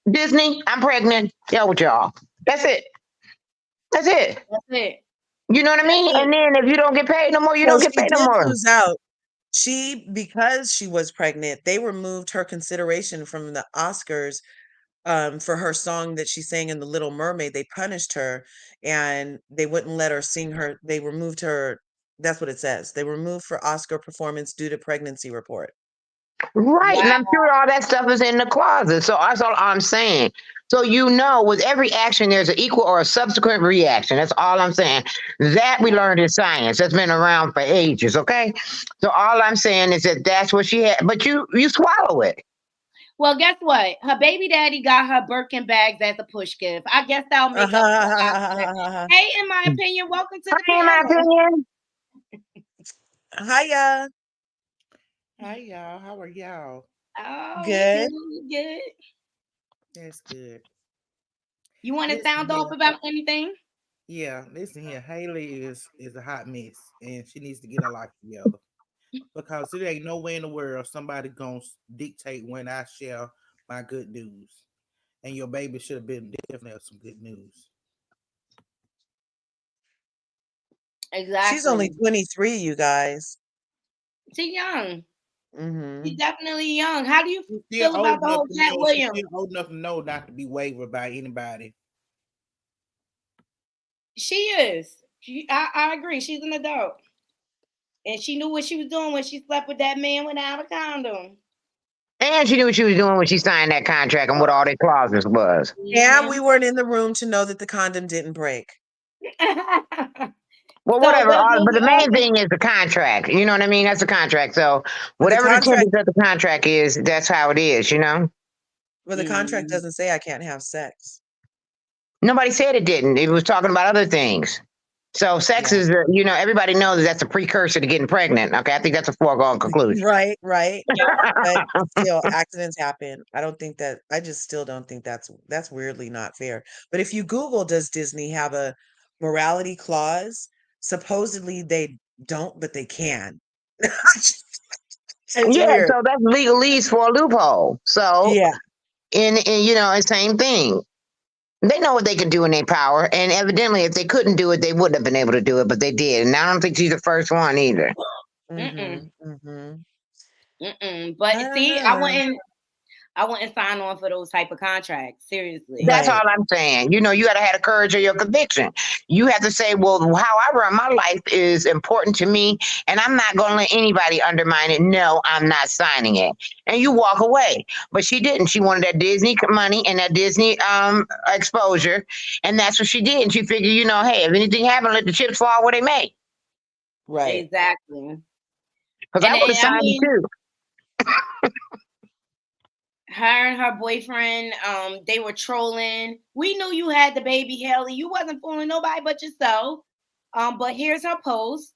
Disney, I'm pregnant. Hell with y'all. That's it. That's it. That's it. You know what I mean? And then if you don't get paid no more, you don't get paid no more. Lose out. Because she was pregnant, they removed her consideration from the Oscars for her song that she sang in The Little Mermaid. They punished her and they wouldn't let her sing her. They removed her. That's what it says. They removed for Oscar performance due to pregnancy report. Right. Wow. And I'm sure all that stuff is in the closet. So that's all I'm saying. So, with every action, there's an equal or a subsequent reaction. That's all I'm saying. That we learned in science. That's been around for ages. Okay. So all I'm saying is that that's what she had. But you swallow it. Well, guess what? Her baby daddy got her Birkin bags as a push gift. I guess that'll make up. Hey, in my opinion, welcome to the panel. In my opinion. Hiya. Hi, y'all. How are y'all? Oh, good. Good. That's good. You want to sound off about anything? Yeah, listen here. Haley is a hot mess, and she needs to get her life together. because it ain't no way in the world somebody gonna dictate when I share my good news. And your baby should have been definitely have some good news. She's only Exactly. 23, you guys. She's young. Mm-hmm. She's definitely young. How do you She's still feel old about the enough whole to Cat know. She's Williams? still old enough to know not to be wavered by anybody. She is. I agree. She's an adult. And she knew what she was doing when she slept with that man without a condom. And she knew what she was doing when she signed that contract and what all their clauses was. And we weren't in the room to know that the condom didn't break. Well, So, whatever. but But the main thing is the contract. You know what I mean? That's the contract. So whatever the contract- terms of the contract is, that's how it is. You know. Well, the contract doesn't say I can't have sex. Nobody said it didn't. It was talking about other things. So sex is, you know, everybody knows that's a precursor to getting pregnant. Okay, I think that's a foregone conclusion. Right. But still, accidents happen. I just still don't think that's weirdly not fair. But if you Google, does Disney have a morality clause? Supposedly they don't, but they can. It's Yeah, weird. so that's legalese for a loophole. So Yeah. in you know, same thing. They know what they can do in their power, and evidently, if they couldn't do it, they wouldn't have been able to do it, but they did. And I don't think she's the first one either. But I don't see, know. I wouldn't sign on for those type of contracts. Seriously. That's all I'm saying. You know, you got to have the courage of your conviction. You have to say, well, how I run my life is important to me, and I'm not going to let anybody undermine it. No, I'm not signing it. And you walk away. But she didn't. She wanted that Disney money and that Disney exposure, and that's what she did. And she figured, you know, hey, if anything happened, let the chips fall where they may. Right. Exactly. Because I would have signed it too. Her and her boyfriend, they were trolling. We knew you had the baby, Halle. You wasn't fooling nobody but yourself. But here's her post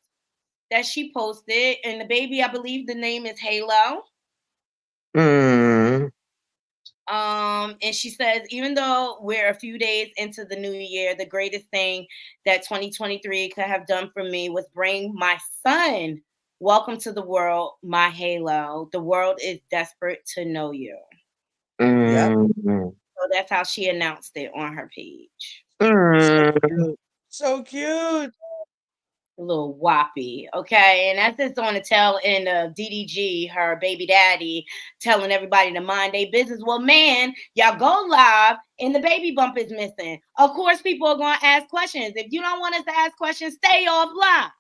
that she posted, and the baby, I believe the name is Halo. And she says, even though we're a few days into the new year, the greatest thing that 2023 could have done for me was bring my son. Welcome to the world, my Halo. The world is desperate to know you. So that's how she announced it on her page. So cute. A little whoppy, okay? And that's just on the tail end of DDG, her baby daddy, telling everybody to mind their business. Well, man, y'all go live and the baby bump is missing. Of course, people are going to ask questions. If you don't want us to ask questions, stay off live.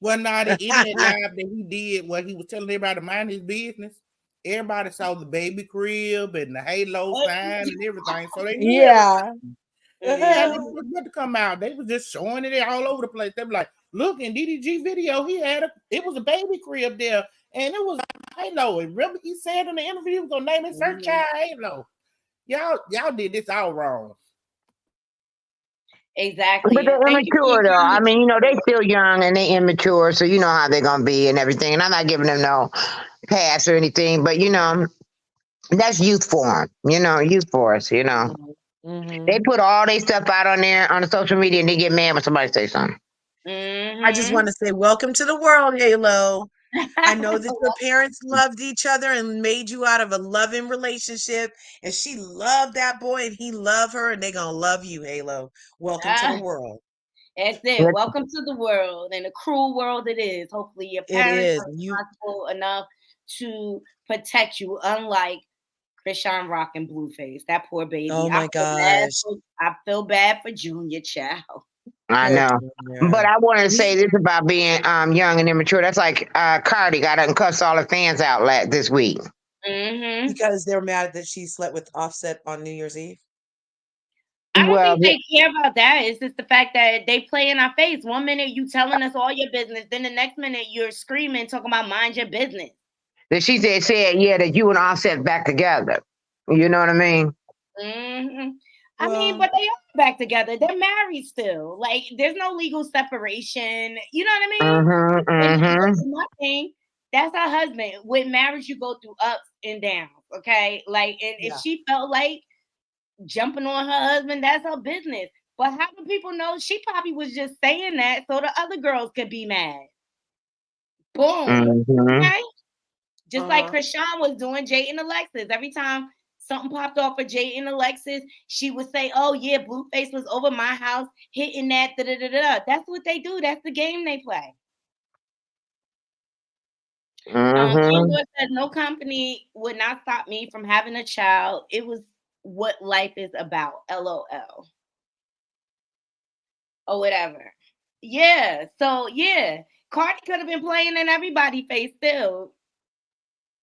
Well, now the internet live that he did, where he was telling everybody to mind his business, everybody saw the baby crib and the Halo sign and everything, so they knew everything. Yeah, they was about to come out. They was just showing it all over the place. They were like, "Look, in DDG video, it was a baby crib there, and it was Halo." And remember, he said in the interview he was gonna name his first child Halo. Y'all did this all wrong. Exactly. But they're Thank you for your immature, though. I comments. mean, you know, they still young and they immature, so you know how they're gonna be and everything. And I'm not giving them no pass or anything, but you know, that's youth for them. You know, youth for us. You know, they put all their stuff out on there on the social media, and they get mad when somebody say something. I just want to say, welcome to the world, Halo. I know that your parents loved each other and made you out of a loving relationship, and she loved that boy and he loved her, and they're gonna love you, Halo. Welcome to the world. That's it. Welcome to the world, and a cruel world it is. Hopefully your parents is. are responsible enough to protect you, unlike Krishan Rock and Blueface. That poor baby. Oh my gosh. I feel bad for Junior Child. I know. But I want to say this about being young and immature. That's like Cardi got up and cussed all her fans out this week. Because they're mad that she slept with Offset on New Year's Eve. I don't think they care about that. It's just the fact that they play in our face. 1 minute you telling us all your business, then the next minute you're screaming, talking about mind your business. That she said, yeah, that you and Offset back together. You know what I mean? I mean, but they are back together. They're married still. Like, there's no legal separation. You know what I mean? And nothing. That's her husband. With marriage, you go through ups and downs. Okay, like, and if she felt like jumping on her husband, that's her business. But how do people know? She probably was just saying that so the other girls could be mad. Boom. Mhm. Okay. Just like Uh-huh. Krishan was doing Jay and Alexis. Every time something popped off for Jay and Alexis, she would say, "Oh yeah, Blueface was over my house hitting that." Da, da, da, da. That's what they do. That's the game they play. Mhm. Andor says no company would not stop me from having a child. It was what life is about. LOL. Or whatever. Yeah. So yeah, Cardi could have been playing in everybody's face still.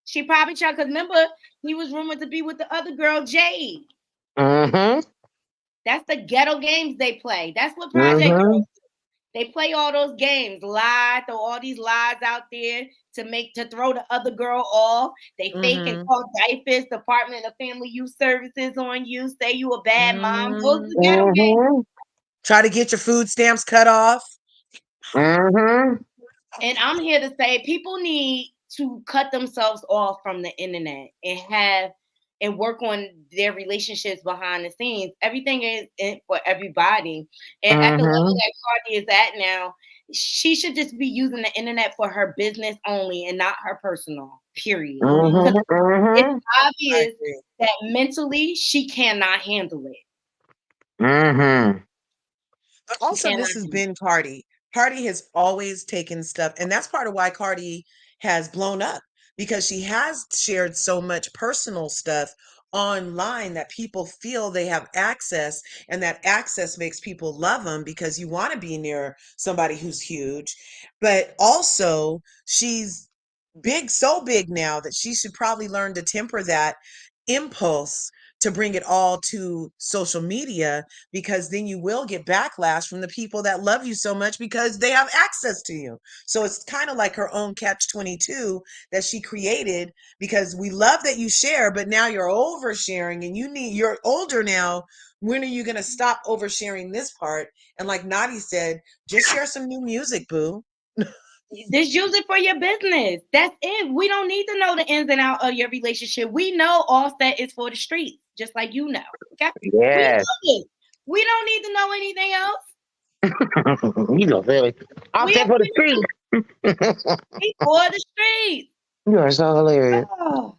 She probably tried because remember he was rumored to be with the other girl, Jade. Mhm. That's the ghetto games they play. That's what Project Mhm. Girls do. They play all those games, lie, throw all these lies out there to throw the other girl off. They fake and Mm-hmm. call DIFES, Department of Family Youth Services on you, say you a bad mom. Those are Mm-hmm. the ghetto games. Mhm. Try to get your food stamps cut off. Mhm. And I'm here to say people need to cut themselves off from the internet and work on their relationships behind the scenes. Everything is in for everybody. And at the level Mhm. that Cardi is at now, she should just be using the internet for her business only and not her personal, period. Mm-hmm. Because Mhm. it's Mhm. I obvious agree. that mentally she cannot handle it. Mhm. But She also, cannot this has handle it. been Cardi. Cardi has always taken stuff, and that's part of why Cardi has blown up because she has shared so much personal stuff online that people feel they have access, and that access makes people love them because you want to be near somebody who's huge. But also, she's big, so big now that she should probably learn to temper that impulse to bring it all to social media because then you will get backlash from the people that love you so much because they have access to you. So it's kind of like her own catch 22 that she created because we love that you share, but now you're oversharing and you're older now. When are you going to stop oversharing this part? And like Nadi said, just share some new music, boo. Just use it for your business. That's it. We don't need to know the ins and outs of your relationship. We know Offset is for the streets, just like you know. Okay? We Yes. know this. We don't need to know anything else. You know, really. Off We that don't for the need to street. know. We for the streets. You are so hilarious. Oh.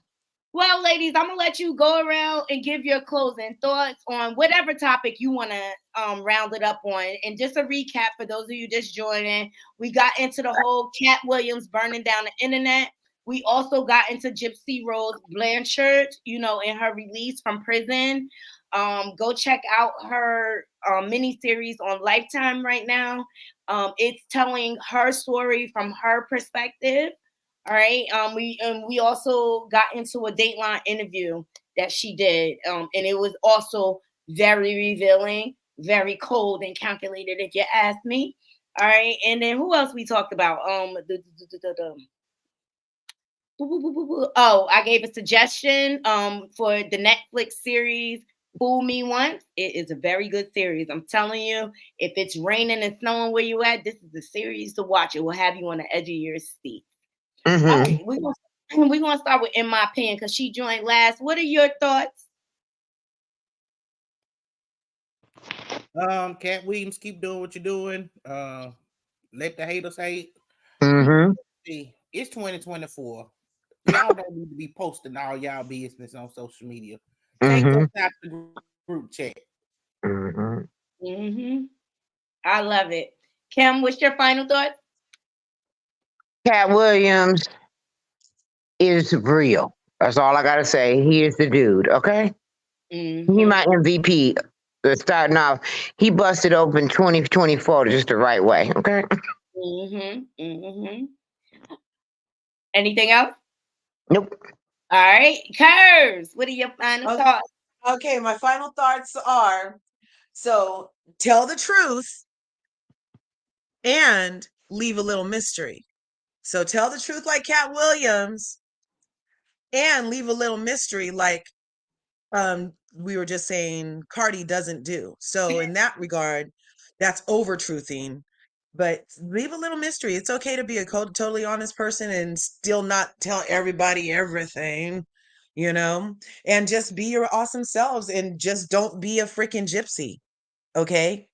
Well, ladies, I'm gonna let you go around and give your closing thoughts on whatever topic you want to round it up on. And just a recap for those of you just joining, we got into the whole Katt Williams burning down the internet. We also got into Gypsy Rose Blanchard, in her release from prison. Go check out her mini series on Lifetime right now. It's telling her story from her perspective. All right. We also got into a Dateline interview that she did, and it was also very revealing, very cold and calculated, if you ask me. All right. And then who else we talked about? Oh, I gave a suggestion for the Netflix series Fool Me Once. It is a very good series. I'm telling you, if it's raining and snowing where you at, this is the series to watch. It will have you on the edge of your seat. All Mhm. right, we're gonna start with In My Opinion because she joined last. What are your thoughts? Cat Williams, keep doing what you're doing. Let the haters hate. Mhm. See, it's 2024. Y'all don't need to be posting all y'all business on social media. Take Mhm. us out the group chat. Mhm. Mm-hmm. I love it. Kim, what's your final thoughts? Cat Williams is real. That's all I gotta say. He is the dude. Okay. He my Mm-hmm. MVP. Starting off, he busted open 2024 just the right way. Okay. Mm-hmm. Mm-hmm. Anything else? Nope. All right, Curves. What are your final thoughts? Okay, my final thoughts are so tell the truth and leave a little mystery. So tell the truth like Cat Williams and leave a little mystery like we were just saying Cardi doesn't do. So in that regard, that's over truthing. But leave a little mystery. It's okay to be a totally honest person and still not tell everybody everything, and just be your awesome selves and just don't be a freaking gypsy. Okay.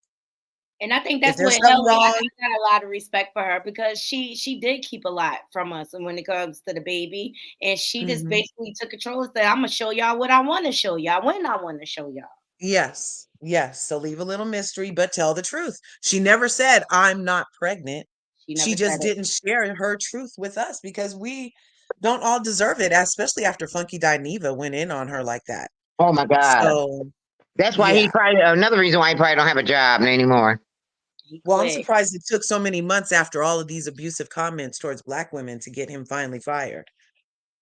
And I think If that's there's what something Halle, I wrong, got a lot of respect for her because she did keep a lot from us, and when it comes to the baby, and she just mhm. basically took control and said, "I'm gonna show y'all what I want to show y'all when I want to show y'all." Yes, yes. So leave a little mystery, but tell the truth. She never said, I'm not pregnant. She She never said just it. didn't share her truth with us because we don't all deserve it, especially after Funky Dineva went in on her like that. Oh my God. So, That's why he yeah. probably, another reason why he probably don't have a job anymore. He Well, I'm quit. surprised it took so many months after all of these abusive comments towards Black women to get him finally fired.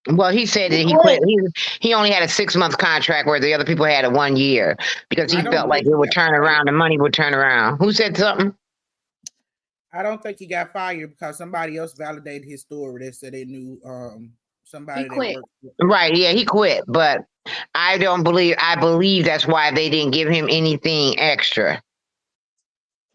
Well, he said that He he quit. quit. He only had a 6-month contract where the other people had a 1 year because I he don't felt like think it he would got turn fired. around, the money would turn around. Who said something? I don't think he got fired because somebody else validated his story. They said they knew He somebody that quit. worked. Right, yeah, he quit, but I believe that's why they didn't give him anything extra.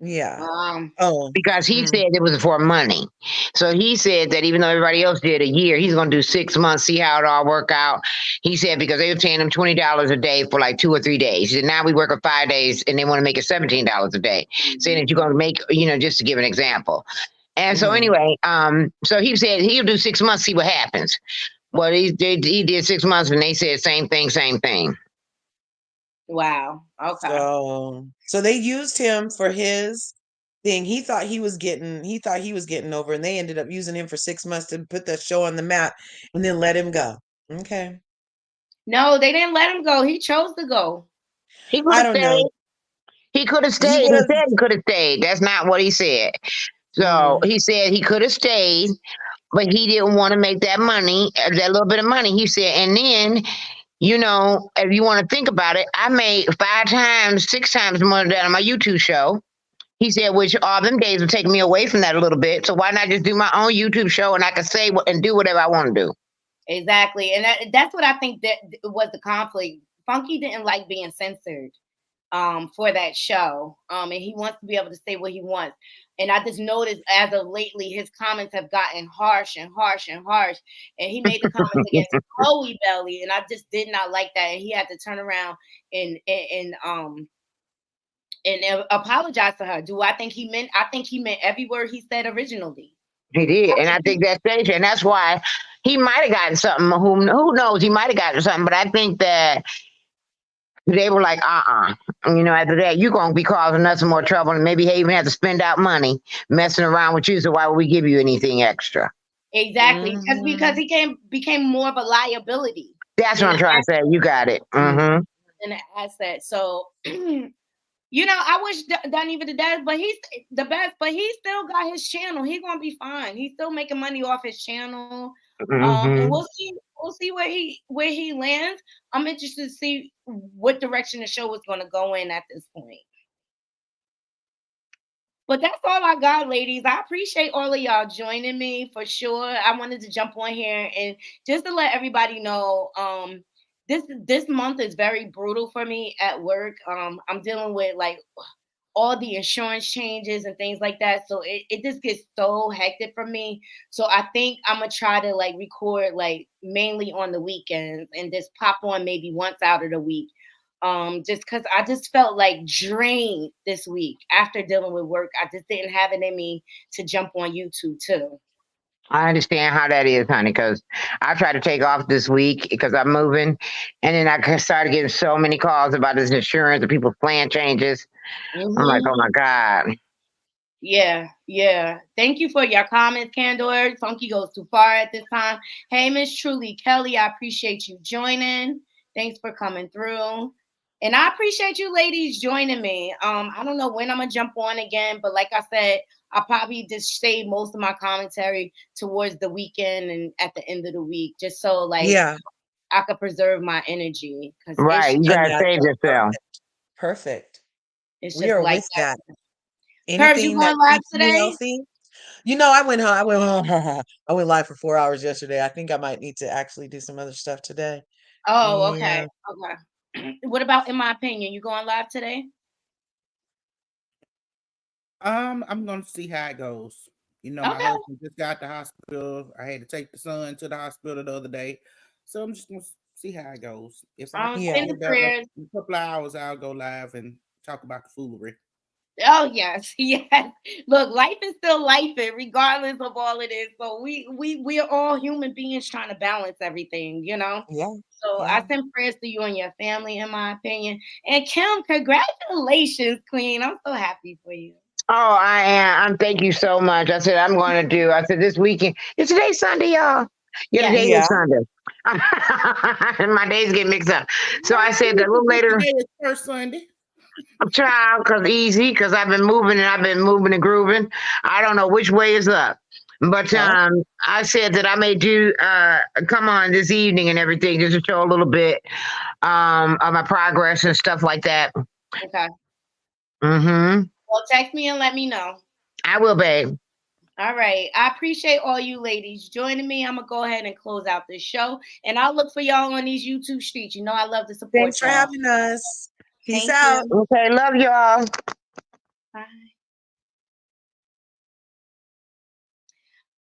Yeah. Um, Oh. Because he said it was for money. So he said that even though everybody else did a year, he's going to do 6 months, see how it all work out. He said because they were paying him $20 a day for like 2 or 3 days. He said now we work for 5 days and they want to make it $17 a day. Saying that you're going to make, just to give an example. And so Mhm. anyway, so he said he'll do 6 months, see what happens. Well, he did 6 months and they said same thing. wow. Okay. So they used him for his thing. He thought he was getting over, and they ended up using him for 6 months to put that show on the map and then let him go. Okay. No, they didn't let him go. He chose to go. He could I have don't stayed. know. He could have He stayed. He was said he could have stayed. That's not what he said. So he said he could have stayed, but he didn't want to make that money, that little bit of money. He said, and then, if you want to think about it, I made 5 times, 6 times more than that on my YouTube show. He said, which all them days would take me away from that a little bit. So why not just do my own YouTube show and I can say and do whatever I want to do? Exactly. And that's what I think that was the conflict. Funky didn't like being censored for that show. And he wants to be able to say what he wants. And I just noticed as of lately, his comments have gotten harsh and harsh and harsh. And he made the comments against Chloe Belly, and I just did not like that. And he had to turn around and apologize to her. Do I think he meant? I think he meant every word he said originally. He did, and I think that's stage, and that's why he might have gotten something. Who knows? He might have gotten something, but I think that they were like, after that, you're going to be causing us some more trouble, and maybe he even have to spend out money messing around with you, so why would we give you anything extra? Exactly, because he became more of a liability. That's what I'm trying to say. You got it. Mm-hmm. An asset. So, I wish Donnie the best, but he's the best, but he still got his channel. He's gonna be fine. He's still making money off his channel. And we'll see where he lands. I'm interested to see what direction the show is gonna go in at this point. But that's all I got, ladies. I appreciate all of y'all joining me for sure. I wanted to jump on here and just to let everybody know, this month is very brutal for me at work. I'm dealing with like all the insurance changes and things like that. So it just gets so hectic for me. So I think I'm gonna try to like record like mainly on the weekends and just pop on maybe once out of the week. Just because I just felt like drained this week after dealing with work. I just didn't have it in me to jump on YouTube too. I understand how that is, honey, because I tried to take off this week because I'm moving, and then I started getting so many calls about this insurance and people's plan changes. I'm like, oh my God. Yeah. Thank you for your comments, Candor. Funky goes too far at this time. Hey, Miss Truly Kelly, I appreciate you joining. Thanks for coming through. And I appreciate you ladies joining me. I don't know when I'm gonna jump on again, but like I said, I'll probably just save most of my commentary towards the weekend and at the end of the week, just so like I could preserve my energy. Right, you gotta save yourself. Perfect. It's We just are like with that. Curbs, you Anything that going live keeps me today? healthy. I went live for 4 hours yesterday. I think I might need to actually do some other stuff today. Oh, Yeah. okay. What about In My Opinion? You going live today? I'm gonna see how it goes. My husband just got to the hospital. I had to take the son to the hospital the other day, so I'm just gonna see how it goes. If I can Send the feel better prayers. in a couple of hours, I'll go live and talk about the foolery. Oh yes, yes. Look, life is still life, regardless of all it is. So we are all human beings trying to balance everything, you know. Yeah. So Yeah. I send prayers to you and your family, in my opinion. And Kim, congratulations, Queen. I'm so happy for you. Oh, I am. Thank you so much. I said I'm going to do. I said this weekend. Is today Sunday, y'all? Yeah, Yes. today Yeah. is Sunday. My days get mixed up. So I said a little later. Today is first Sunday. I'm trying because I've been moving and grooving. I don't know which way is up. But Okay. I said that I may do come on this evening and everything just to show a little bit of my progress and stuff like that. Okay. Mm-hmm. Well, text me and let me know. I will, babe. All right. I appreciate all you ladies joining me. I'm going to go ahead and close out this show. And I'll look for y'all on these YouTube streets. You know I love to support Thanks for y'all. having us. Peace Thank out. you. Okay, love y'all. Bye.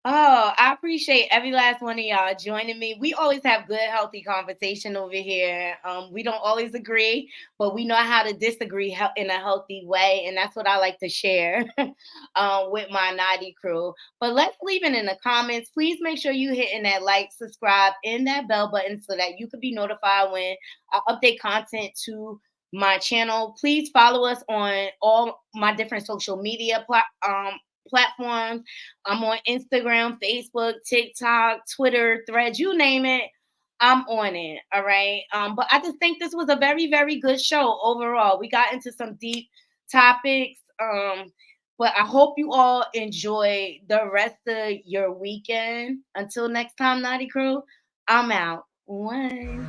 Oh, I appreciate every last one of y'all joining me. We always have good, healthy conversation over here. We don't always agree, but we know how to disagree in a healthy way, and that's what I like to share with my Naughty crew. But let's leave it in the comments. Please make sure you hitting that like, subscribe, and that bell button so that you can be notified when I update content to my channel. Please follow us on all my different social media platforms. I'm on Instagram, Facebook, TikTok, Twitter, Threads, you name it. I'm on it. All right. But I just think this was a very, very good show overall. We got into some deep topics. But I hope you all enjoy the rest of your weekend. Until next time, Naughty Crew, I'm out. One.